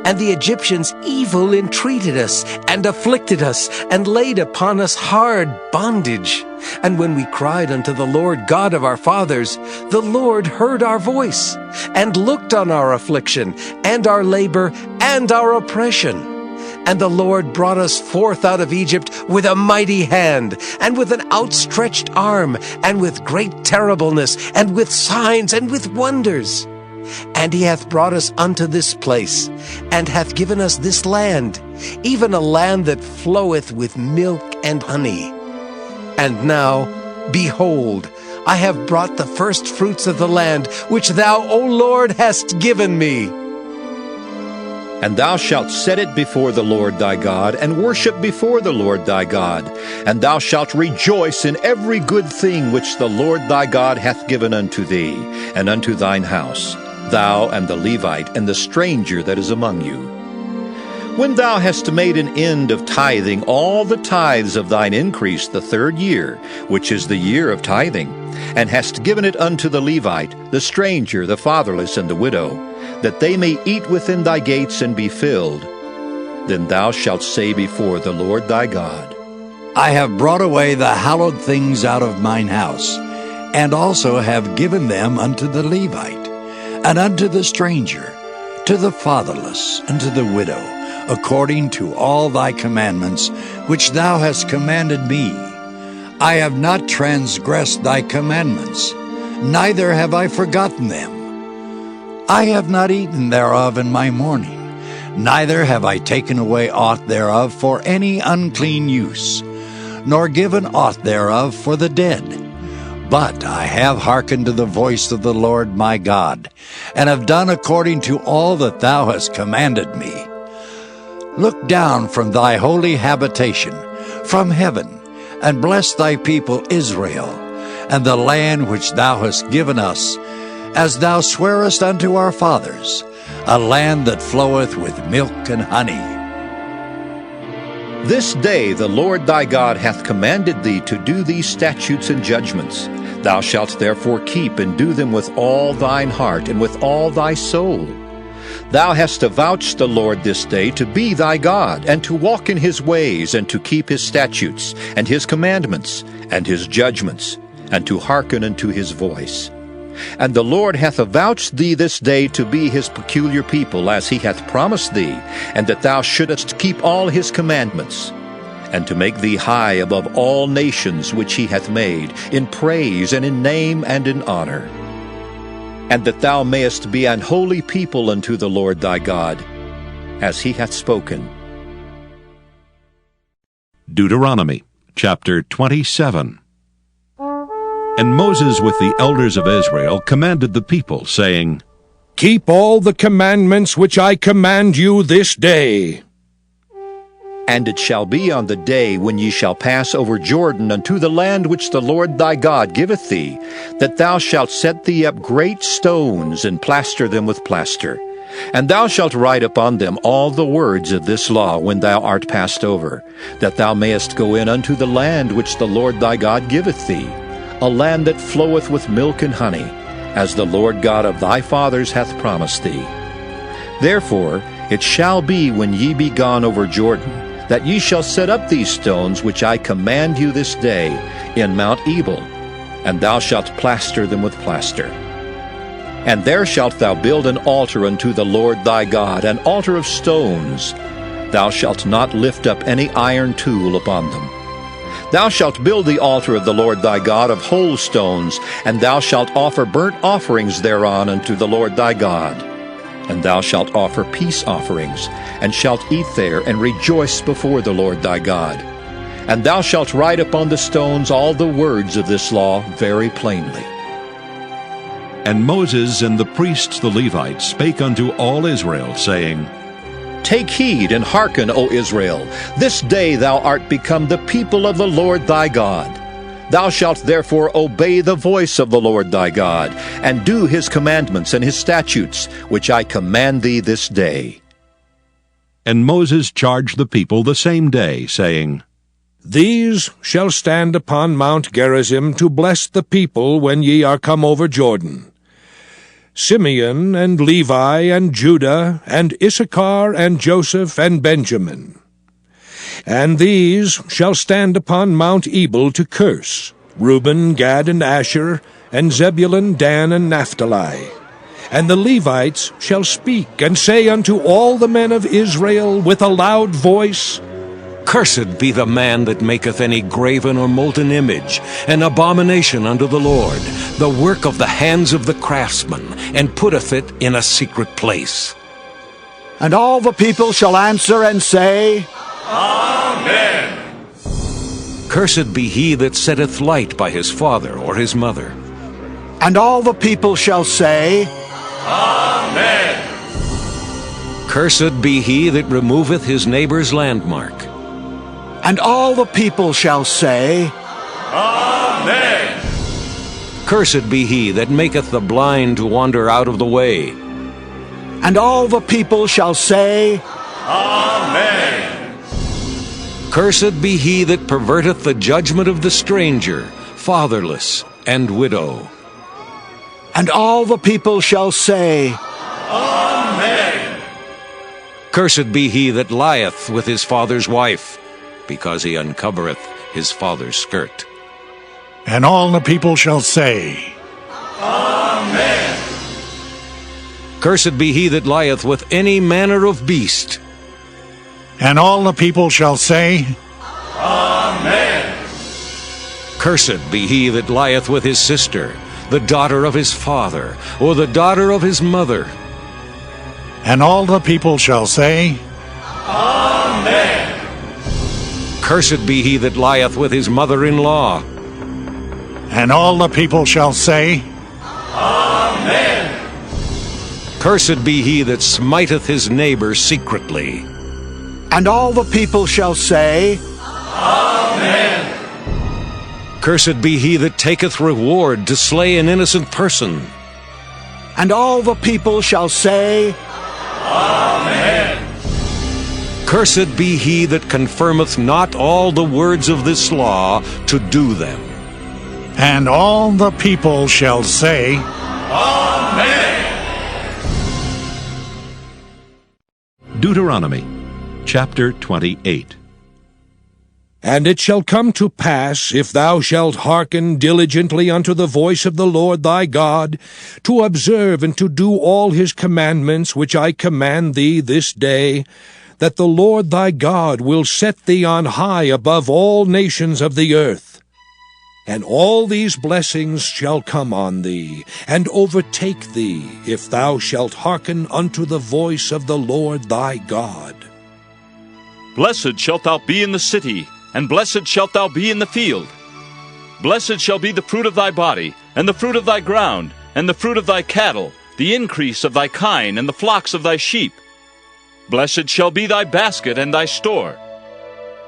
And the Egyptians evil entreated us, and afflicted us, and laid upon us hard bondage. And when we cried unto the Lord God of our fathers, the Lord heard our voice, and looked on our affliction, and our labor, and our oppression. And the Lord brought us forth out of Egypt with a mighty hand, and with an outstretched arm, and with great terribleness, and with signs, and with wonders. And he hath brought us unto this place, and hath given us this land, even a land that floweth with milk and honey. And now, behold, I have brought the first fruits of the land, which thou, O Lord, hast given me. And thou shalt set it before the Lord thy God, and worship before the Lord thy God. And thou shalt rejoice in every good thing which the Lord thy God hath given unto thee, and unto thine house, thou and the Levite, and the stranger that is among you. When thou hast made an end of tithing all the tithes of thine increase the 3rd year, which is the year of tithing, and hast given it unto the Levite, the stranger, the fatherless, and the widow, that they may eat within thy gates and be filled, then thou shalt say before the Lord thy God, I have brought away the hallowed things out of mine house, and also have given them unto the Levite, and unto the stranger, to the fatherless, and to the widow, according to all thy commandments, which thou hast commanded me. I have not transgressed thy commandments, neither have I forgotten them. I have not eaten thereof in my mourning, neither have I taken away aught thereof for any unclean use, nor given aught thereof for the dead. But I have hearkened to the voice of the Lord my God, and have done according to all that thou hast commanded me. Look down from thy holy habitation, from heaven, and bless thy people Israel, and the land which thou hast given us, as thou swarest unto our fathers, a land that floweth with milk and honey. This day the Lord thy God hath commanded thee to do these statutes and judgments. Thou shalt therefore keep and do them with all thine heart and with all thy soul. Thou hast avouched the Lord this day to be thy God, and to walk in his ways, and to keep his statutes, and his commandments, and his judgments, and to hearken unto his voice. And the Lord hath avouched thee this day to be his peculiar people, as he hath promised thee, and that thou shouldest keep all his commandments, and to make thee high above all nations which he hath made, in praise and in name and in honor. And that thou mayest be an holy people unto the Lord thy God, as he hath spoken. Deuteronomy chapter 27. And Moses with the elders of Israel commanded the people, saying, keep all the commandments which I command you this day. And it shall be on the day when ye shall pass over Jordan unto the land which the Lord thy God giveth thee, that thou shalt set thee up great stones, and plaster them with plaster. And thou shalt write upon them all the words of this law when thou art passed over, that thou mayest go in unto the land which the Lord thy God giveth thee, a land that floweth with milk and honey, as the Lord God of thy fathers hath promised thee. Therefore it shall be when ye be gone over Jordan, that ye shall set up these stones which I command you this day in Mount Ebal, and thou shalt plaster them with plaster. And there shalt thou build an altar unto the Lord thy God, an altar of stones. Thou shalt not lift up any iron tool upon them. Thou shalt build the altar of the Lord thy God of whole stones, and thou shalt offer burnt offerings thereon unto the Lord thy God. And thou shalt offer peace offerings, and shalt eat there, and rejoice before the Lord thy God. And thou shalt write upon the stones all the words of this law very plainly. And Moses and the priests the Levites spake unto all Israel, saying, Take heed and hearken, O Israel. This day thou art become the people of the Lord thy God. Thou shalt therefore obey the voice of the Lord thy God, and do his commandments and his statutes, which I command thee this day. And Moses charged the people the same day, saying, These shall stand upon Mount Gerizim to bless the people when ye are come over Jordan. Simeon and Levi and Judah and Issachar and Joseph and Benjamin. And these shall stand upon Mount Ebal to curse, Reuben, Gad, and Asher, and Zebulun, Dan, and Naphtali. And the Levites shall speak, and say unto all the men of Israel with a loud voice, Cursed be the man that maketh any graven or molten image, an abomination unto the Lord, the work of the hands of the craftsman, and putteth it in a secret place. And all the people shall answer and say, Amen. Cursed be he that setteth light by his father or his mother. And all the people shall say, Amen. Cursed be he that removeth his neighbor's landmark. And all the people shall say, Amen. Cursed be he that maketh the blind to wander out of the way. And all the people shall say, Amen. Cursed be he that perverteth the judgment of the stranger, fatherless, and widow. And all the people shall say, Amen. Cursed be he that lieth with his father's wife, because he uncovereth his father's skirt. And all the people shall say, Amen. Cursed be he that lieth with any manner of beast. And all the people shall say, Amen. Cursed be he that lieth with his sister, the daughter of his father, or the daughter of his mother. And all the people shall say, Amen. Cursed be he that lieth with his mother-in-law. And all the people shall say, Amen. Cursed be he that smiteth his neighbor secretly. And all the people shall say, Amen. Cursed be he that taketh reward to slay an innocent person. And all the people shall say, Amen. Cursed be he that confirmeth not all the words of this law to do them. And all the people shall say, Amen. Deuteronomy chapter 28. And it shall come to pass, if thou shalt hearken diligently unto the voice of the Lord thy God, to observe and to do all his commandments which I command thee this day, that the Lord thy God will set thee on high above all nations of the earth. And all these blessings shall come on thee, and overtake thee, if thou shalt hearken unto the voice of the Lord thy God. Blessed shalt thou be in the city, and blessed shalt thou be in the field. Blessed shall be the fruit of thy body, and the fruit of thy ground, and the fruit of thy cattle, the increase of thy kine, and the flocks of thy sheep. Blessed shall be thy basket and thy store.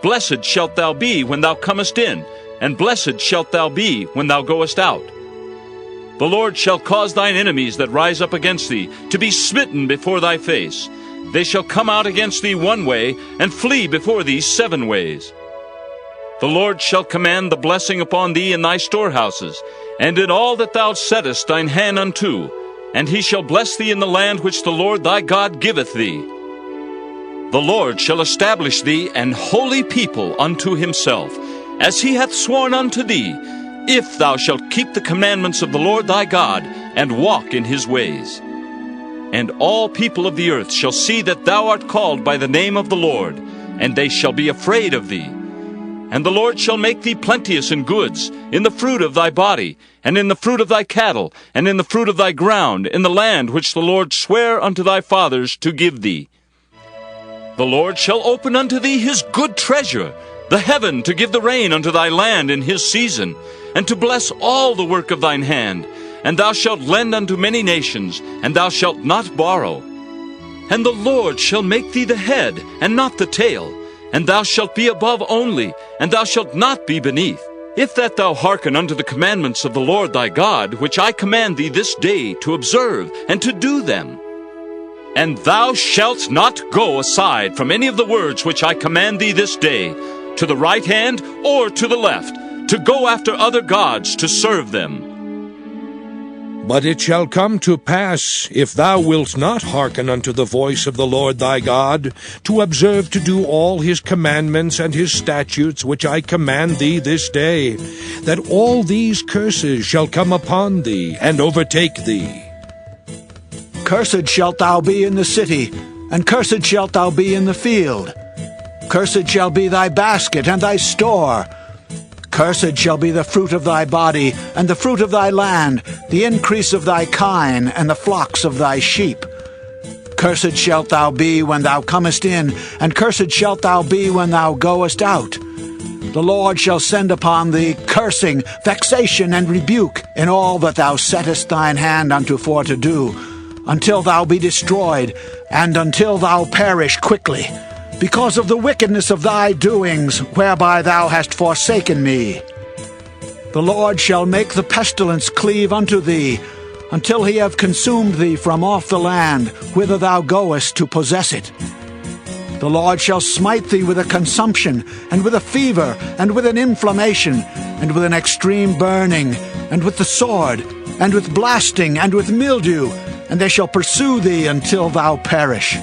Blessed shalt thou be when thou comest in, and blessed shalt thou be when thou goest out. The Lord shall cause thine enemies that rise up against thee to be smitten before thy face. They shall come out against thee one way, and flee before thee 7 ways. The Lord shall command the blessing upon thee in thy storehouses, and in all that thou settest thine hand unto, and he shall bless thee in the land which the Lord thy God giveth thee. The Lord shall establish thee an holy people unto himself, as he hath sworn unto thee, if thou shalt keep the commandments of the Lord thy God, and walk in his ways. And all people of the earth shall see that thou art called by the name of the Lord, and they shall be afraid of thee. And the Lord shall make thee plenteous in goods, in the fruit of thy body, and in the fruit of thy cattle, and in the fruit of thy ground, in the land which the Lord sware unto thy fathers to give thee. The Lord shall open unto thee his good treasure, the heaven, to give the rain unto thy land in his season, and to bless all the work of thine hand. And thou shalt lend unto many nations, and thou shalt not borrow. And the Lord shall make thee the head, and not the tail, and thou shalt be above only, and thou shalt not be beneath, if that thou hearken unto the commandments of the Lord thy God, which I command thee this day to observe and to do them. And thou shalt not go aside from any of the words which I command thee this day, to the right hand or to the left, to go after other gods to serve them. But it shall come to pass, if thou wilt not hearken unto the voice of the Lord thy God, to observe to do all his commandments and his statutes which I command thee this day, that all these curses shall come upon thee and overtake thee. Cursed shalt thou be in the city, and cursed shalt thou be in the field. Cursed shall be thy basket and thy store. Cursed shall be the fruit of thy body, and the fruit of thy land, the increase of thy kine, and the flocks of thy sheep. Cursed shalt thou be when thou comest in, and cursed shalt thou be when thou goest out. The Lord shall send upon thee cursing, vexation, and rebuke in all that thou settest thine hand unto for to do, until thou be destroyed, and until thou perish quickly, because of the wickedness of thy doings, whereby thou hast forsaken me. The Lord shall make the pestilence cleave unto thee, until he have consumed thee from off the land, whither thou goest to possess it. The Lord shall smite thee with a consumption, and with a fever, and with an inflammation, and with an extreme burning, and with the sword, and with blasting, and with mildew, and they shall pursue thee until thou perish.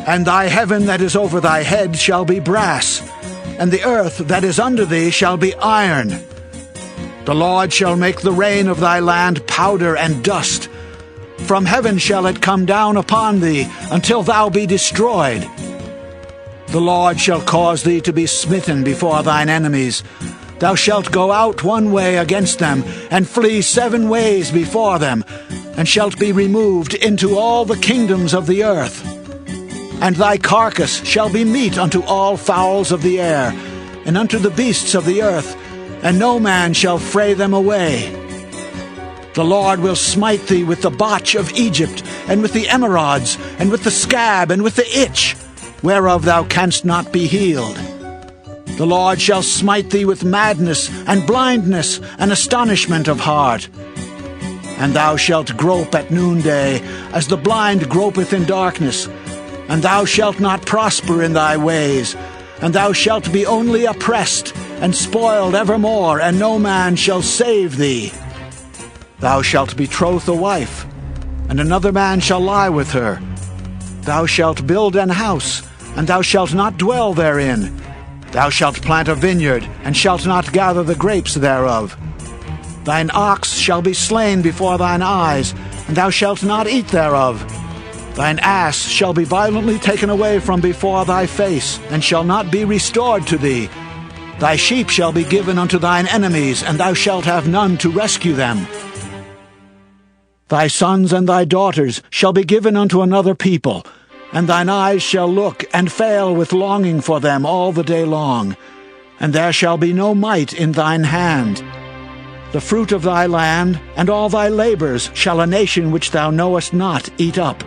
And thy heaven that is over thy head shall be brass, and the earth that is under thee shall be iron. The Lord shall make the rain of thy land powder and dust. From heaven shall it come down upon thee, until thou be destroyed. The Lord shall cause thee to be smitten before thine enemies. Thou shalt go out one way against them, and flee 7 ways before them, and shalt be removed into all the kingdoms of the earth. And thy carcass shall be meat unto all fowls of the air, and unto the beasts of the earth, and no man shall fray them away. The Lord will smite thee with the botch of Egypt, and with the emerods, and with the scab, and with the itch, whereof thou canst not be healed. The Lord shall smite thee with madness, and blindness, and astonishment of heart. And thou shalt grope at noonday, as the blind gropeth in darkness. And thou shalt not prosper in thy ways, and thou shalt be only oppressed, and spoiled evermore, and no man shall save thee. Thou shalt betroth a wife, and another man shall lie with her. Thou shalt build an house, and thou shalt not dwell therein. Thou shalt plant a vineyard, and shalt not gather the grapes thereof. Thine ox shall be slain before thine eyes, and thou shalt not eat thereof. Thine ass shall be violently taken away from before thy face, and shall not be restored to thee. Thy sheep shall be given unto thine enemies, and thou shalt have none to rescue them. Thy sons and thy daughters shall be given unto another people, and thine eyes shall look and fail with longing for them all the day long, and there shall be no might in thine hand. The fruit of thy land, and all thy labors, shall a nation which thou knowest not eat up.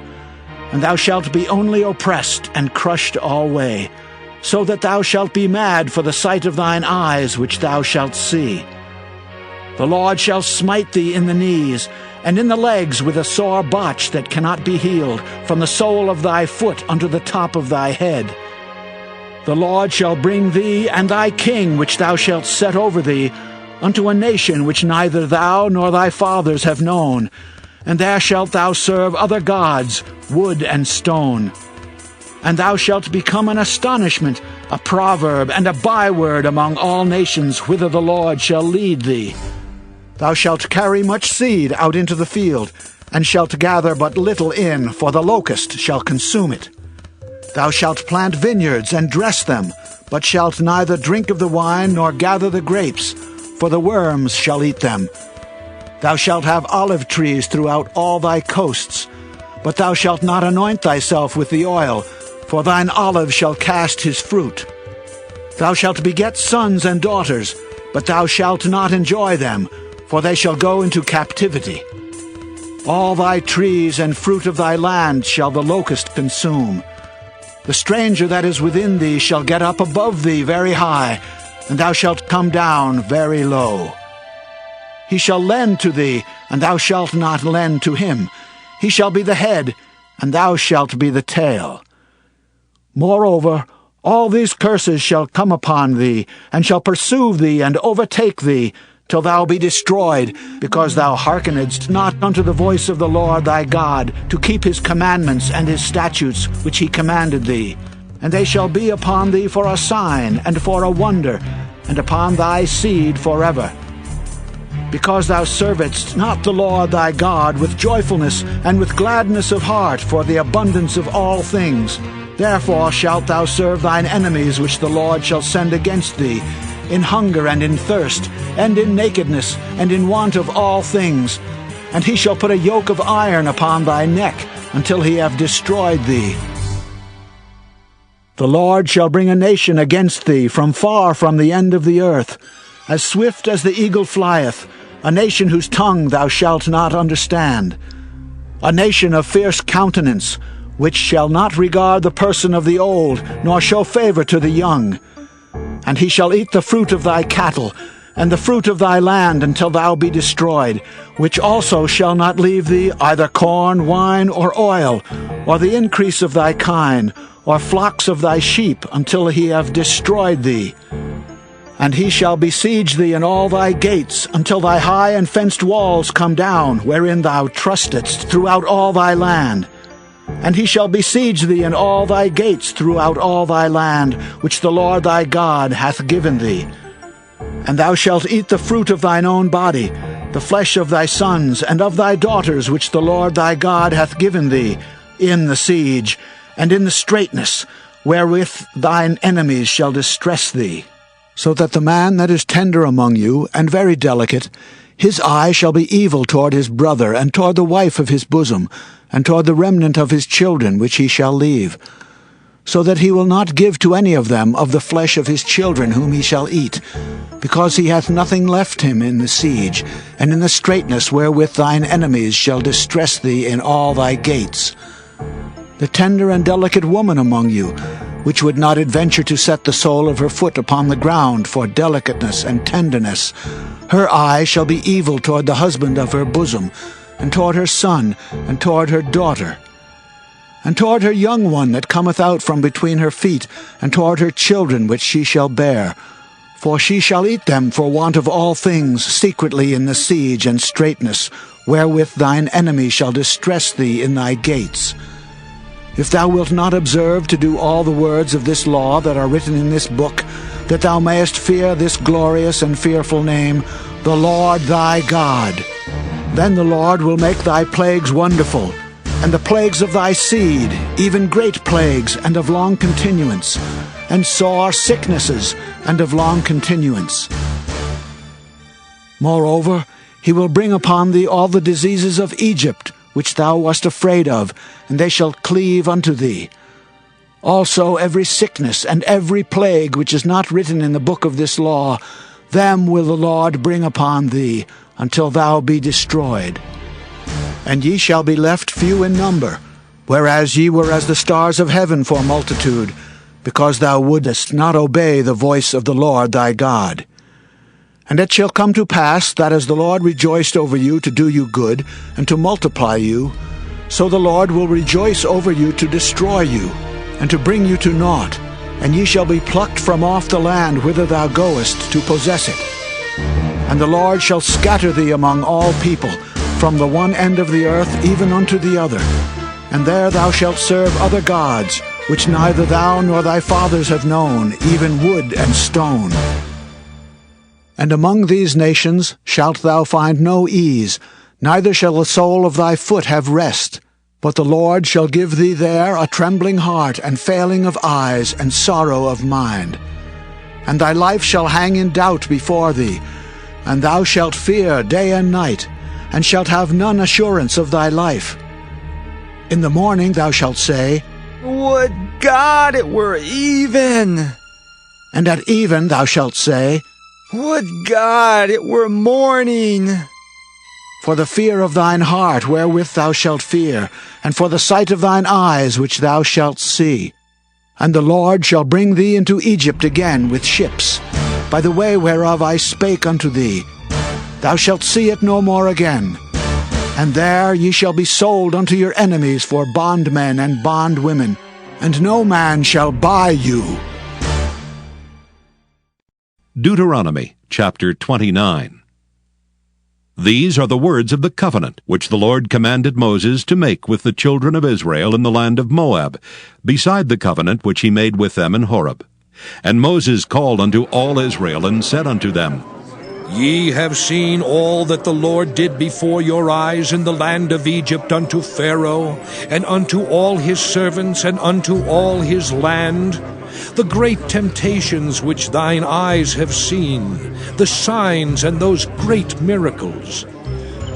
And thou shalt be only oppressed and crushed alway, so that thou shalt be mad for the sight of thine eyes which thou shalt see. The Lord shall smite thee in the knees, and in the legs with a sore botch that cannot be healed, from the sole of thy foot unto the top of thy head. The Lord shall bring thee and thy king which thou shalt set over thee unto a nation which neither thou nor thy fathers have known, and there shalt thou serve other gods, wood and stone. And thou shalt become an astonishment, a proverb, and a byword among all nations whither the Lord shall lead thee. Thou shalt carry much seed out into the field, and shalt gather but little in, for the locust shall consume it. Thou shalt plant vineyards and dress them, but shalt neither drink of the wine nor gather the grapes, for the worms shall eat them. Thou shalt have olive trees throughout all thy coasts, but thou shalt not anoint thyself with the oil, for thine olive shall cast his fruit. Thou shalt beget sons and daughters, but thou shalt not enjoy them, for they shall go into captivity. All thy trees and fruit of thy land shall the locust consume. The stranger that is within thee shall get up above thee very high, and thou shalt come down very low. He shall lend to thee, and thou shalt not lend to him. He shall be the head, and thou shalt be the tail. Moreover, all these curses shall come upon thee, and shall pursue thee and overtake thee, till thou be destroyed, because thou hearkenedst not unto the voice of the Lord thy God, to keep his commandments and his statutes which he commanded thee. And they shall be upon thee for a sign and for a wonder, and upon thy seed forever. Because thou servedst not the Lord thy God with joyfulness and with gladness of heart for the abundance of all things, therefore shalt thou serve thine enemies which the Lord shall send against thee, in hunger and in thirst, and in nakedness, and in want of all things. And he shall put a yoke of iron upon thy neck, until he have destroyed thee. The Lord shall bring a nation against thee from far from the end of the earth, as swift as the eagle flieth, a nation whose tongue thou shalt not understand, a nation of fierce countenance, which shall not regard the person of the old, nor show favor to the young. And he shall eat the fruit of thy cattle, and the fruit of thy land until thou be destroyed, which also shall not leave thee either corn, wine, or oil, or the increase of thy kine, or flocks of thy sheep, until he have destroyed thee. And he shall besiege thee in all thy gates, until thy high and fenced walls come down, wherein thou trustedst throughout all thy land. And he shall besiege thee in all thy gates throughout all thy land, which the Lord thy God hath given thee. And thou shalt eat the fruit of thine own body, the flesh of thy sons and of thy daughters, which the Lord thy God hath given thee, in the siege, and in the straitness, wherewith thine enemies shall distress thee. So that the man that is tender among you, and very delicate, his eye shall be evil toward his brother, and toward the wife of his bosom, and toward the remnant of his children which he shall leave, so that he will not give to any of them of the flesh of his children whom he shall eat, because he hath nothing left him in the siege, and in the straitness wherewith thine enemies shall distress thee in all thy gates. The tender and delicate woman among you, which would not adventure to set the sole of her foot upon the ground for delicateness and tenderness, her eye shall be evil toward the husband of her bosom, and toward her son, and toward her daughter, and toward her young one that cometh out from between her feet, and toward her children which she shall bear. For she shall eat them for want of all things secretly in the siege and straitness, wherewith thine enemy shall distress thee in thy gates. If thou wilt not observe to do all the words of this law that are written in this book, that thou mayest fear this glorious and fearful name, the Lord thy God, then the Lord will make thy plagues wonderful, and the plagues of thy seed, even great plagues, and of long continuance, and sore sicknesses, and of long continuance. Moreover, he will bring upon thee all the diseases of Egypt, which thou wast afraid of, and they shall cleave unto thee. Also every sickness and every plague which is not written in the book of this law, them will the Lord bring upon thee, until thou be destroyed. And ye shall be left few in number, whereas ye were as the stars of heaven for multitude, because thou wouldest not obey the voice of the Lord thy God. And it shall come to pass, that as the Lord rejoiced over you to do you good, and to multiply you, so the Lord will rejoice over you to destroy you, and to bring you to naught, and ye shall be plucked from off the land whither thou goest to possess it. And the Lord shall scatter thee among all people, from the one end of the earth even unto the other. And there thou shalt serve other gods, which neither thou nor thy fathers have known, even wood and stone. And among these nations shalt thou find no ease, neither shall the sole of thy foot have rest. But the Lord shall give thee there a trembling heart, and failing of eyes, and sorrow of mind. And thy life shall hang in doubt before thee, and thou shalt fear day and night, and shalt have none assurance of thy life. In the morning thou shalt say, Would God it were even! And at even thou shalt say, Would God it were morning! For the fear of thine heart wherewith thou shalt fear, and for the sight of thine eyes which thou shalt see. And the Lord shall bring thee into Egypt again with ships, by the way whereof I spake unto thee. Thou shalt see it no more again. And there ye shall be sold unto your enemies for bondmen and bondwomen, and no man shall buy you. Deuteronomy chapter 29. These are the words of the covenant which the Lord commanded Moses to make with the children of Israel in the land of Moab, beside the covenant which he made with them in Horeb. And Moses called unto all Israel, and said unto them, Ye have seen all that the Lord did before your eyes in the land of Egypt unto Pharaoh, and unto all his servants, and unto all his land, the great temptations which thine eyes have seen, the signs and those great miracles.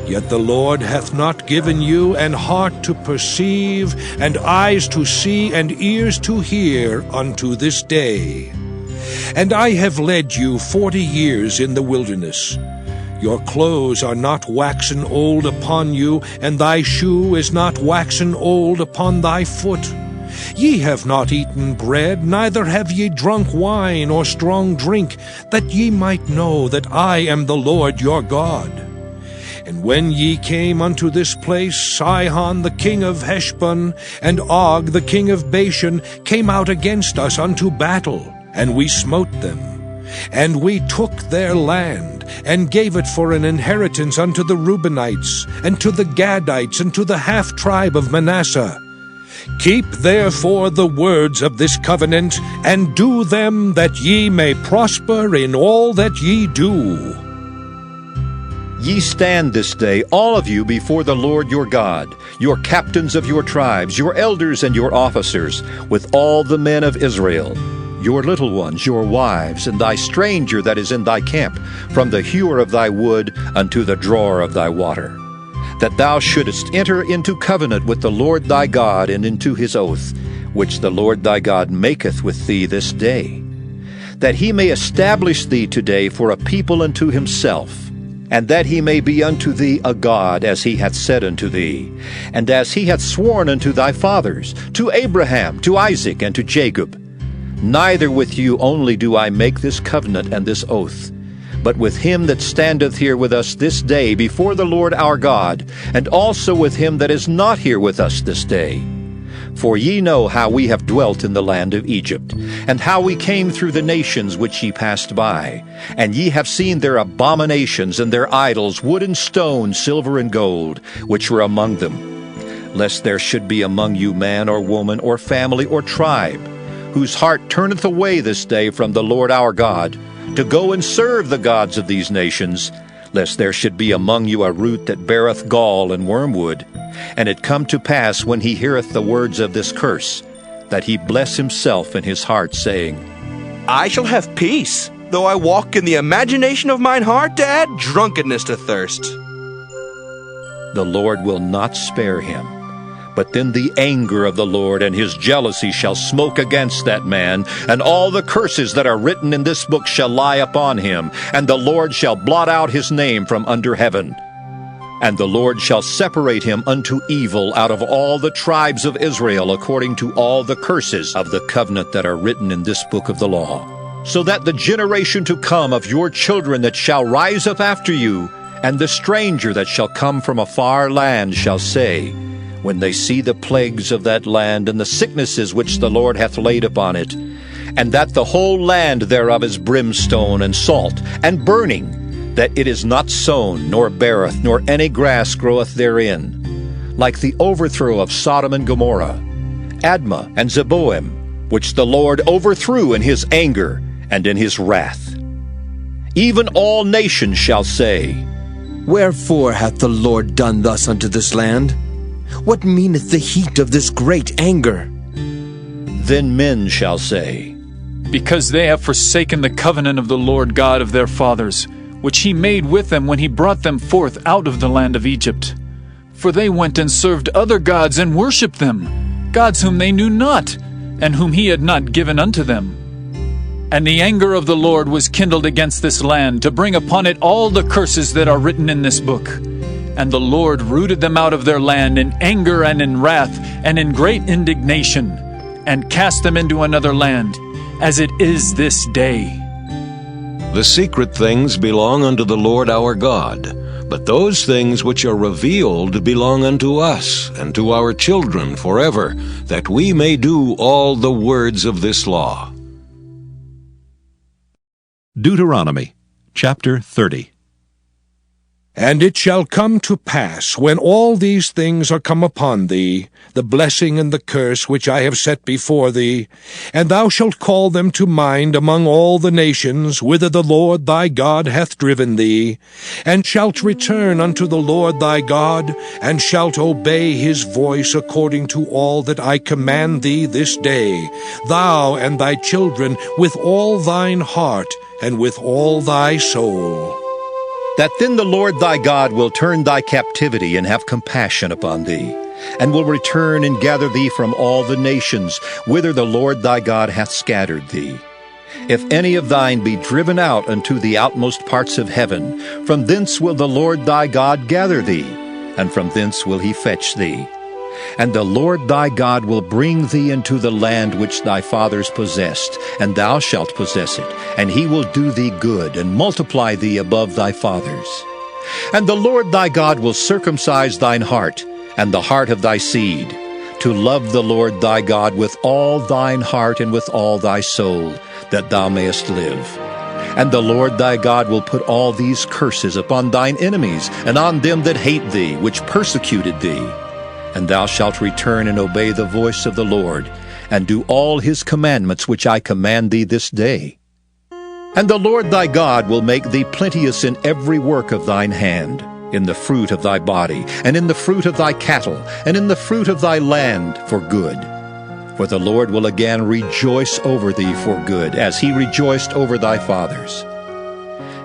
Yet the Lord hath not given you an heart to perceive, and eyes to see, and ears to hear unto this day. And I have led you 40 years in the wilderness. Your clothes are not waxen old upon you, and thy shoe is not waxen old upon thy foot. Ye have not eaten bread, neither have ye drunk wine or strong drink, that ye might know that I am the Lord your God. And when ye came unto this place, Sihon the king of Heshbon, and Og the king of Bashan, came out against us unto battle, and we smote them. And we took their land, and gave it for an inheritance unto the Reubenites, and to the Gadites, and to the half-tribe of Manasseh. Keep therefore the words of this covenant, and do them, that ye may prosper in all that ye do. Ye stand this day, all of you, before the Lord your God, your captains of your tribes, your elders and your officers, with all the men of Israel, your little ones, your wives, and thy stranger that is in thy camp, from the hewer of thy wood unto the drawer of thy water, that thou shouldest enter into covenant with the Lord thy God, and into his oath, which the Lord thy God maketh with thee this day, that he may establish thee today for a people unto himself, and that he may be unto thee a God, as he hath said unto thee, and as he hath sworn unto thy fathers, to Abraham, to Isaac, and to Jacob. Neither with you only do I make this covenant and this oath, but with him that standeth here with us this day before the Lord our God, and also with him that is not here with us this day. For ye know how we have dwelt in the land of Egypt, and how we came through the nations which ye passed by. And ye have seen their abominations and their idols, wood and stone, silver and gold, which were among them. Lest there should be among you man or woman or family or tribe, whose heart turneth away this day from the Lord our God, to go and serve the gods of these nations, lest there should be among you a root that beareth gall and wormwood. And it come to pass, when he heareth the words of this curse, that he bless himself in his heart, saying, I shall have peace, though I walk in the imagination of mine heart to add drunkenness to thirst. The Lord will not spare him, But then the anger of the Lord and his jealousy shall smoke against that man, and all the curses that are written in this book shall lie upon him, and the Lord shall blot out his name from under heaven. And the Lord shall separate him unto evil out of all the tribes of Israel, according to all the curses of the covenant that are written in this book of the law. So that the generation to come of your children that shall rise up after you, and the stranger that shall come from a far land shall say, when they see the plagues of that land and the sicknesses which the Lord hath laid upon it, and that the whole land thereof is brimstone and salt and burning, that it is not sown, nor beareth, nor any grass groweth therein, like the overthrow of Sodom and Gomorrah, Admah and Zeboim, which the Lord overthrew in his anger and in his wrath. Even all nations shall say, Wherefore hath the Lord done thus unto this land? What meaneth the heat of this great anger? Then men shall say, Because they have forsaken the covenant of the Lord God of their fathers, which he made with them when he brought them forth out of the land of Egypt. For they went and served other gods and worshipped them, gods whom they knew not, and whom he had not given unto them. And the anger of the Lord was kindled against this land, to bring upon it all the curses that are written in this book. And the Lord rooted them out of their land in anger and in wrath and in great indignation, and cast them into another land, as it is this day. The secret things belong unto the Lord our God, but those things which are revealed belong unto us and to our children forever, that we may do all the words of this law. Deuteronomy chapter 30. And it shall come to pass, when all these things are come upon thee, the blessing and the curse which I have set before thee, and thou shalt call them to mind among all the nations, whither the Lord thy God hath driven thee, and shalt return unto the Lord thy God, and shalt obey his voice according to all that I command thee this day, thou and thy children, with all thine heart, and with all thy soul. That then the Lord thy God will turn thy captivity and have compassion upon thee, and will return and gather thee from all the nations, whither the Lord thy God hath scattered thee. If any of thine be driven out unto the outmost parts of heaven, from thence will the Lord thy God gather thee, and from thence will he fetch thee. And the Lord thy God will bring thee into the land which thy fathers possessed, and thou shalt possess it, and he will do thee good, and multiply thee above thy fathers. And the Lord thy God will circumcise thine heart, and the heart of thy seed, to love the Lord thy God with all thine heart and with all thy soul, that thou mayest live. And the Lord thy God will put all these curses upon thine enemies, and on them that hate thee, which persecuted thee. And thou shalt return and obey the voice of the Lord, and do all his commandments which I command thee this day. And the Lord thy God will make thee plenteous in every work of thine hand, in the fruit of thy body, and in the fruit of thy cattle, and in the fruit of thy land for good. For the Lord will again rejoice over thee for good, as he rejoiced over thy fathers.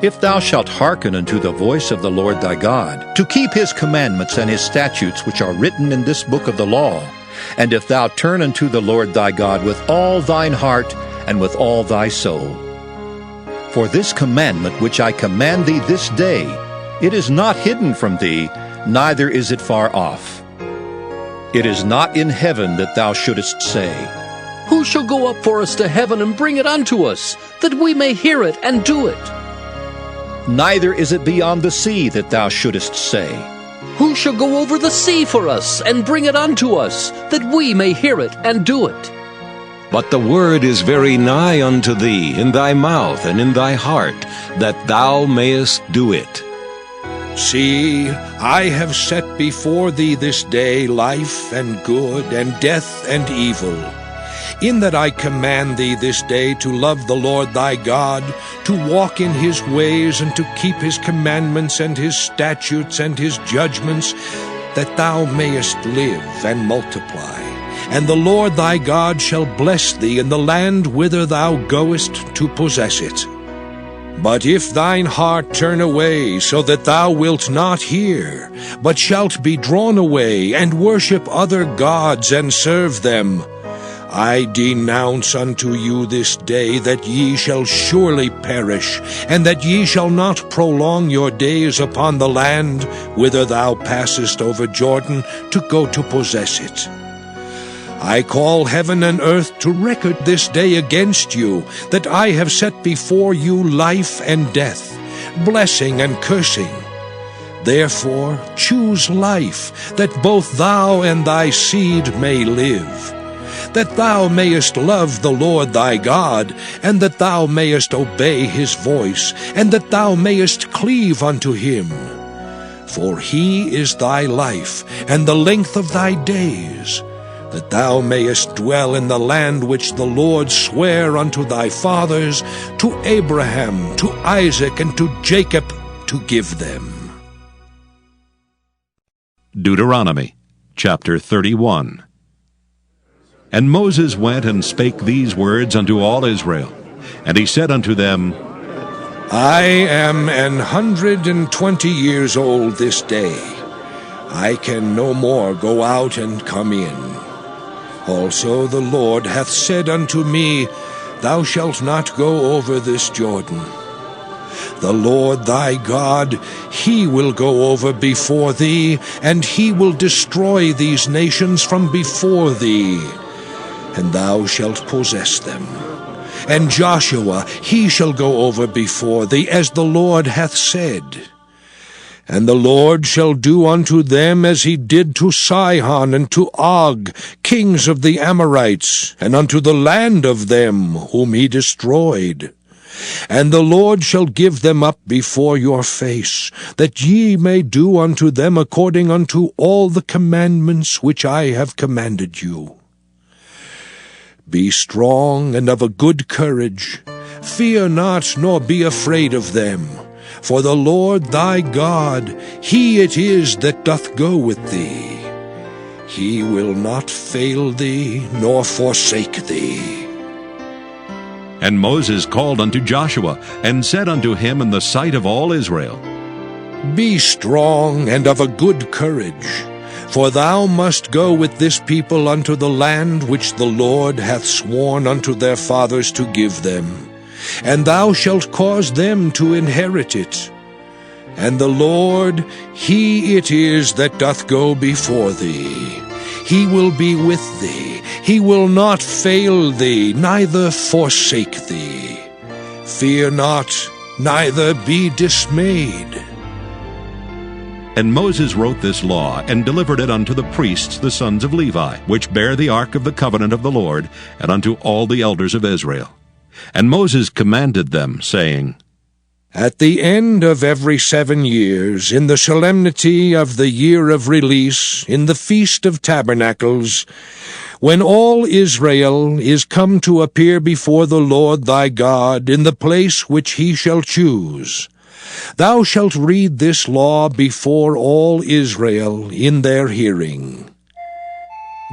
If thou shalt hearken unto the voice of the Lord thy God, to keep his commandments and his statutes which are written in this book of the law, and if thou turn unto the Lord thy God with all thine heart and with all thy soul. For this commandment which I command thee this day, it is not hidden from thee, neither is it far off. It is not in heaven that thou shouldest say, Who shall go up for us to heaven and bring it unto us, that we may hear it and do it? Neither is it beyond the sea that thou shouldest say, Who shall go over the sea for us, and bring it unto us, that we may hear it and do it? But the word is very nigh unto thee, in thy mouth and in thy heart, that thou mayest do it. See, I have set before thee this day life and good, and death and evil. In that I command thee this day to love the Lord thy God, to walk in his ways, and to keep his commandments and his statutes and his judgments, that thou mayest live and multiply. And the Lord thy God shall bless thee in the land whither thou goest to possess it. But if thine heart turn away, so that thou wilt not hear, but shalt be drawn away, and worship other gods, and serve them, I denounce unto you this day that ye shall surely perish, and that ye shall not prolong your days upon the land whither thou passest over Jordan to go to possess it. I call heaven and earth to record this day against you, that I have set before you life and death, blessing and cursing. Therefore choose life, that both thou and thy seed may live, that thou mayest love the Lord thy God, and that thou mayest obey his voice, and that thou mayest cleave unto him. For he is thy life, and the length of thy days, that thou mayest dwell in the land which the Lord sware unto thy fathers, to Abraham, to Isaac, and to Jacob, to give them. Deuteronomy chapter 31. And Moses went and spake these words unto all Israel. And he said unto them, I am 120 years old this day. I can no more go out and come in. Also the Lord hath said unto me, Thou shalt not go over this Jordan. The Lord thy God, he will go over before thee, and he will destroy these nations from before thee, and thou shalt possess them. And Joshua, he shall go over before thee, as the Lord hath said. And the Lord shall do unto them as he did to Sihon and to Og, kings of the Amorites, and unto the land of them whom he destroyed. And the Lord shall give them up before your face, that ye may do unto them according unto all the commandments which I have commanded you. Be strong and of a good courage. Fear not, nor be afraid of them. For the Lord thy God, he it is that doth go with thee. He will not fail thee, nor forsake thee. And Moses called unto Joshua, and said unto him in the sight of all Israel, Be strong and of a good courage, for thou must go with this people unto the land which the Lord hath sworn unto their fathers to give them, and thou shalt cause them to inherit it. And the Lord, he it is that doth go before thee. He will be with thee. He will not fail thee, neither forsake thee. Fear not, neither be dismayed. And Moses wrote this law, and delivered it unto the priests the sons of Levi, which bear the ark of the covenant of the Lord, and unto all the elders of Israel. And Moses commanded them, saying, At the end of every 7 years, in the solemnity of the year of release, in the Feast of Tabernacles, when all Israel is come to appear before the Lord thy God in the place which he shall choose, thou shalt read this law before all Israel in their hearing.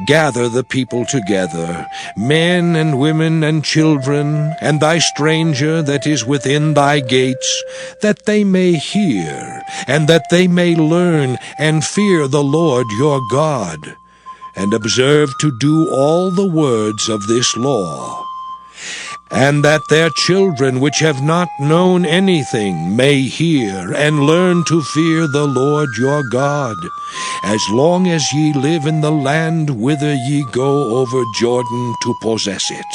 Gather the people together, men and women and children, and thy stranger that is within thy gates, that they may hear, and that they may learn, and fear the Lord your God, and observe to do all the words of this law. And that their children which have not known anything may hear and learn to fear the Lord your God, as long as ye live in the land whither ye go over Jordan to possess it.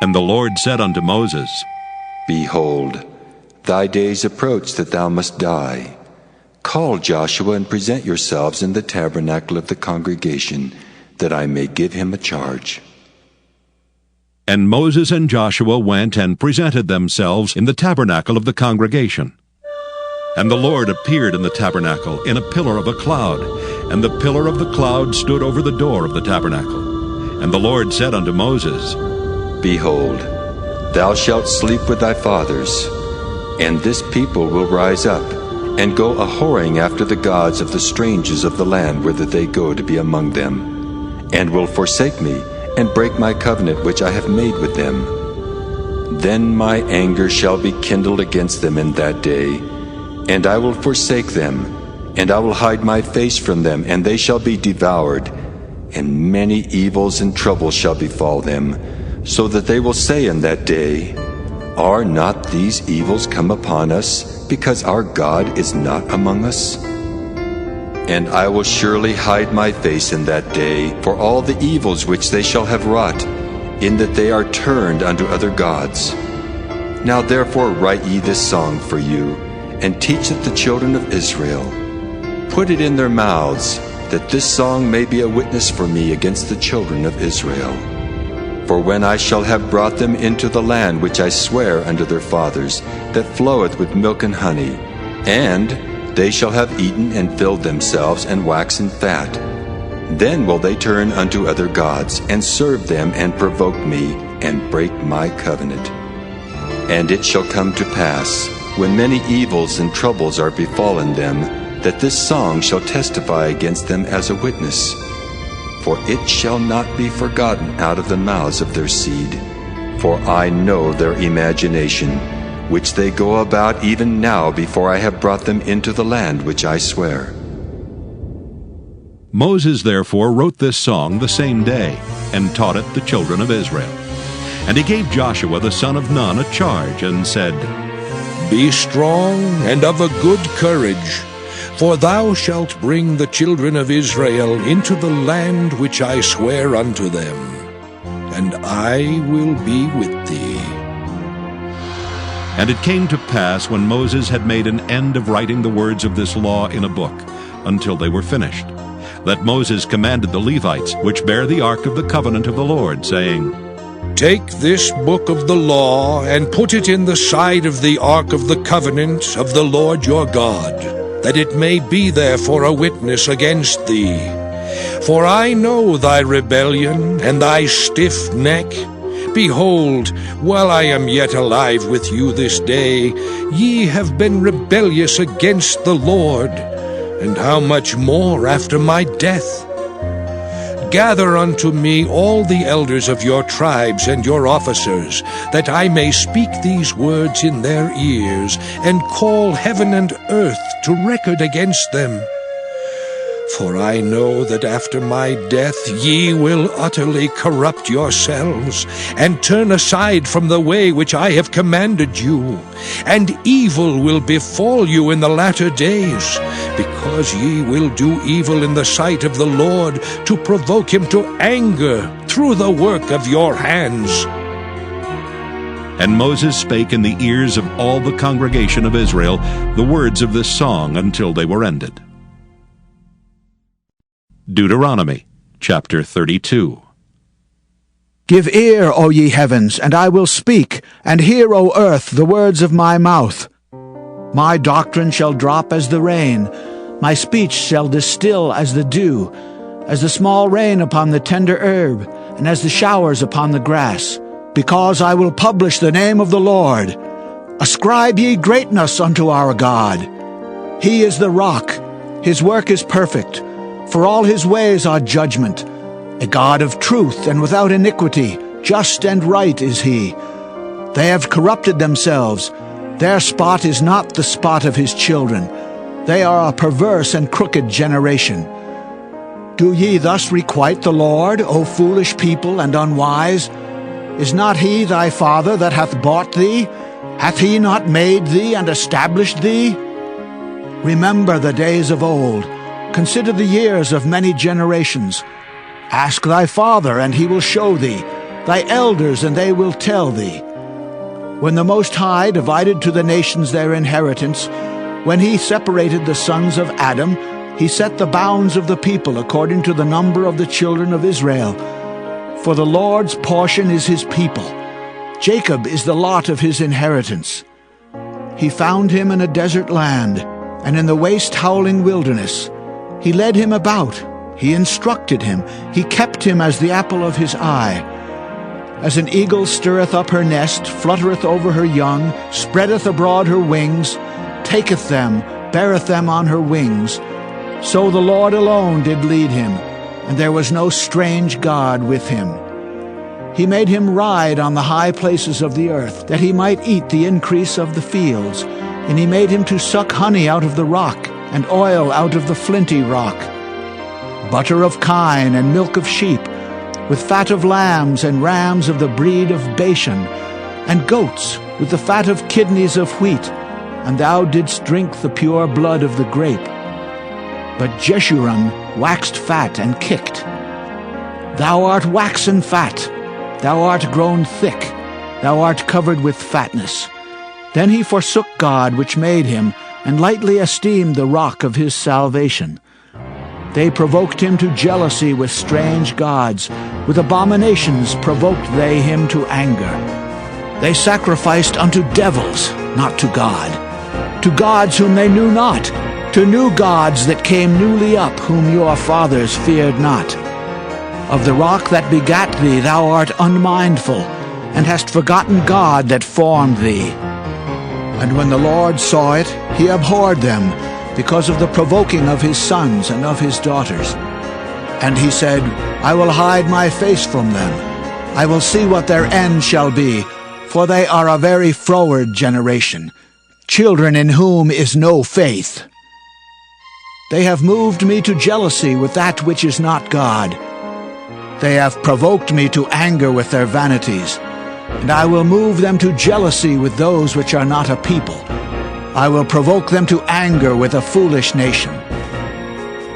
And the Lord said unto Moses, Behold, thy days approach that thou must die. Call Joshua and present yourselves in the tabernacle of the congregation, that I may give him a charge. And Moses and Joshua went and presented themselves in the tabernacle of the congregation. And the Lord appeared in the tabernacle in a pillar of a cloud, and the pillar of the cloud stood over the door of the tabernacle. And the Lord said unto Moses, Behold, thou shalt sleep with thy fathers, and this people will rise up, and go a-whoring after the gods of the strangers of the land whither they go to be among them, and will forsake me, and break my covenant which I have made with them. Then my anger shall be kindled against them in that day, and I will forsake them, and I will hide my face from them, and they shall be devoured, and many evils and troubles shall befall them, so that they will say in that day, Are not these evils come upon us, because our God is not among us? And I will surely hide my face in that day for all the evils which they shall have wrought, in that they are turned unto other gods. Now therefore write ye this song for you, and teach it the children of Israel. Put it in their mouths, that this song may be a witness for me against the children of Israel. For when I shall have brought them into the land which I swear unto their fathers, that floweth with milk and honey, and they shall have eaten and filled themselves and waxen fat, then will they turn unto other gods, and serve them, and provoke me, and break my covenant. And it shall come to pass, when many evils and troubles are befallen them, that this song shall testify against them as a witness. For it shall not be forgotten out of the mouths of their seed. For I know their imagination, which they go about even now before I have brought them into the land which I swear. Moses therefore wrote this song the same day, and taught it the children of Israel. And he gave Joshua the son of Nun a charge, and said, Be strong and of a good courage, for thou shalt bring the children of Israel into the land which I swear unto them, and I will be with thee. And it came to pass, when Moses had made an end of writing the words of this law in a book, until they were finished, that Moses commanded the Levites, which bear the ark of the covenant of the Lord, saying, Take this book of the law, and put it in the side of the ark of the covenant of the Lord your God, that it may be there for a witness against thee. For I know thy rebellion, and thy stiff neck. Behold, while I am yet alive with you this day, ye have been rebellious against the Lord, and how much more after my death? Gather unto me all the elders of your tribes and your officers, that I may speak these words in their ears, and call heaven and earth to record against them. For I know that after my death ye will utterly corrupt yourselves, and turn aside from the way which I have commanded you, and evil will befall you in the latter days, because ye will do evil in the sight of the Lord, to provoke him to anger through the work of your hands. And Moses spake in the ears of all the congregation of Israel the words of this song until they were ended. Deuteronomy chapter 32. Give ear, O ye heavens, and I will speak, and hear, O earth, the words of my mouth. My doctrine shall drop as the rain, my speech shall distill as the dew, as the small rain upon the tender herb, and as the showers upon the grass. Because I will publish the name of the Lord. Ascribe ye greatness unto our God. He is the rock, his work is perfect, for all his ways are judgment. A God of truth and without iniquity, just and right is he. They have corrupted themselves. Their spot is not the spot of his children. They are a perverse and crooked generation. Do ye thus requite the Lord, O foolish people and unwise? Is not he thy father that hath bought thee? Hath he not made thee and established thee? Remember the days of old. Consider the years of many generations. Ask thy father, and he will show thee, thy elders, and they will tell thee. When the Most High divided to the nations their inheritance, when he separated the sons of Adam, he set the bounds of the people according to the number of the children of Israel. For the Lord's portion is his people. Jacob is the lot of his inheritance. He found him in a desert land, and in the waste howling wilderness. He led him about, he instructed him, he kept him as the apple of his eye. As an eagle stirreth up her nest, fluttereth over her young, spreadeth abroad her wings, taketh them, beareth them on her wings, so the Lord alone did lead him, and there was no strange God with him. He made him ride on the high places of the earth, that he might eat the increase of the fields. And he made him to suck honey out of the rock, and oil out of the flinty rock, butter of kine and milk of sheep, with fat of lambs and rams of the breed of Bashan, and goats with the fat of kidneys of wheat, and thou didst drink the pure blood of the grape. But Jeshurun waxed fat and kicked. Thou art waxen fat, thou art grown thick, thou art covered with fatness. Then he forsook God which made him, and lightly esteemed the rock of his salvation. They provoked him to jealousy with strange gods. With abominations provoked they him to anger. They sacrificed unto devils, not to God, to gods whom they knew not, to new gods that came newly up, whom your fathers feared not. Of the rock that begat thee thou art unmindful, and hast forgotten God that formed thee. And when the Lord saw it, he abhorred them, because of the provoking of his sons and of his daughters. And he said, I will hide my face from them. I will see what their end shall be, for they are a very froward generation, children in whom is no faith. They have moved me to jealousy with that which is not God. They have provoked me to anger with their vanities, and I will move them to jealousy with those which are not a people. I will provoke them to anger with a foolish nation.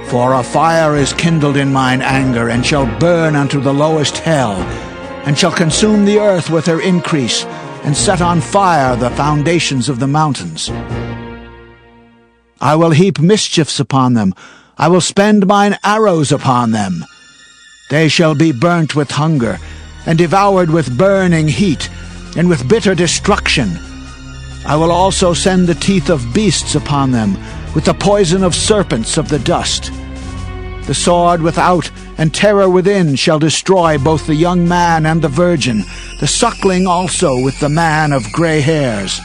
For a fire is kindled in mine anger, and shall burn unto the lowest hell, and shall consume the earth with her increase, and set on fire the foundations of the mountains. I will heap mischiefs upon them. I will spend mine arrows upon them. They shall be burnt with hunger, and devoured with burning heat, and with bitter destruction. I will also send the teeth of beasts upon them, with the poison of serpents of the dust. The sword without and terror within shall destroy both the young man and the virgin, the suckling also with the man of gray hairs.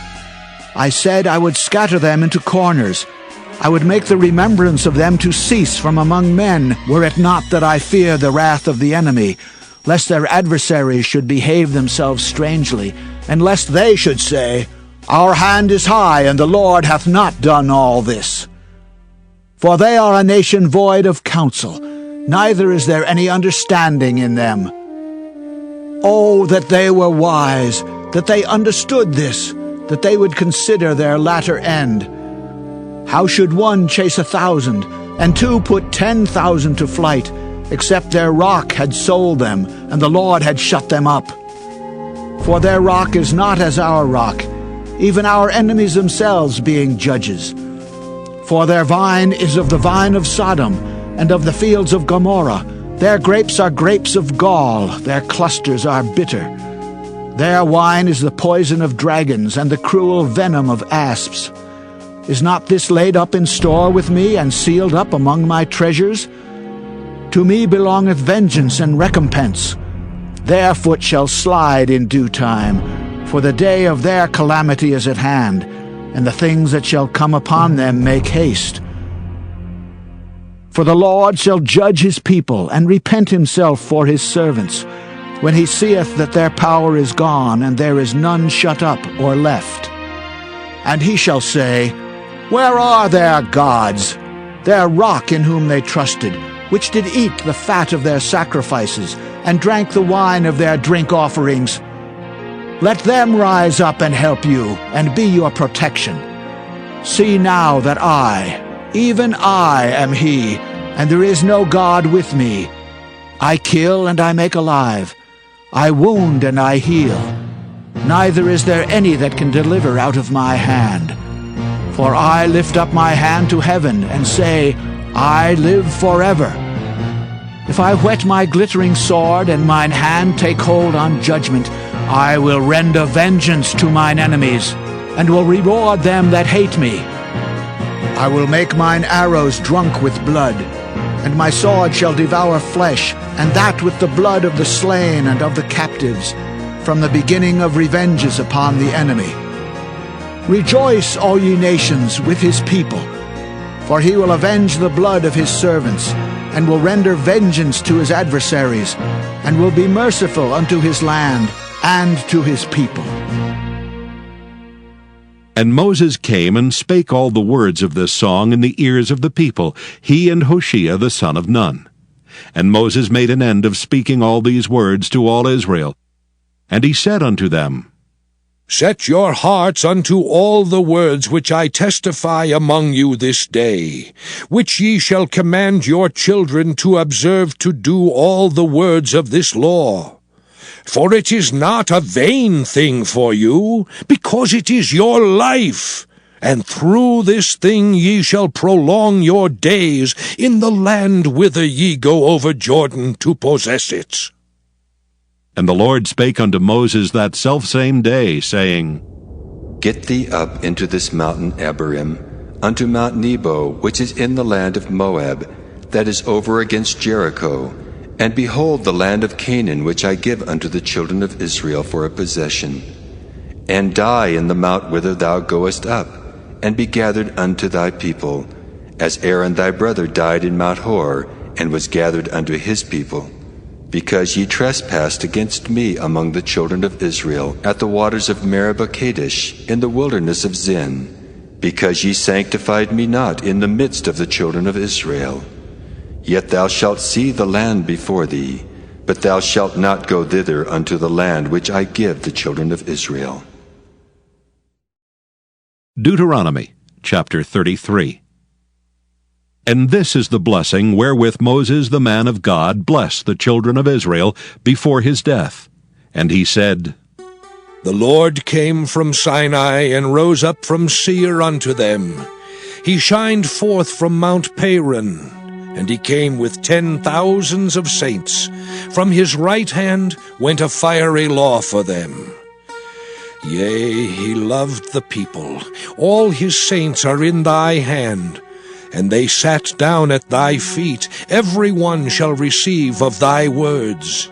I said I would scatter them into corners. I would make the remembrance of them to cease from among men, were it not that I fear the wrath of the enemy, lest their adversaries should behave themselves strangely, and lest they should say, Our hand is high, and the Lord hath not done all this. For they are a nation void of counsel, neither is there any understanding in them. Oh, that they were wise, that they understood this, that they would consider their latter end. How should one chase 1,000, and two put 10,000 to flight, except their rock had sold them, and the Lord had shut them up? For their rock is not as our rock, even our enemies themselves being judges. For their vine is of the vine of Sodom, and of the fields of Gomorrah. Their grapes are grapes of gall, their clusters are bitter. Their wine is the poison of dragons, and the cruel venom of asps. Is not this laid up in store with me, and sealed up among my treasures? To me belongeth vengeance and recompense. Their foot shall slide in due time, for the day of their calamity is at hand, and the things that shall come upon them make haste. For the Lord shall judge his people, and repent himself for his servants, when he seeth that their power is gone, and there is none shut up or left. And he shall say, Where are their gods, their rock in whom they trusted, which did eat the fat of their sacrifices, and drank the wine of their drink offerings? Let them rise up and help you, and be your protection. See now that I, even I, am he, and there is no God with me. I kill and I make alive. I wound and I heal. Neither is there any that can deliver out of my hand. For I lift up my hand to heaven, and say, I live forever. If I whet my glittering sword, and mine hand take hold on judgment, I will render vengeance to mine enemies, and will reward them that hate me. I will make mine arrows drunk with blood, and my sword shall devour flesh, and that with the blood of the slain and of the captives, from the beginning of revenges upon the enemy. Rejoice, all ye nations, with his people, for he will avenge the blood of his servants, and will render vengeance to his adversaries, and will be merciful unto his land and to his people. And Moses came and spake all the words of this song in the ears of the people, he and Hoshea the son of Nun. And Moses made an end of speaking all these words to all Israel. And he said unto them, Set your hearts unto all the words which I testify among you this day, which ye shall command your children to observe to do all the words of this law. For it is not a vain thing for you, because it is your life. And through this thing ye shall prolong your days in the land whither ye go over Jordan to possess it. And the Lord spake unto Moses that selfsame day, saying, Get thee up into this mountain Abarim, unto Mount Nebo, which is in the land of Moab, that is over against Jericho, and behold the land of Canaan, which I give unto the children of Israel for a possession. And die in the mount whither thou goest up, and be gathered unto thy people, as Aaron thy brother died in Mount Hor, and was gathered unto his people. Because ye trespassed against me among the children of Israel at the waters of Meribah Kadesh in the wilderness of Zin, because ye sanctified me not in the midst of the children of Israel. Yet thou shalt see the land before thee, but thou shalt not go thither unto the land which I give the children of Israel. Deuteronomy chapter 33. And this is the blessing wherewith Moses the man of God blessed the children of Israel before his death. And he said, The Lord came from Sinai and rose up from Seir unto them. He shined forth from Mount Paran, and he came with 10,000s of saints. From his right hand went a fiery law for them. Yea, he loved the people. All his saints are in thy hand. And they sat down at thy feet. Every one shall receive of thy words.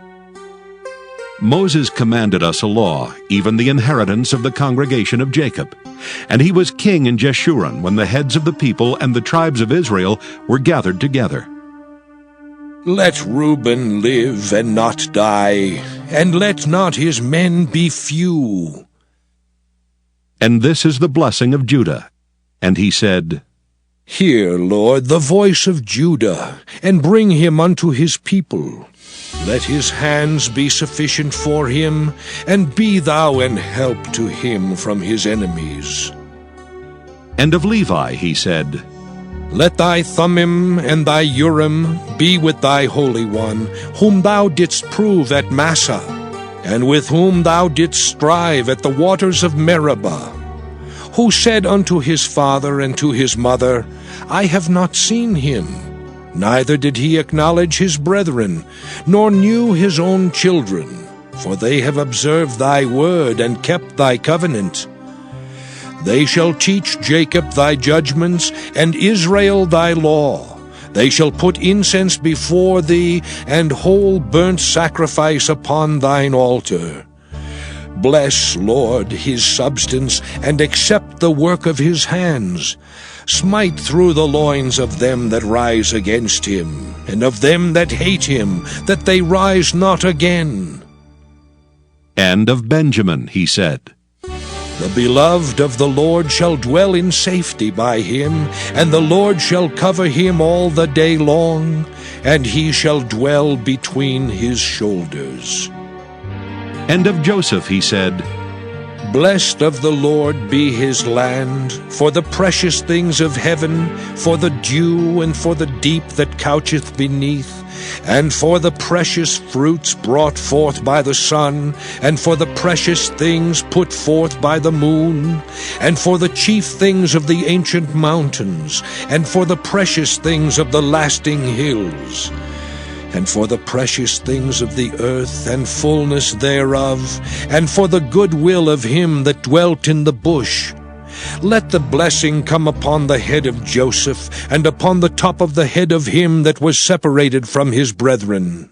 Moses commanded us a law, even the inheritance of the congregation of Jacob. And he was king in Jeshurun when the heads of the people and the tribes of Israel were gathered together. Let Reuben live and not die, and let not his men be few. And this is the blessing of Judah. And he said, Hear, Lord, the voice of Judah, and bring him unto his people. Let his hands be sufficient for him, and be thou an help to him from his enemies. And of Levi he said, Let thy Thummim and thy Urim be with thy Holy One, whom thou didst prove at Massah, and with whom thou didst strive at the waters of Meribah, who said unto his father and to his mother, I have not seen him. Neither did he acknowledge his brethren, nor knew his own children, for they have observed thy word and kept thy covenant. They shall teach Jacob thy judgments, and Israel thy law. They shall put incense before thee, and whole burnt sacrifice upon thine altar. Bless, Lord, his substance, and accept the work of his hands. Smite through the loins of them that rise against him, and of them that hate him, that they rise not again. And of Benjamin he said, The beloved of the Lord shall dwell in safety by him, and the Lord shall cover him all the day long, and he shall dwell between his shoulders. And of Joseph he said, Blessed of the Lord be his land, for the precious things of heaven, for the dew and for the deep that coucheth beneath, and for the precious fruits brought forth by the sun, and for the precious things put forth by the moon, and for the chief things of the ancient mountains, and for the precious things of the lasting hills, and for the precious things of the earth and fullness thereof, and for the good will of him that dwelt in the bush. Let the blessing come upon the head of Joseph, and upon the top of the head of him that was separated from his brethren.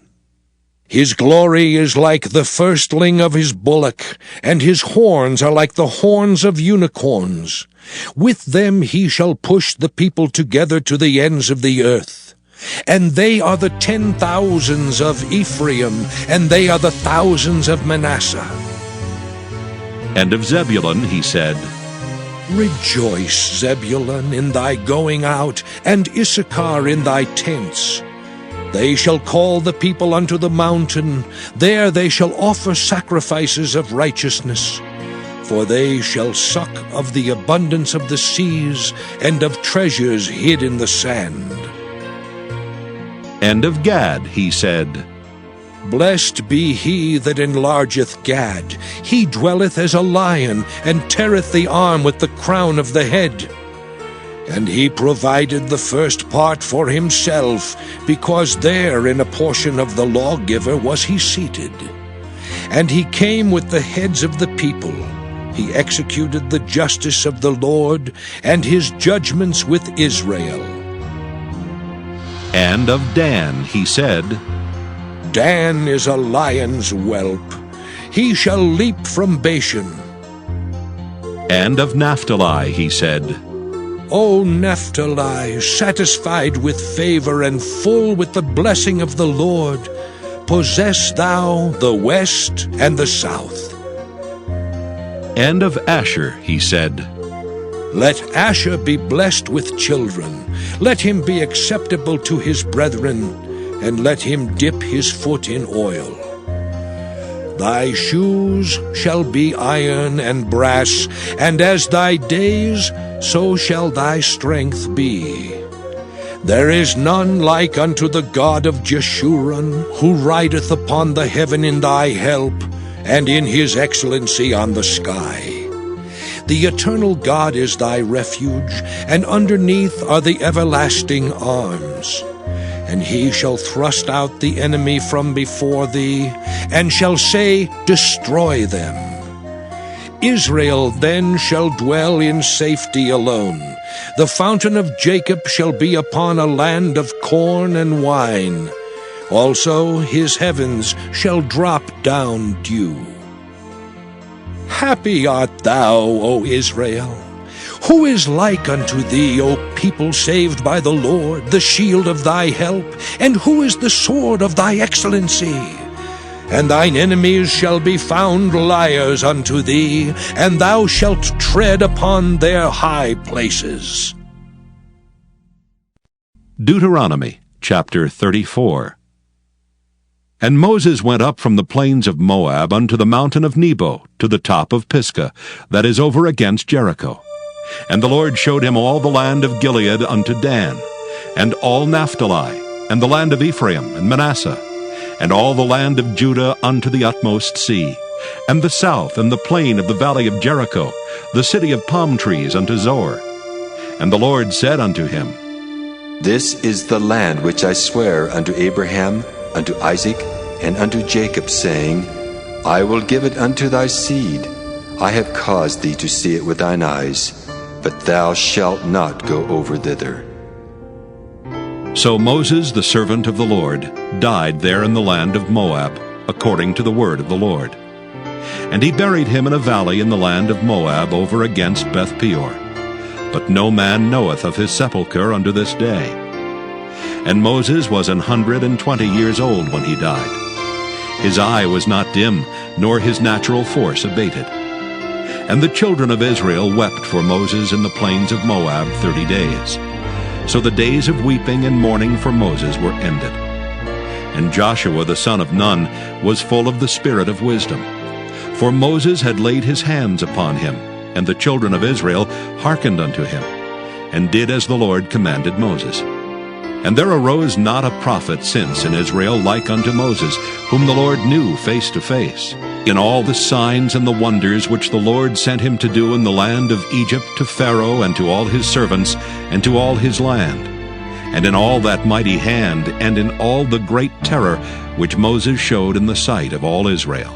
His glory is like the firstling of his bullock, and his horns are like the horns of unicorns. With them he shall push the people together to the ends of the earth. And they are the 10,000s of Ephraim, and they are the thousands of Manasseh. And of Zebulun he said, Rejoice, Zebulun, in thy going out, and Issachar in thy tents. They shall call the people unto the mountain, there they shall offer sacrifices of righteousness. For they shall suck of the abundance of the seas, and of treasures hid in the sand. And of Gad he said, Blessed be he that enlargeth Gad. He dwelleth as a lion, and teareth the arm with the crown of the head. And he provided the first part for himself, because there in a portion of the lawgiver was he seated. And he came with the heads of the people. He executed the justice of the Lord, and his judgments with Israel. And of Dan he said, Dan is a lion's whelp. He shall leap from Bashan. And of Naphtali he said, O Naphtali, satisfied with favor and full with the blessing of the Lord, possess thou the west and the south. And of Asher he said, Let Asher be blessed with children. Let him be acceptable to his brethren, and let him dip his foot in oil. Thy shoes shall be iron and brass, and as thy days, so shall thy strength be. There is none like unto the God of Jeshurun, who rideth upon the heaven in thy help, and in his excellency on the sky. The eternal God is thy refuge, and underneath are the everlasting arms. And he shall thrust out the enemy from before thee, and shall say, Destroy them. Israel then shall dwell in safety alone. The fountain of Jacob shall be upon a land of corn and wine. Also his heavens shall drop down dew. Happy art thou, O Israel! Who is like unto thee, O people saved by the Lord, the shield of thy help? And who is the sword of thy excellency? And thine enemies shall be found liars unto thee, and thou shalt tread upon their high places. Deuteronomy chapter 34. And Moses went up from the plains of Moab unto the mountain of Nebo, to the top of Pisgah, that is over against Jericho. And the Lord showed him all the land of Gilead unto Dan, and all Naphtali, and the land of Ephraim and Manasseh, and all the land of Judah unto the utmost sea, and the south and the plain of the valley of Jericho, the city of palm trees unto Zoar. And the Lord said unto him, This is the land which I swear unto Abraham, unto Isaac, and unto Jacob, saying, I will give it unto thy seed. I have caused thee to see it with thine eyes, but thou shalt not go over thither. So Moses, the servant of the Lord, died there in the land of Moab, according to the word of the Lord. And he buried him in a valley in the land of Moab over against Beth Peor. But no man knoweth of his sepulchre unto this day. And Moses was 120 years old when he died. His eye was not dim, nor his natural force abated. And the children of Israel wept for Moses in the plains of Moab 30 days. So the days of weeping and mourning for Moses were ended. And Joshua the son of Nun was full of the spirit of wisdom. For Moses had laid his hands upon him, and the children of Israel hearkened unto him, and did as the Lord commanded Moses. And there arose not a prophet since in Israel like unto Moses, whom the Lord knew face to face, in all the signs and the wonders which the Lord sent him to do in the land of Egypt to Pharaoh and to all his servants and to all his land, and in all that mighty hand and in all the great terror which Moses showed in the sight of all Israel.